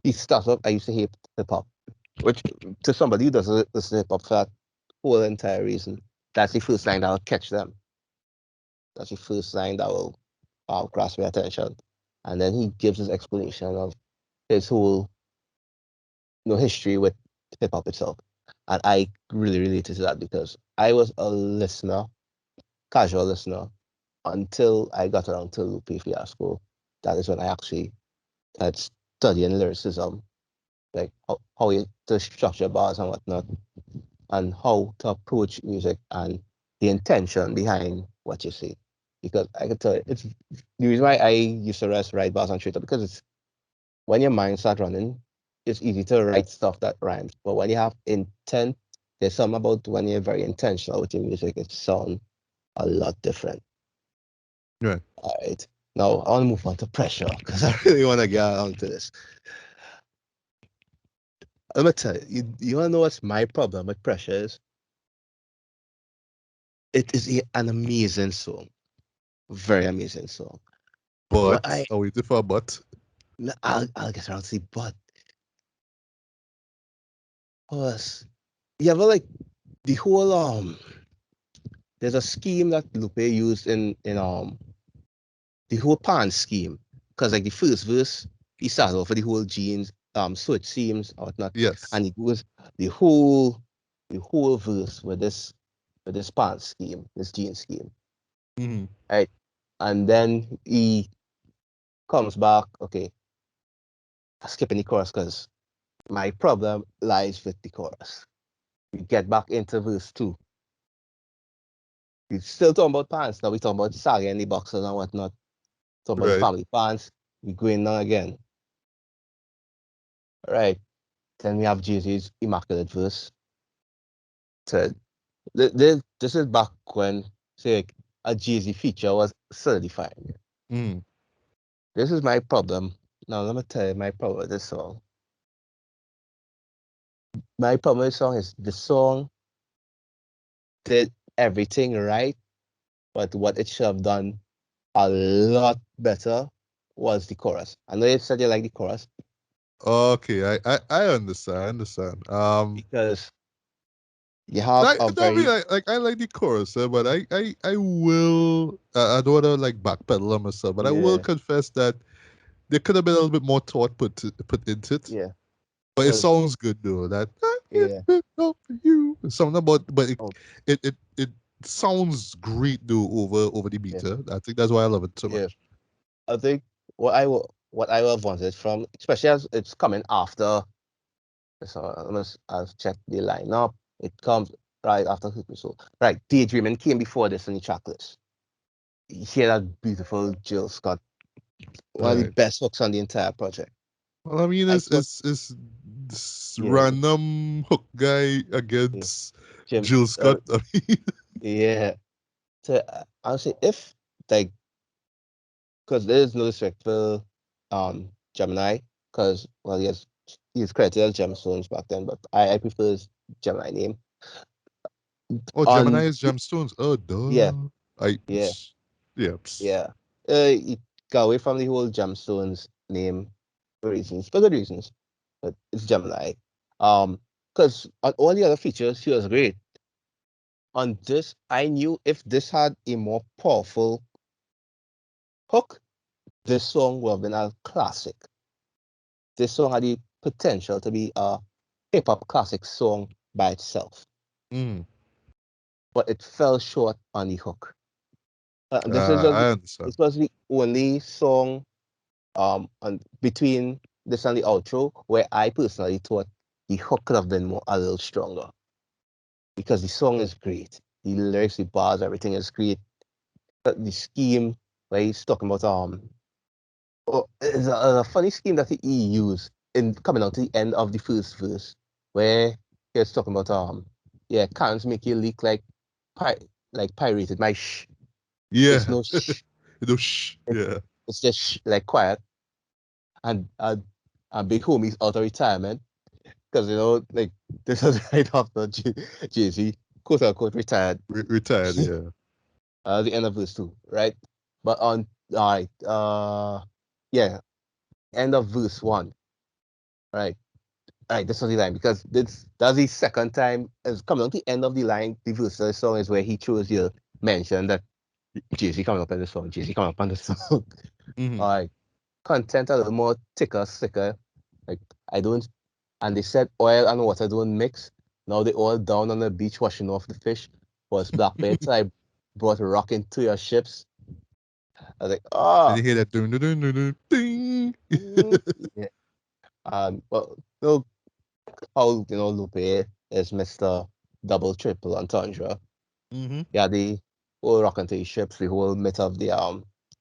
he starts up. I used to hate hip hop, which to somebody who doesn't listen to hip hop for that whole entire reason, that's the first line that will catch them. That's the first line that will grasp their attention. And then he gives his explanation of his whole history with hip hop itself. And I really related to that because I was a listener, casual listener, until I got around to Lupe Fiasco. That is when I actually started studying lyricism, like how you to structure bars and whatnot, and how to approach music and the intention behind what you say. Because I can tell you, it's the reason why I used to write bars on Twitter because it's when your mind starts running, it's easy to write stuff that rhymes. But when you have intent, there's something about when you're very intentional with your music, it sounds a lot different. Right. All right. Now I want to move on to pressure because I really want to get onto this. I'm gonna tell you, you wanna know what's my problem with pressure is? It is an amazing song, very amazing song. What But I I waited for a but. I'll get around to see, but was you ever like the whole there's a scheme that Lupe used in the whole pan scheme. Because like the first verse, he started off with the whole jeans, switch seams or whatnot. Yes. And it was the whole verse with this pan scheme, this jean scheme. Mm-hmm. Right. And then he comes back, okay, skipping the chorus because my problem lies with the chorus. We get back into verse two. We still talking about pants. Now we talking about sagging the boxers and whatnot. Talking about the Right. family pants. We going down again. All right. Then we have Jay-Z's Immaculate Verse. To, this is back when, say, like, a Jay-Z feature was certified. Mm. This is my problem. Now, let me tell you my problem with this song. My problem with this song is the song did everything right, but what it should have done a lot better was the chorus. I know you said you like the chorus Okay, I understand. I understand. because you have I a don't mean very, I like the chorus, but I will I don't want to like backpedal on myself, but I will yeah, confess that there could have been a little bit more thought put into it. yeah, But it because, sounds good though. That I give yeah, it up for you. Something about, but oh, it sounds great though over the yeah, meter. I think that's why I love it so yeah. much. I think what I have wanted from, especially as it's coming after, so I've checked the lineup. It comes right after Hoop So right, Daydreamin came before this in the track list. You hear that beautiful Jill Scott, one of the Right. best hooks on the entire project. Well, I mean, I thought, is this yeah, random hook guy yeah, against Jim, Jill Scott? I mean, yeah. So honestly, if like, because there is no respect for Gemini, because well, yes, he's credited as Gemstones back then, but I prefer his Gemini name. oh, Gemini On is gemstones. Oh, yeah, duh. I, yeah, yeah. yeah. He got away from the whole Gemstones name for reasons, for good reasons, but it's Gemini. Um, because on all the other features, he was great. On this, I knew if this had a more powerful hook, this song would have been a classic. This song had the potential to be a hip hop classic song by itself, Mm, but it fell short on the hook. This is just I understand. this was the only song on between this and the outro where I personally thought the hook could have been more a little stronger because the song is great. The lyrics, the bars, everything is great. But the scheme where he's talking about oh, it's a funny scheme that he used in coming out to the end of the first verse, where he's talking about yeah, cans make you leak pi- like pirated. My it's Yeah. no No, shh. it, Yeah. it's just like quiet and big homies out of retirement because like this was right after Jay Z quote unquote retired Retired. Yeah. the end of verse two, right? But on all right, yeah, end of verse one, right? Right, this was the line because that's the second time it's coming on the end of the line. The verse of the song is where he chose you mention that Jay-Z coming up in the song, Jay-Z coming up on the song. Hmm. All right. Content a little more thicker, sicker. Like I don't and they said oil and water don't mix. Now they all down on the beach washing off the fish. Was Blackbeard so I brought a rock into your ships. I was like, And oh, you hear that dun, dun, dun, dun, dun, ding. yeah. Well, how Lupe is Mr. Double Triple Entendre. Hmm. Yeah, the whole rock into his ships, the whole myth of the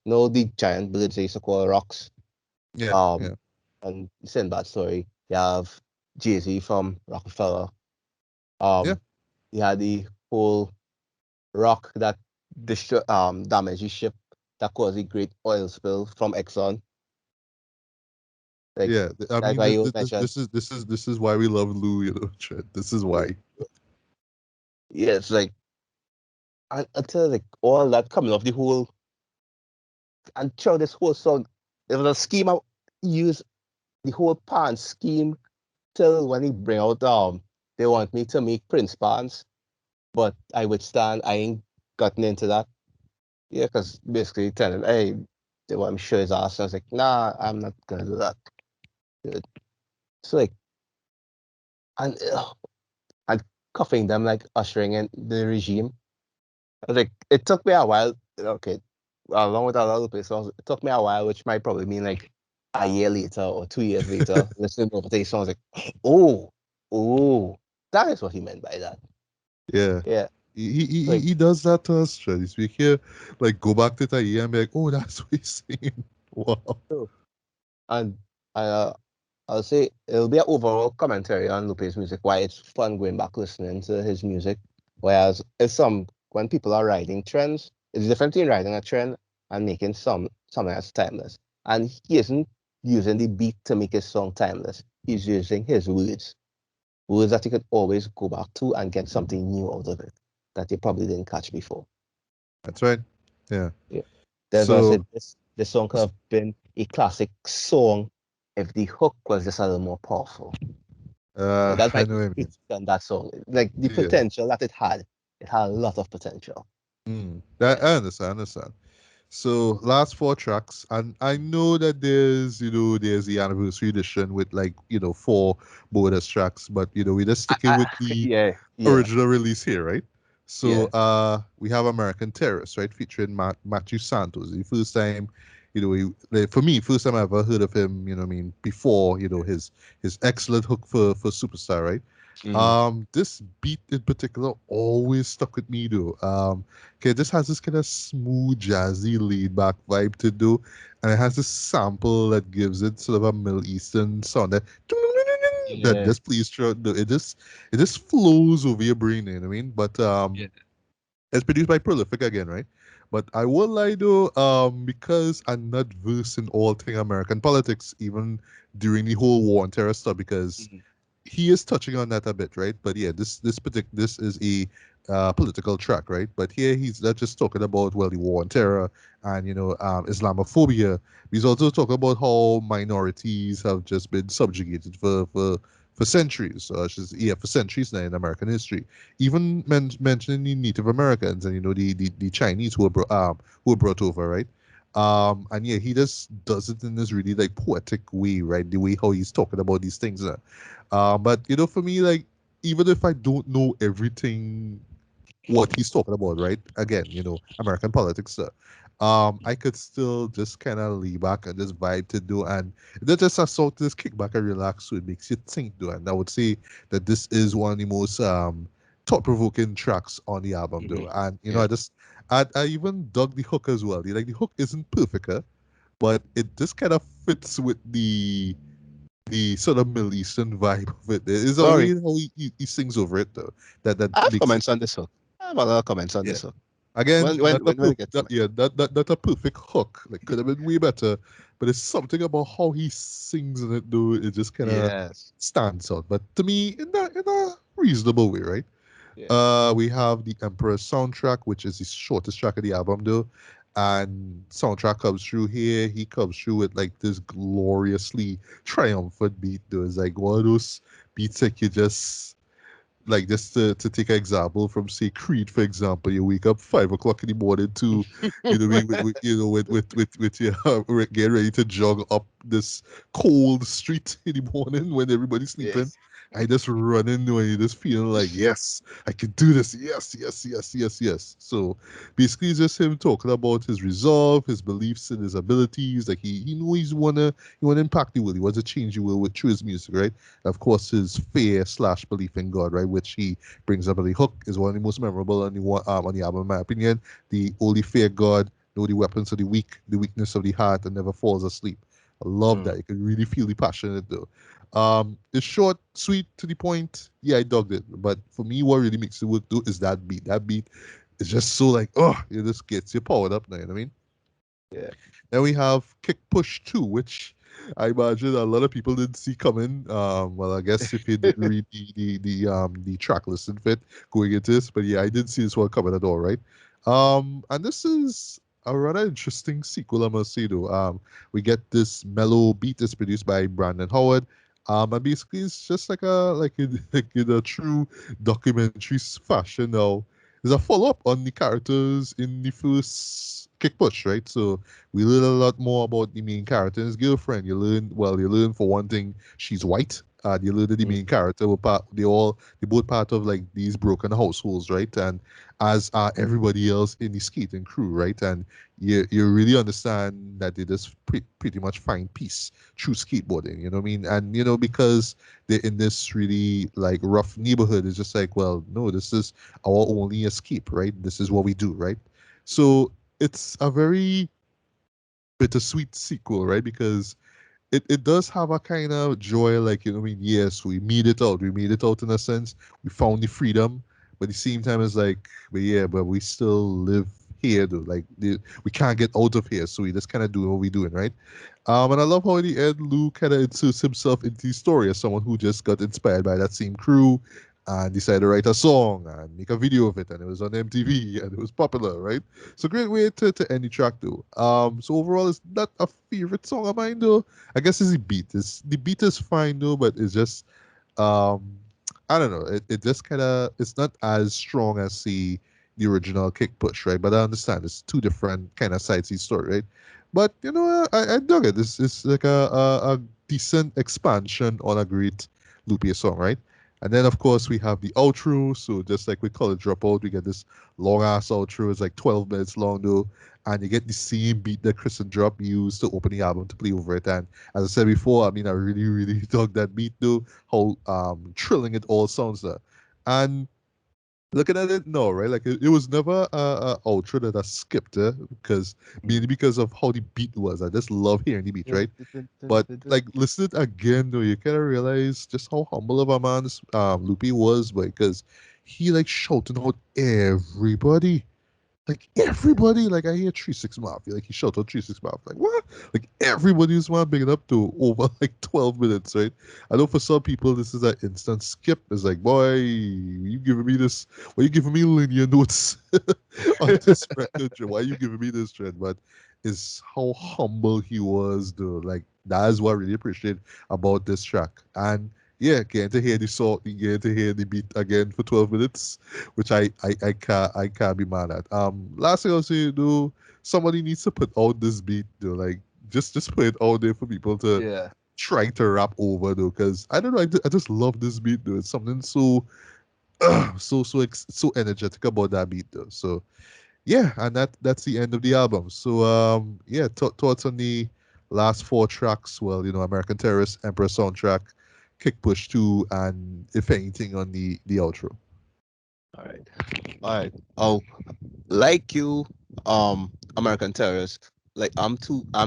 the giant birds they used to call rocks. Yeah. Um Yeah. and Sinbad story. You have Jay-Z from Rockefeller. Yeah. Um you had the whole rock that damaged his ship that caused a great oil spill from Exxon. Like Yeah. I like mean, why you mentioned this is why we love Lou. You know, Trent. This is yeah, why. yeah, it's like until like all that coming off the whole and throughout this whole song, there was a scheme I use the whole pan scheme till when he bring out they want me to make Prince pants, but I would stand. I ain't gotten into that. Yeah, because basically telling hey, they want me to show his ass. I was like, nah, I'm not gonna do that. Yeah. So like and cuffing them like ushering in the regime. I was like, it took me a while. Okay, along with a lot of other songs, it took me a while, which might probably mean like a year later or 2 years later, listening over these songs, like, oh, oh, that is what he meant by that. Yeah. Yeah, like, He does that to us, Travis. We hear like go back to Taia and be like, oh, that's what he's saying. Wow. true. And I'll say it'll be an overall commentary on Lupe's music, why it's fun going back listening to his music. Whereas when people are riding trends, it's different between riding a trend and making something that's timeless. And he isn't using the beat to make his song timeless. He's using his words that you could always go back to and get something new out of it that you probably didn't catch before. That's right. Yeah. Yeah. That's why I So, said this song could have been a classic song if the hook was just a little more powerful. Like that's I my know what I mean. critique on that song. Like the Yeah. potential that it had a lot of potential. That Yeah. I understand. I understand. So last four tracks, and I know that there's the anniversary edition with like four bonus tracks, but we're just sticking with the Yeah, yeah, original release here, right? So yeah. we have American Terrorist, right, featuring Matthew Santos. The first time, like, for me, first time I ever heard of him. You know, what I mean, before his excellent hook for Superstar, right? Mm. This beat in particular always stuck with me though. Okay, it just has this kind of smooth, jazzy, laid back vibe to do, and it has this sample that gives it sort of a Middle Eastern sound that Yeah. just plays throughout. It just flows over your brain. You know what I mean? But Yeah. it's produced by Prolific again, right? But I will lie though, because I'm not versed in all thing American politics, even during the whole war and terror stuff, because Mhm. he is touching on that a bit, right? But yeah, this is a political track, right? But here he's not just talking about the war on terror and Islamophobia. He's also talking about how minorities have just been subjugated for centuries. For centuries now in American history. Even mentioning the Native Americans and the Chinese who were brought over, right? And yeah, he just does it in this really like poetic way, right? The way how he's talking about these things. But for me, like even if I don't know everything what he's talking about, right? Again, American politics. I could still just kind of lay back and just vibe to do, and that just a sort of just kick back and relax, so it makes you think, though. And I would say that this is one of the most thought-provoking tracks on the album, though. Mhm. And Yeah. I even dug the hook as well. The hook isn't perfect, but it just kind of fits with the sort of Middle Eastern vibe of it. It's a way Sorry. how he sings over it though. That I have makes it comments on this hook. I have a lot of comments on yeah. this hook. Again, When it gets to my not a perfect hook. Like could have been way better, but it's something about how he sings in it though. It just kind of yes. stands out. But to me, in a reasonable way, right? Yeah. We have the Emperor soundtrack, which is the shortest track of the album, though. And soundtrack comes through here. He comes through with like this gloriously triumphant beat, though. It's like one of those beats like you just like just to take an example from say Creed, for example, you wake up 5 o'clock in the morning to, with your get ready to jog up this cold street in the morning when everybody's sleeping. yes. I just running and you just feeling like yes, I can do this. Yes, yes, yes, yes, yes. So basically, it's just him talking about his resolve, his beliefs, and his abilities. Like he knows he wanna impact the world. He wants to change the world through his music, right? Of course, his fear slash belief in God, right, which he brings up. The hook is one of the most memorable on the album, in my opinion. The only fear God, know the weapons of the weak, the weakness of the heart, and never falls asleep. I love Mm. that. You can really feel the passion in it, though. It's short, sweet, to the point. Yeah, I dogged it. But for me, what really makes it work, though, is that beat. That beat is just so like, oh, it just gets you powered up now. You know what I mean? Yeah. Then we have Kick Push 2, which I imagine a lot of people didn't see coming. Well, I guess if you didn't read the track listing fit going into this, but yeah, I didn't see this one coming at all, right? And this is a rather interesting sequel, I must say though. We get this mellow beat that's produced by Brandon Howard. And basically it's just like in a true documentary fashion now. There's a follow-up on the characters in the first Kick Push, right? So we learn a lot more about the main character and his girlfriend. You learn for one thing, she's white. You learn that the Mm. main character they both part of like these broken households, right? And as are everybody else in the skating crew, right? And you really understand that they just pretty much find peace through skateboarding. You know what I mean? And because they're in this really like rough neighborhood, it's just like, well, no, this is our only escape, right? This is what we do, right? So it's a very bittersweet sequel, right? Because it does have a kind of joy, like, I mean, yes, we made it out. We made it out in a sense. We found the freedom, but at the same time, it's like, but yeah, but we still live here, though. Like, we can't get out of here, so we just kind of do what we're doing, right? And I love how in the end, Lou kind of inserts himself into the story as someone who just got inspired by that same crew and decided to write a song and make a video of it, and it was on MTV and it was popular, right? So great way to end the track though. So overall, it's not a favorite song of mine though. I guess it's the beat. The beat is fine though, but it's just um I don't know. It just kind of it's not as strong as the original Kick Push, right? But I understand it's two different kind of sides of the story, right? But I dug it. It's like a decent expansion on a great Lupe song, right? And then, of course, we have the outro. So just like we call it Dropout, we get this long ass outro. It's like 12 minutes long, though. And you get the same beat that Chris and Drop used to open the album to play over it. And as I said before, I mean, I really, really dug that beat, though. How thrilling it all sounds there. And looking at it, no, right? Like it was never a outro that I skipped, because mainly because of how the beat was. I just love hearing the beat, right? But like listening again, though, you kind of realize just how humble of a man Lupe was, because he like shouting out everybody. Like everybody, like I hear 3 6 Mafia, like he shout out 3 6 Mafia, like what? Like everybody is one big up to over like 12 minutes, right? I know for some people this is an instant skip. It's like, boy, you giving me this? Why you giving me linear notes on this record? Why you giving me this trend? But it's how humble he was, though. Like that is what I really appreciate about this track. And yeah, getting to hear the song, getting to hear the beat again for 12 minutes, which I can't be mad at. Last thing I'll say, though, somebody needs to put out this beat, though. Like just put it out there for people to Yeah. try to rap over, though, because I don't know, I just love this beat, though. It's something so so energetic about that beat, though. So yeah, and that's the end of the album. So yeah, thoughts on the last four tracks. Well, American Terrorist, Emperor soundtrack, Kick Push 2, and if anything on the outro. All right. All right. Oh, like you, American terrorist. Like I'm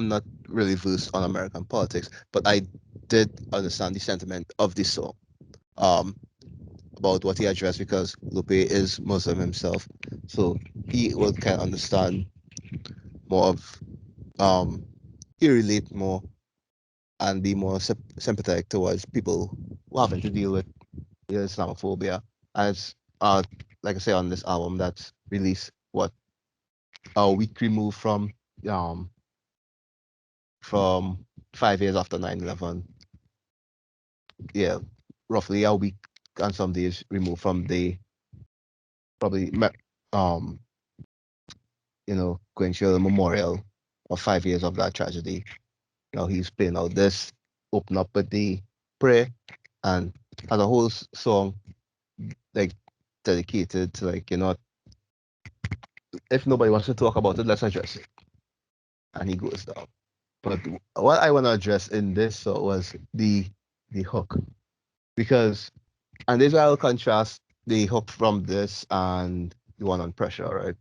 not really versed on American politics, but I did understand the sentiment of this song. Um, about what he addressed because Lupe is Muslim himself, so he will kind of understand more of um he relate more and be more sympathetic towards people who having to deal with Islamophobia as like I say on this album that's released what a week removed um from 5 years after 9/11. Yeah, roughly a week and some days removed from the probably um going through the memorial of 5 years of that tragedy. He's playing out this, open up with the prayer, and has a whole song like dedicated to like if nobody wants to talk about it, let's address it. And he goes down. But what I want to address in this was the hook because and this will contrast the hook from this and the one on pressure, right?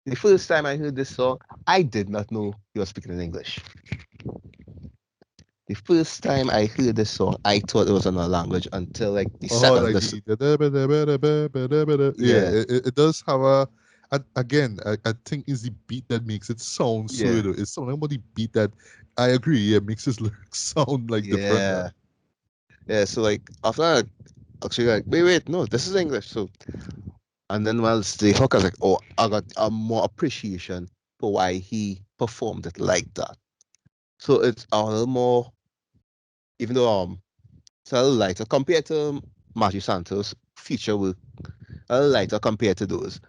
The first time I heard this song, I did not know he was speaking in English. The first time I heard this song, I thought it was another language until like the Oh, second like listen. yeah, Yeah, it does have again, I think it's the beat that makes it sound so, yeah, it's something about the beat that I agree, yeah, makes his lyrics sound like different. yeah, yeah. So like after that, actually like wait, no, this is English. So and then whilst the hook, I was like, oh, I got a more appreciation for why he performed it like that. So it's a little more, even though it's a little lighter compared to Matthew Santos' future work, a little lighter compared to those.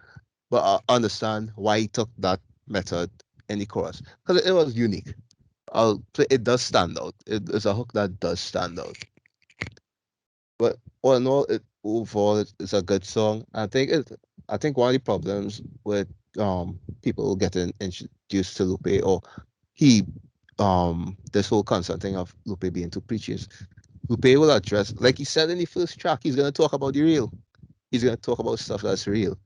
But I understand why he took that method in the chorus because it was unique. It does stand out. It is a hook that does stand out. But all in all, overall it's a good song. I think one of the problems with people getting introduced to Lupe or he this whole constant thing of Lupe being too preachy is Lupe will address like he said in the first track, he's gonna talk about the real. He's gonna talk about stuff that's real.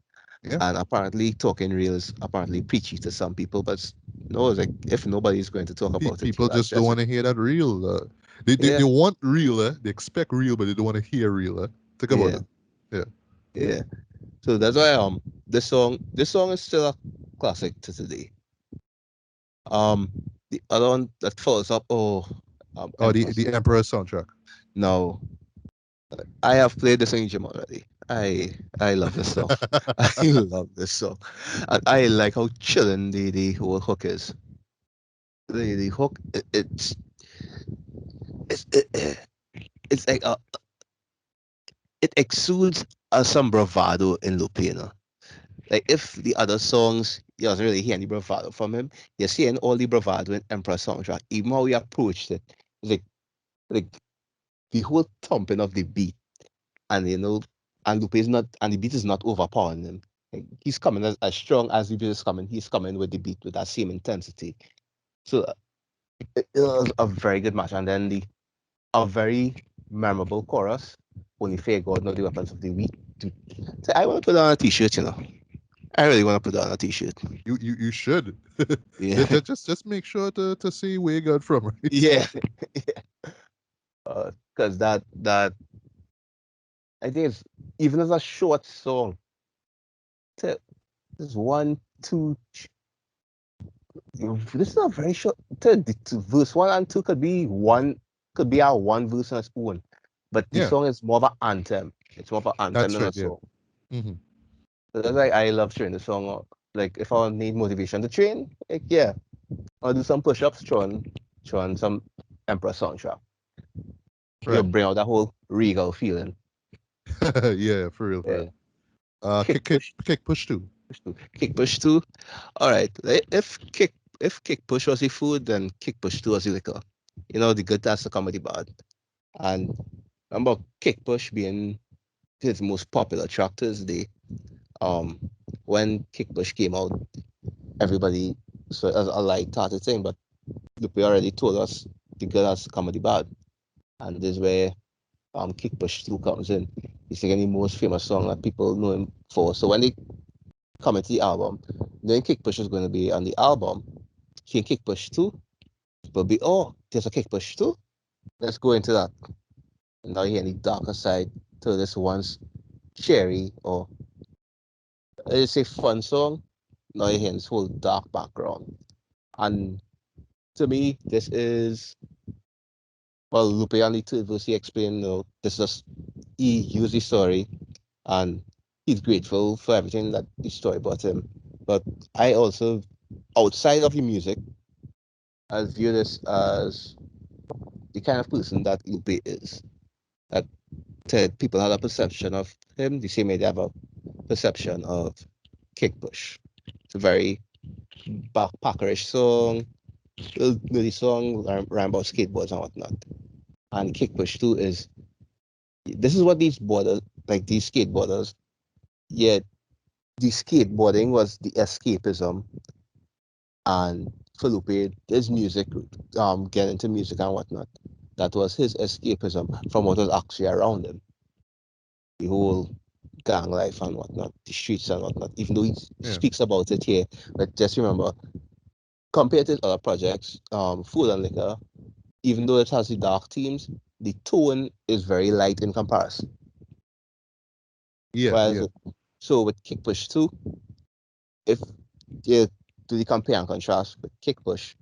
Yeah, And apparently talking real is apparently preachy to some people, but no, it's like if nobody's going to talk about it, people he'll just don't address want it. to hear that real. They Yeah, want real, they expect real, but they don't want to hear real. Think about yeah, it. Yeah. yeah. So that's why this song is still a classic to today. Um the other one that follows up, Oh, the Empress. Emperor soundtrack. No, I have played this in the gym already. I love this song. I love this song. And I like how chilling the whole hook is. The hook it's it's like it exudes some bravado in Lupino. Like if the other songs you doesn't really hear any bravado from him, you're seeing all the bravado in Emperor soundtrack. Even how we approached it, like like the whole thumping of the beat. and and Lupe is not, and the beat is not overpowering him. Like, he's coming as strong as the beat is coming. He's coming with the beat with that same intensity. So it was a very good match, and then the a very memorable chorus. Only fair God know the weapons of the weak. So I want to put on a t-shirt. I really want to put on a t-shirt. You should. Yeah, Just make sure to see where you got from, right? yeah, because that I think it's, even as a short song. To, There's one, two. This is a very short. Verse one and two could be one, could be our one verse on its own, but the Yeah, song is more of an anthem. It's more of an anthem that's than right. a Yeah. song. Hmm. So that's why I love sharing the song. Like if I need motivation to train, like yeah, I'll do some push-ups, throw on some Emperor soundtrack. You'll Right. bring out that whole regal feeling. Yeah, for real, for real. Yeah. Kick, Kick kick, push, kick, push too. push two. Kick push two. All right. If kick push was the food, then kick push two was the liquor. The good that's the comedy bad. And remember kick push being his most popular track to this day. Um, when kick push came out, everybody so as a light-hearted thing, but Lupe already told us the good has comedy bad, and this is where kick push two comes in. He's singing the most famous song that people know him for. So when they come into the album, knowing kick push is going to be on the album, he kick push two, will be oh, there's a kick push two. Let's go into that. And now you hear the darker side to this once cherry or let's say fun song. Now you hear this whole dark background. And to me, this is well, Lupe only to verse he explained, this is he used the story and he's grateful for everything that the story brought him. But I also, outside of the music, I view this as the kind of person that Lupe is. That people have a perception of him the same way they have a perception of Kick Bush. It's a very backpackerish song, little nutty song, rhyme about skateboards and whatnot. And Kick Bush too is this is what these boarders, like these skateboarders, yeah, the skateboarding was the escapism, and Felipe, his music, get into music and whatnot. That was his escapism from what was actually around him. The whole gang life and whatnot, the streets and whatnot. Even though he Yeah. speaks about it here, but just remember, compared to other projects, Food and Liquor, even though it has the dark themes, the tone is very light in comparison. Yeah, Whereas, yeah, so with Kick Push 2, if you do the compare and contrast with Kick Push,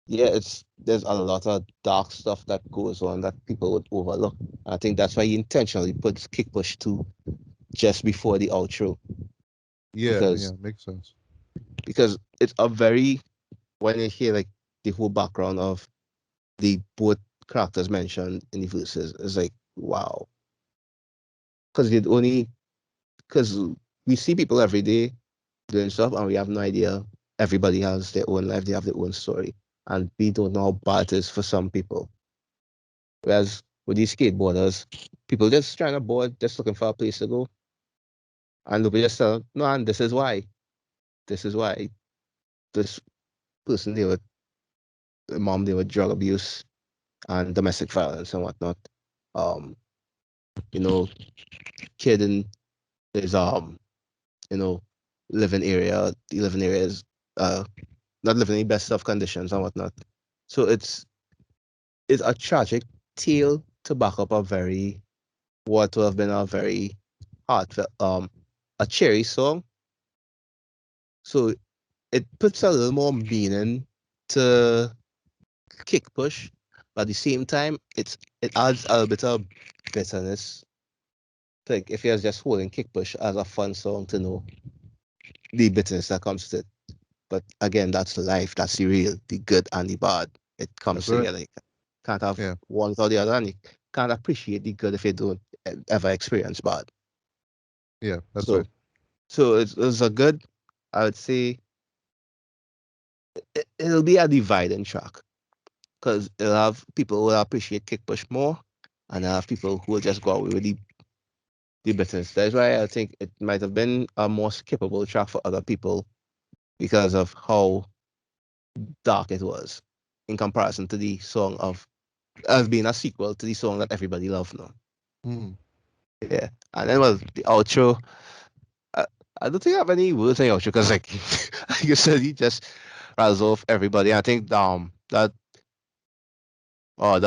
yeah, there's a lot of dark stuff that goes on that people would overlook. I think that's why he intentionally puts Kick Push 2 just before the outro yeah, yeah. because Makes sense. it's a very when you hear like the whole background of the both characters mentioned in the verses, it's like wow. Because we see people every day doing stuff and we have no idea. Everybody has their own life, they have their own story. And we don't know how bad it is for some people. Whereas with these skateboarders, people just trying to board, just looking for a place to go. And they'll be just tell, no, and this is why. This is why this person they were mom they were drug abuse and domestic violence and whatnot. Um, you know, kid in his you know, living area is not living in the best of conditions and whatnot. So it's a tragic tale to back up a very what would have been a very heartfelt a cherry song. So it puts a little more meaning to kick push, but at the same time it adds a bit of bitterness. Like if you're just holding kick push as a fun song to know the bitterness that comes to it. But again, that's life. That's the real, the good and the bad. It comes That's right. together. You can't have Yeah, one without the other, and you can't appreciate the good if you don't ever experience bad. yeah. That's So, right. it's a good. I would say it'll be a dividing track because it'll have people who will appreciate kick push more, and it'll have people who will just go away with the the bitterness. That's why I think it might have been a more skippable track for other people because of how dark it was in comparison to the song of as being a sequel to the song that everybody loved now. Mm. Yeah. And then well the outro. I, I don't think I have any words in the outro because like you said, he just rattles off everybody. I think that that's well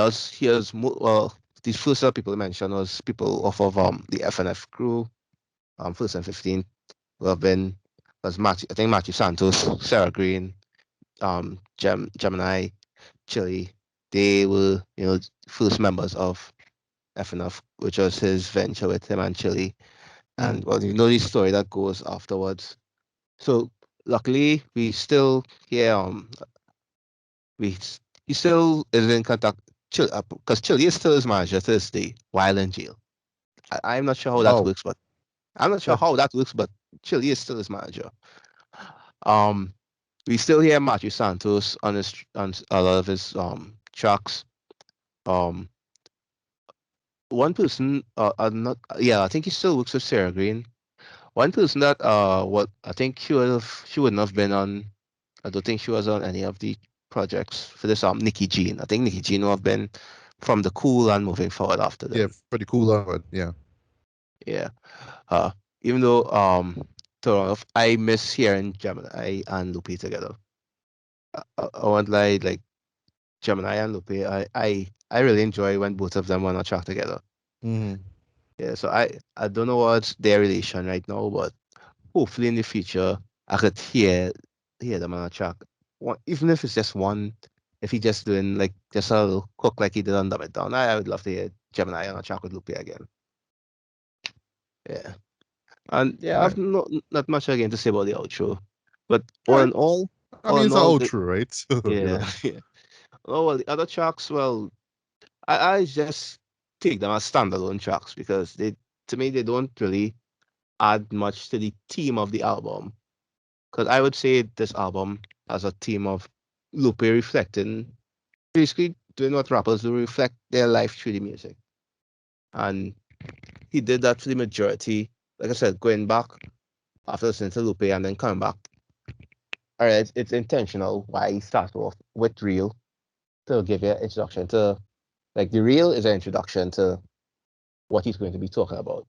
these first set of people I mentioned was people off of the FNF crew, first and 15 who have been was Matthew, I think Matthew Santos, Sarah Green, Gemini, Chili. They were, first members of FNF, which was his venture with him and Chili. Mm. And well, you know the story that goes afterwards. So luckily, we still here. He still is in contact. Because Chili is still his manager to this day while in jail. I'm not sure how that Wow. works, but I'm not sure how that works. But Chili is still his manager. Um, we still hear Matthew Santos on a lot of his tracks. Um, one person, not yeah, I think he still works with Sarah Green. One person that what I think she wouldn't have been on. I don't think she was on any of the projects for this Nikki Jean. I think Nikki Jean would have been from the Cool and moving forward after Yeah, them. pretty cool onward. Yeah. Yeah. Uh, even though Toronto, I miss hearing Gemini and Lupe together. I want like Gemini and Lupe. I really enjoy when both of them on a track together. Mm. Yeah, so I don't know what's their relation right now, but hopefully in the future I could hear them on a track. One, even if it's just one, if he just doing like just a little cook like he did on Dumb It Down, I would love to hear Gemini on a track with Lupe again. Yeah, and yeah, Right. I've not much again to say about the outro, but Right. I all mean, in it's an all, outro, right? So, yeah, yeah. Oh well, the other tracks, well, I just take them as standalone tracks because they to me they don't really add much to the theme of the album. Because I would say this album has a theme of Lupe reflecting, basically doing what rappers do, reflect their life through the music. And he did that for the majority. Like I said, going back after listening to Lupe and then coming back. All right, it's intentional why he starts off with Real to give you an introduction to, like, the Real is an introduction to what he's going to be talking about.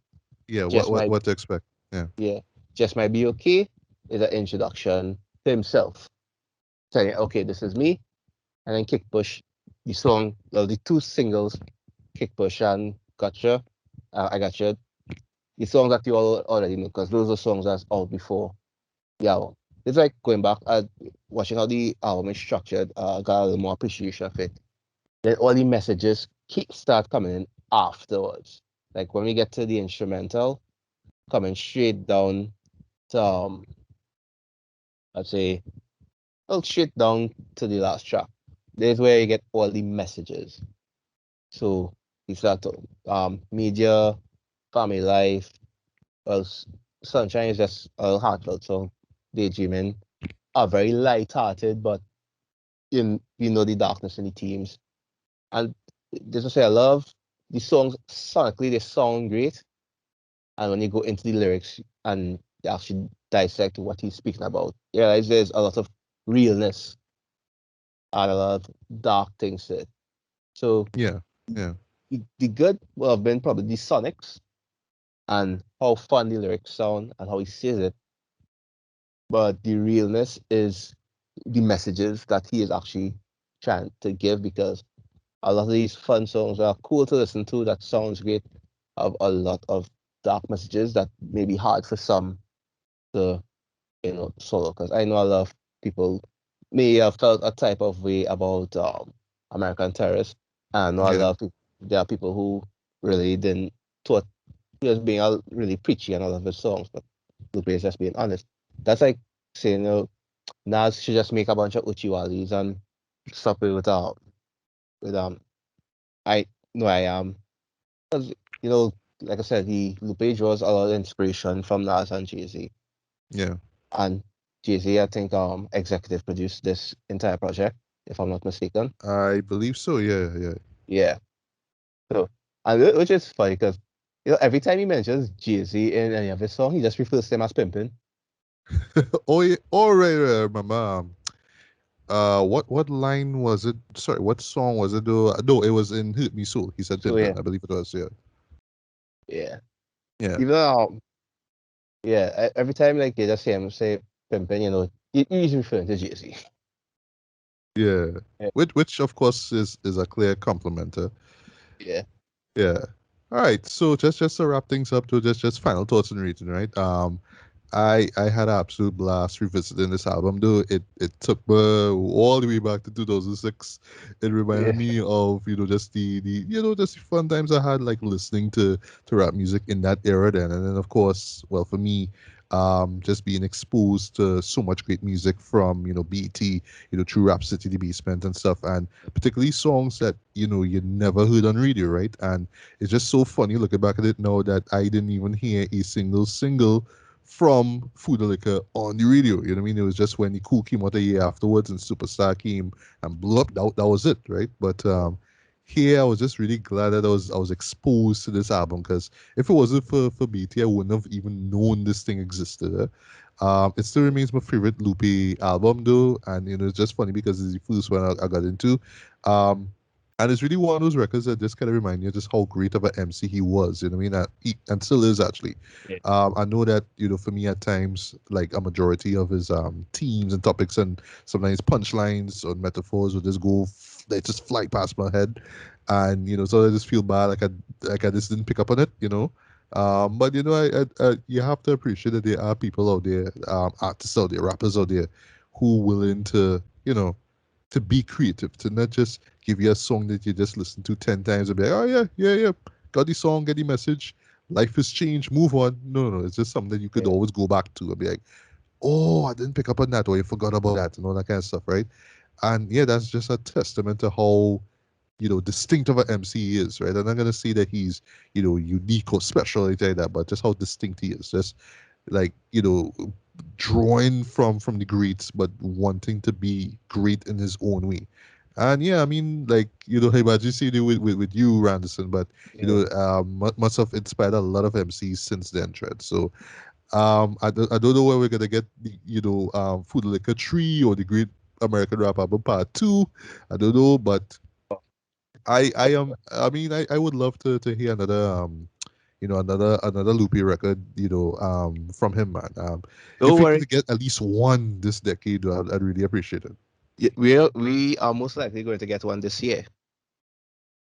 yeah. Just might, What to expect? Yeah. yeah, just might be okay is an introduction to himself. Saying, okay, this is me, and then Kick Push, the song, well, the two singles, Kick Push and Gotcha, I Gotcha, the songs that you all already know, because those are songs that's out before the album. It's like going back and watching how the album is structured, got a little more appreciation of it. Then all the messages start coming in afterwards. Like when we get to the instrumental, coming straight down to, I'd say, well, straight down to the last track. There's where you get all the messages. So it's that media, family life, well, Sunshine is just a heartfelt song. Daydreamin are very light-hearted, but you know the darkness in the themes. And just to say, I love the songs sonically. They sound great, and when you go into the lyrics and you actually dissect what he's speaking about, you realize there's a lot of realness and a lot of dark things to it. So Yeah. Yeah. the good will have been probably the sonics and how fun the lyrics sound and how he says it. But the realness is the messages that he is actually trying to give because a lot of these fun songs are cool to listen to, that sounds great, have a lot of dark messages that may be hard for some to, swallow. Because I know a lot of people may have felt a type of way about American Terrorists. And I know a Yeah. lot of people, there are people who really didn't thought he was being really preachy in all of his songs, but Lupe is just being honest. That's like saying, Nas should just make a bunch of Uchiwalis and stop it with I know I am. 'Cause, like I said, he Lupe draws a lot of inspiration from Nas and Jay-Z. Yeah. And Jay-Z, I think, executive produced this entire project, if I'm not mistaken. I believe so. Yeah. Yeah. Yeah. So, and which is funny because every time he mentions Jay-Z in any of his song, he just refers to him as pimping. Oh yeah, oh right, remember. What line was it? Sorry, what song was it? Though? No, it was in "Hurt Me So." He said So yeah, "Pimpin'." I believe it was. Yeah, yeah. yeah, Even yeah, every time like you just hear him say pimping, he's referring to Jay-Z. yeah. Yeah, Which of course is a clear compliment. yeah, Yeah. All right. So just to wrap things up, to just final thoughts and reading, right? I had an absolute blast revisiting this album. Though it took me all the way back to 2006. It reminded yeah, me of just the just the fun times I had like listening to rap music in that era then, and then of course, well for me, just being exposed to so much great music from BT, through Rap City, the Basement and stuff, and particularly songs that you never heard on radio, right? And it's just so funny looking back at it now that I didn't even hear a single from Food Liquor on the radio. You know what I mean? It was just when the Cool came out a year afterwards and Superstar came and blew up. That was it, right? But here I was just really glad that I was exposed to this album, because if it wasn't for BT, I wouldn't have even known this thing existed. It still remains my favorite Lupe album though, and it's just funny because it's the first one I got into. Um, and it's really one of those records that just kind of remind you just how great of an MC he was. You know what I mean? And still is actually. yeah, I know that for me at times, like a majority of his themes and topics and sometimes punchlines or metaphors would just they just fly past my head, and so I just feel bad like I just didn't pick up on it. But you have to appreciate that there are people out there, artists out there, rappers out there, who willing to be creative, to not just give you a song that you just listen to 10 times and be like, oh, yeah, yeah, yeah, got the song, get the message, life has changed, move on. No, no, no. It's just something that you could yeah, always go back to and be like, oh, I didn't pick up on that, or I forgot about that, and all that kind of stuff, right? And yeah, that's just a testament to how distinct of an MC he is, right? I'm not gonna say that he's unique or special or anything like that, but just how distinct he is. Just like drawing from the greats, but wanting to be great in his own way. And yeah, I mean, like hey, but you see it with you, Randerson, but yeah. must have inspired a lot of MCs since then, Tread. So I don't know where we're gonna get the Food Liquor 3 or the Great American Rap Album Part 2. I don't know, but I mean I would love to hear another another Loopy record, from him, man. Don't If we worry. could get at least one this decade, I'd really appreciate it. We are most likely going to get one this year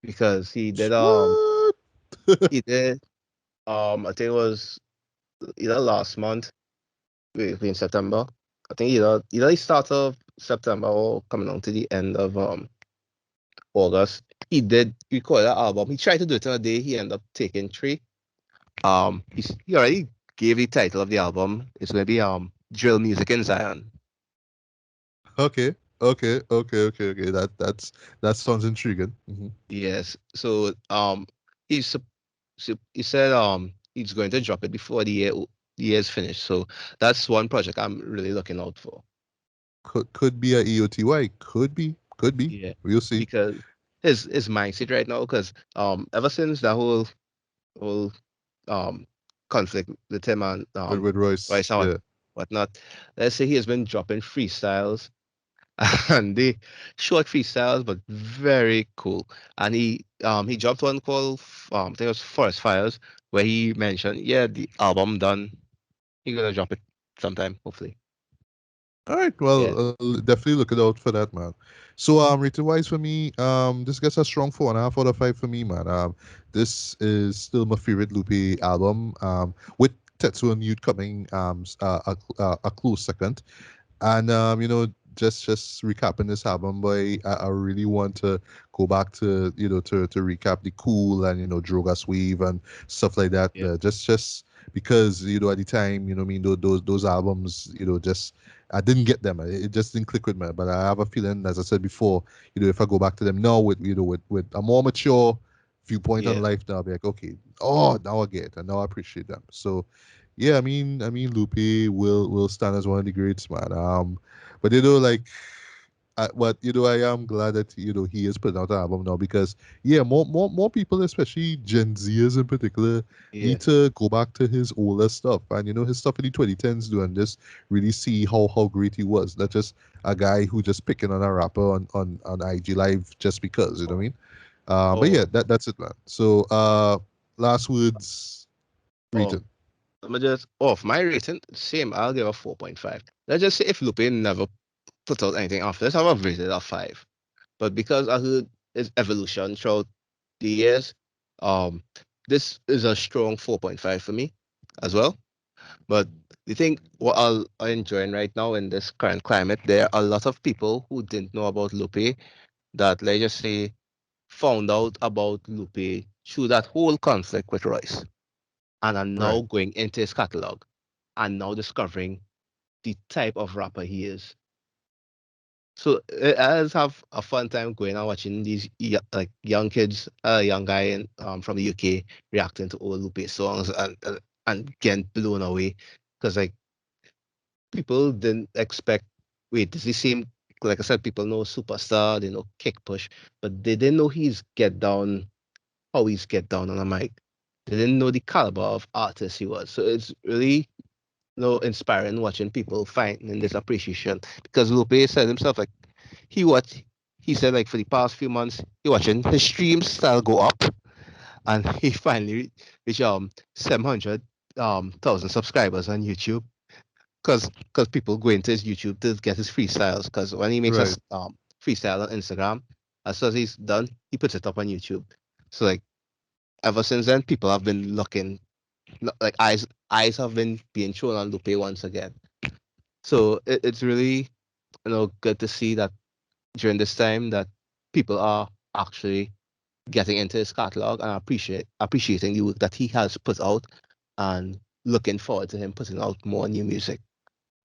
because What? he did I think it was either last month, in September. I think either the start of September or coming on to the end of August. He did record that album. He tried to do it in a day. He ended up taking three. He already gave the title of the album. It's gonna be Drill Music in Zion. Okay, okay. That sounds intriguing. Yes. So he's sup- he said he's going to drop it before the year is finished. So that's one project I'm really looking out for. Could be a EOTY. Could be. Yeah. We'll see. Because his mindset right now, because ever since that whole um conflict with him and With Royce, Royce and yeah. whatnot, let's say he has been dropping freestyles and they short freestyles but very cool. And he dropped one called I think it was Forest Fires, where he mentioned, yeah, the album done. He gonna drop it sometime, hopefully. All right, Yeah. well, definitely look it out for that, man. So, rated wise for me, this gets a strong 4.5 out of 5 for me, man. This is still my favorite Lupe album. With Tetsuo and Youth coming a close second. And just recapping this album, boy, I really want to go back to to recap the Cool and Drogas Wave and stuff like that. Yeah. Just because at the time, I mean, those albums, just I didn't get them. It just didn't click with me. But I have a feeling, as I said before, if I go back to them now with with a more mature viewpoint on Yeah. life, now I'll be like, okay, oh, now I get it, and now I appreciate them. So yeah, I mean, Lupe will stand as one of the greats, man. But like But I am glad that he is putting out an album now because yeah, more people, especially Gen Zers in particular, Yeah. need to go back to his older stuff and his stuff in the 2010s do and just really see how great he was. Not just a guy who just picking on a rapper on IG Live just because you know what I mean. But yeah, Oh, that's it, man. So last words, oh. rating. Let me just off my rating. Same. I'll give a 4.5. Let's just say if Lupe never put out anything after this, I would have rated a 5. But because I heard his evolution throughout the years, um, this is a strong 4.5 for me as well. But the thing, what I'm enjoying right now in this current climate, there are a lot of people who didn't know about Lupe that, let's just say, found out about Lupe through that whole conflict with Royce and are Right, now going into his catalog and now discovering the type of rapper he is. So I just have a fun time going and watching these like young kids, young guy from the UK reacting to old Lupe songs and getting blown away because like people didn't expect. Wait, is the same? Like I said, people know Superstar, they know Kick Push, but they didn't know how he's get down on a mic. They didn't know the caliber of artist he was. So it's really inspiring watching people finding this appreciation because Lupe said himself like he what he said like for the past few months he watching his streams style go up and he finally reached 700 thousand subscribers on YouTube because people go into his YouTube to get his freestyles because when he makes right. us freestyle on Instagram as soon as he's done he puts it up on YouTube. So like ever since then people have been looking like eyes have been being thrown on Lupe once again. So it's really good to see that during this time that people are actually getting into his catalog and appreciating the work that he has put out and looking forward to him putting out more new music.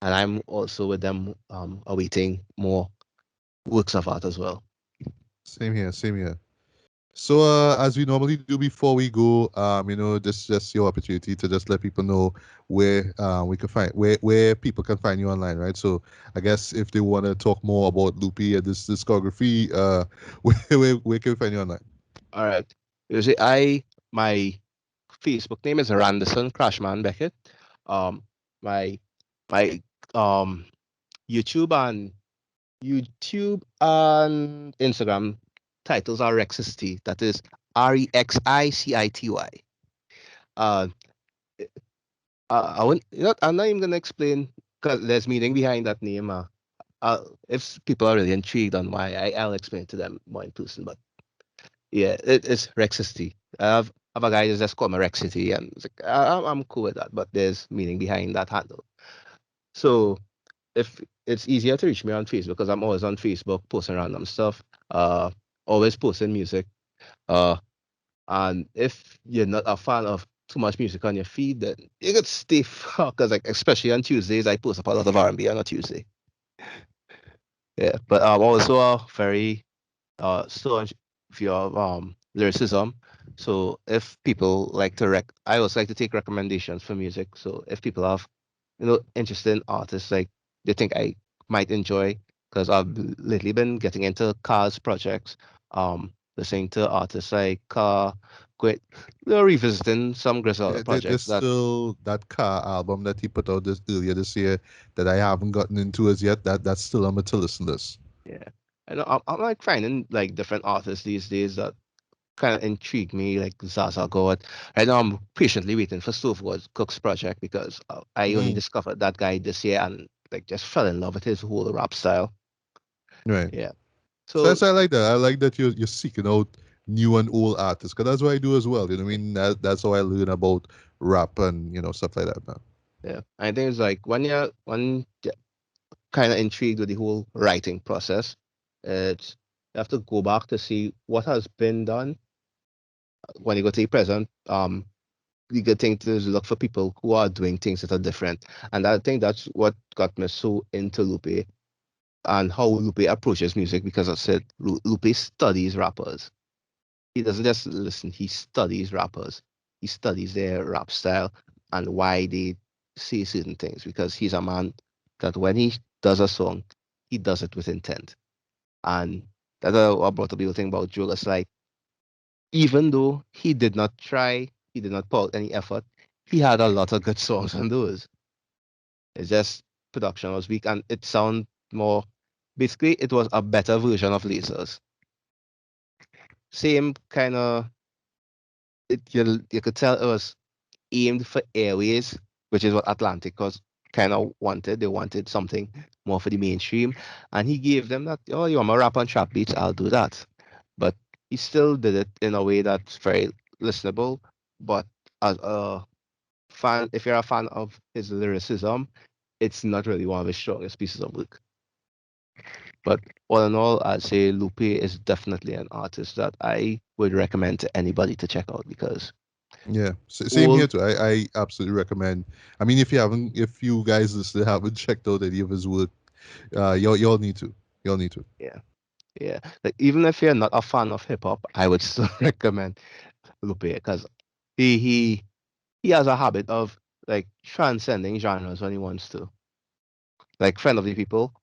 And I'm also with them awaiting more works of art as well. Same here, same here. So, as we normally do before we go, this is just your opportunity to just let people know where we can find where people can find you online, right? So, I guess if they want to talk more about Lupe and this discography, where can we find you online? All right. You see, my Facebook name is Randerson Crashman Beckett. Um my my um YouTube and Instagram titles are Rexicity. That is Rexicity. Uh, I won't, I'm not even gonna explain because there's meaning behind that name. If people are really intrigued on why, I'll explain it to them more in person. But yeah, it's Rexicity. I have a guy who's just called me Rexicity, and it's like, I'm cool with that. But there's meaning behind that handle. So if it's easier to reach me on Facebook because I'm always on Facebook posting random stuff, uh, always posting music. Uh, and if you're not a fan of too much music on your feed, then you could stay far because like especially on Tuesdays, I post up a lot of R&B on a Tuesday. Yeah, but I'm also a very staunch view of lyricism. So if people like to I also like to take recommendations for music. So if people have interesting artists like they think I might enjoy because I've lately been getting into Cars projects, listening to artists like quite, revisiting some Griselda There's projects that still that car album that he put out this earlier this year that I haven't gotten into as yet. That's still on my to listen list. yeah, and I'm like finding like different artists these days that kind of intrigue me, like Zaza God. Right now, I'm patiently waiting for Stove Cook's project because I only Mm, discovered that guy this year and like just fell in love with his whole rap style. right. Yeah. So, So so I like that. I like that you're seeking out new and old artists because that's what I do as well. You know what I mean? That's how I learn about rap and stuff like that, man. yeah, I think it's like when you're kind of intrigued with the whole writing process, it's you have to go back to see what has been done. When you go to the present, the good thing to do is look for people who are doing things that are different. And I think that's what got me so into Lupe and how Lupe approaches music because I said Lupe studies rappers. He doesn't just listen, he studies rappers. He studies their rap style and why they say certain things because he's a man that when he does a song, he does it with intent. And that's what brought up the whole thing about Julius. Like, even though he did not try, he did not put out any effort, he had a lot of good songs on those. It's just production was weak and it sounded more, basically, it was a better version of Lasers. Same kind of, you could tell it was aimed for airways, which is what Atlantic was kind of wanted. They wanted something more for the mainstream. And he gave them that, oh, you want to rap on trap beats? I'll do that. But he still did it in a way that's very listenable. But as a fan, if you're a fan of his lyricism, it's not really one of his strongest pieces of work. But all in all, I'd say Lupe is definitely an artist that I would recommend to anybody to check out because Yeah, same here old, too. I absolutely recommend. I mean, if you guys listening haven't checked out any of his work, y'all need to. Y'all need to. yeah, yeah. Like even if you're not a fan of hip hop, I would still recommend Lupe because he he he has a habit of like transcending genres when he wants to. Like friend of the people,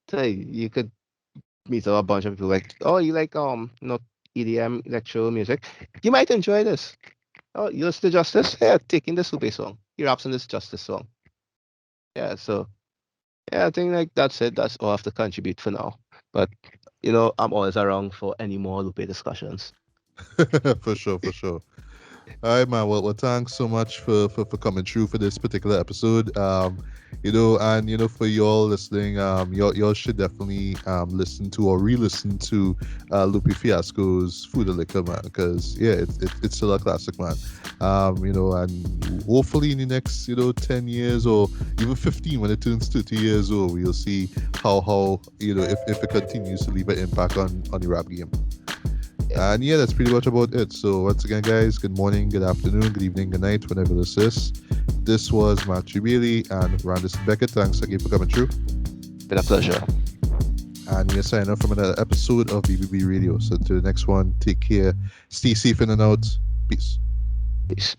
tell you could meet a bunch of people like, oh, you like not EDM electro music, you might enjoy this. Oh, you listen to Justice? Yeah, taking this Lupe song. He raps on this Justice song. Yeah, so yeah, I think like that's it. That's all I have to contribute for now. But I'm always around for any more Lupe discussions. For sure, for sure. All right, man. Well, thanks so much for coming through for this particular episode. And for y'all listening, y'all should definitely listen to or re-listen to Lupe Fiasco's Food and Liquor, man, because yeah, it's still a classic, man. And hopefully in the next 10 years or even 15 when it turns 30 years old, we'll see how if it continues to leave an impact on the rap game. Yeah, And yeah, that's pretty much about it. So once again, guys, good morning, good afternoon, good evening, good night, whenever this is. This was Matthew Bailey and Randerson Beckett. Thanks again for coming through. been a pleasure. And we're signing off from another episode of BBB Radio. So to the next one, take care, stay safe in and out. Peace. Peace.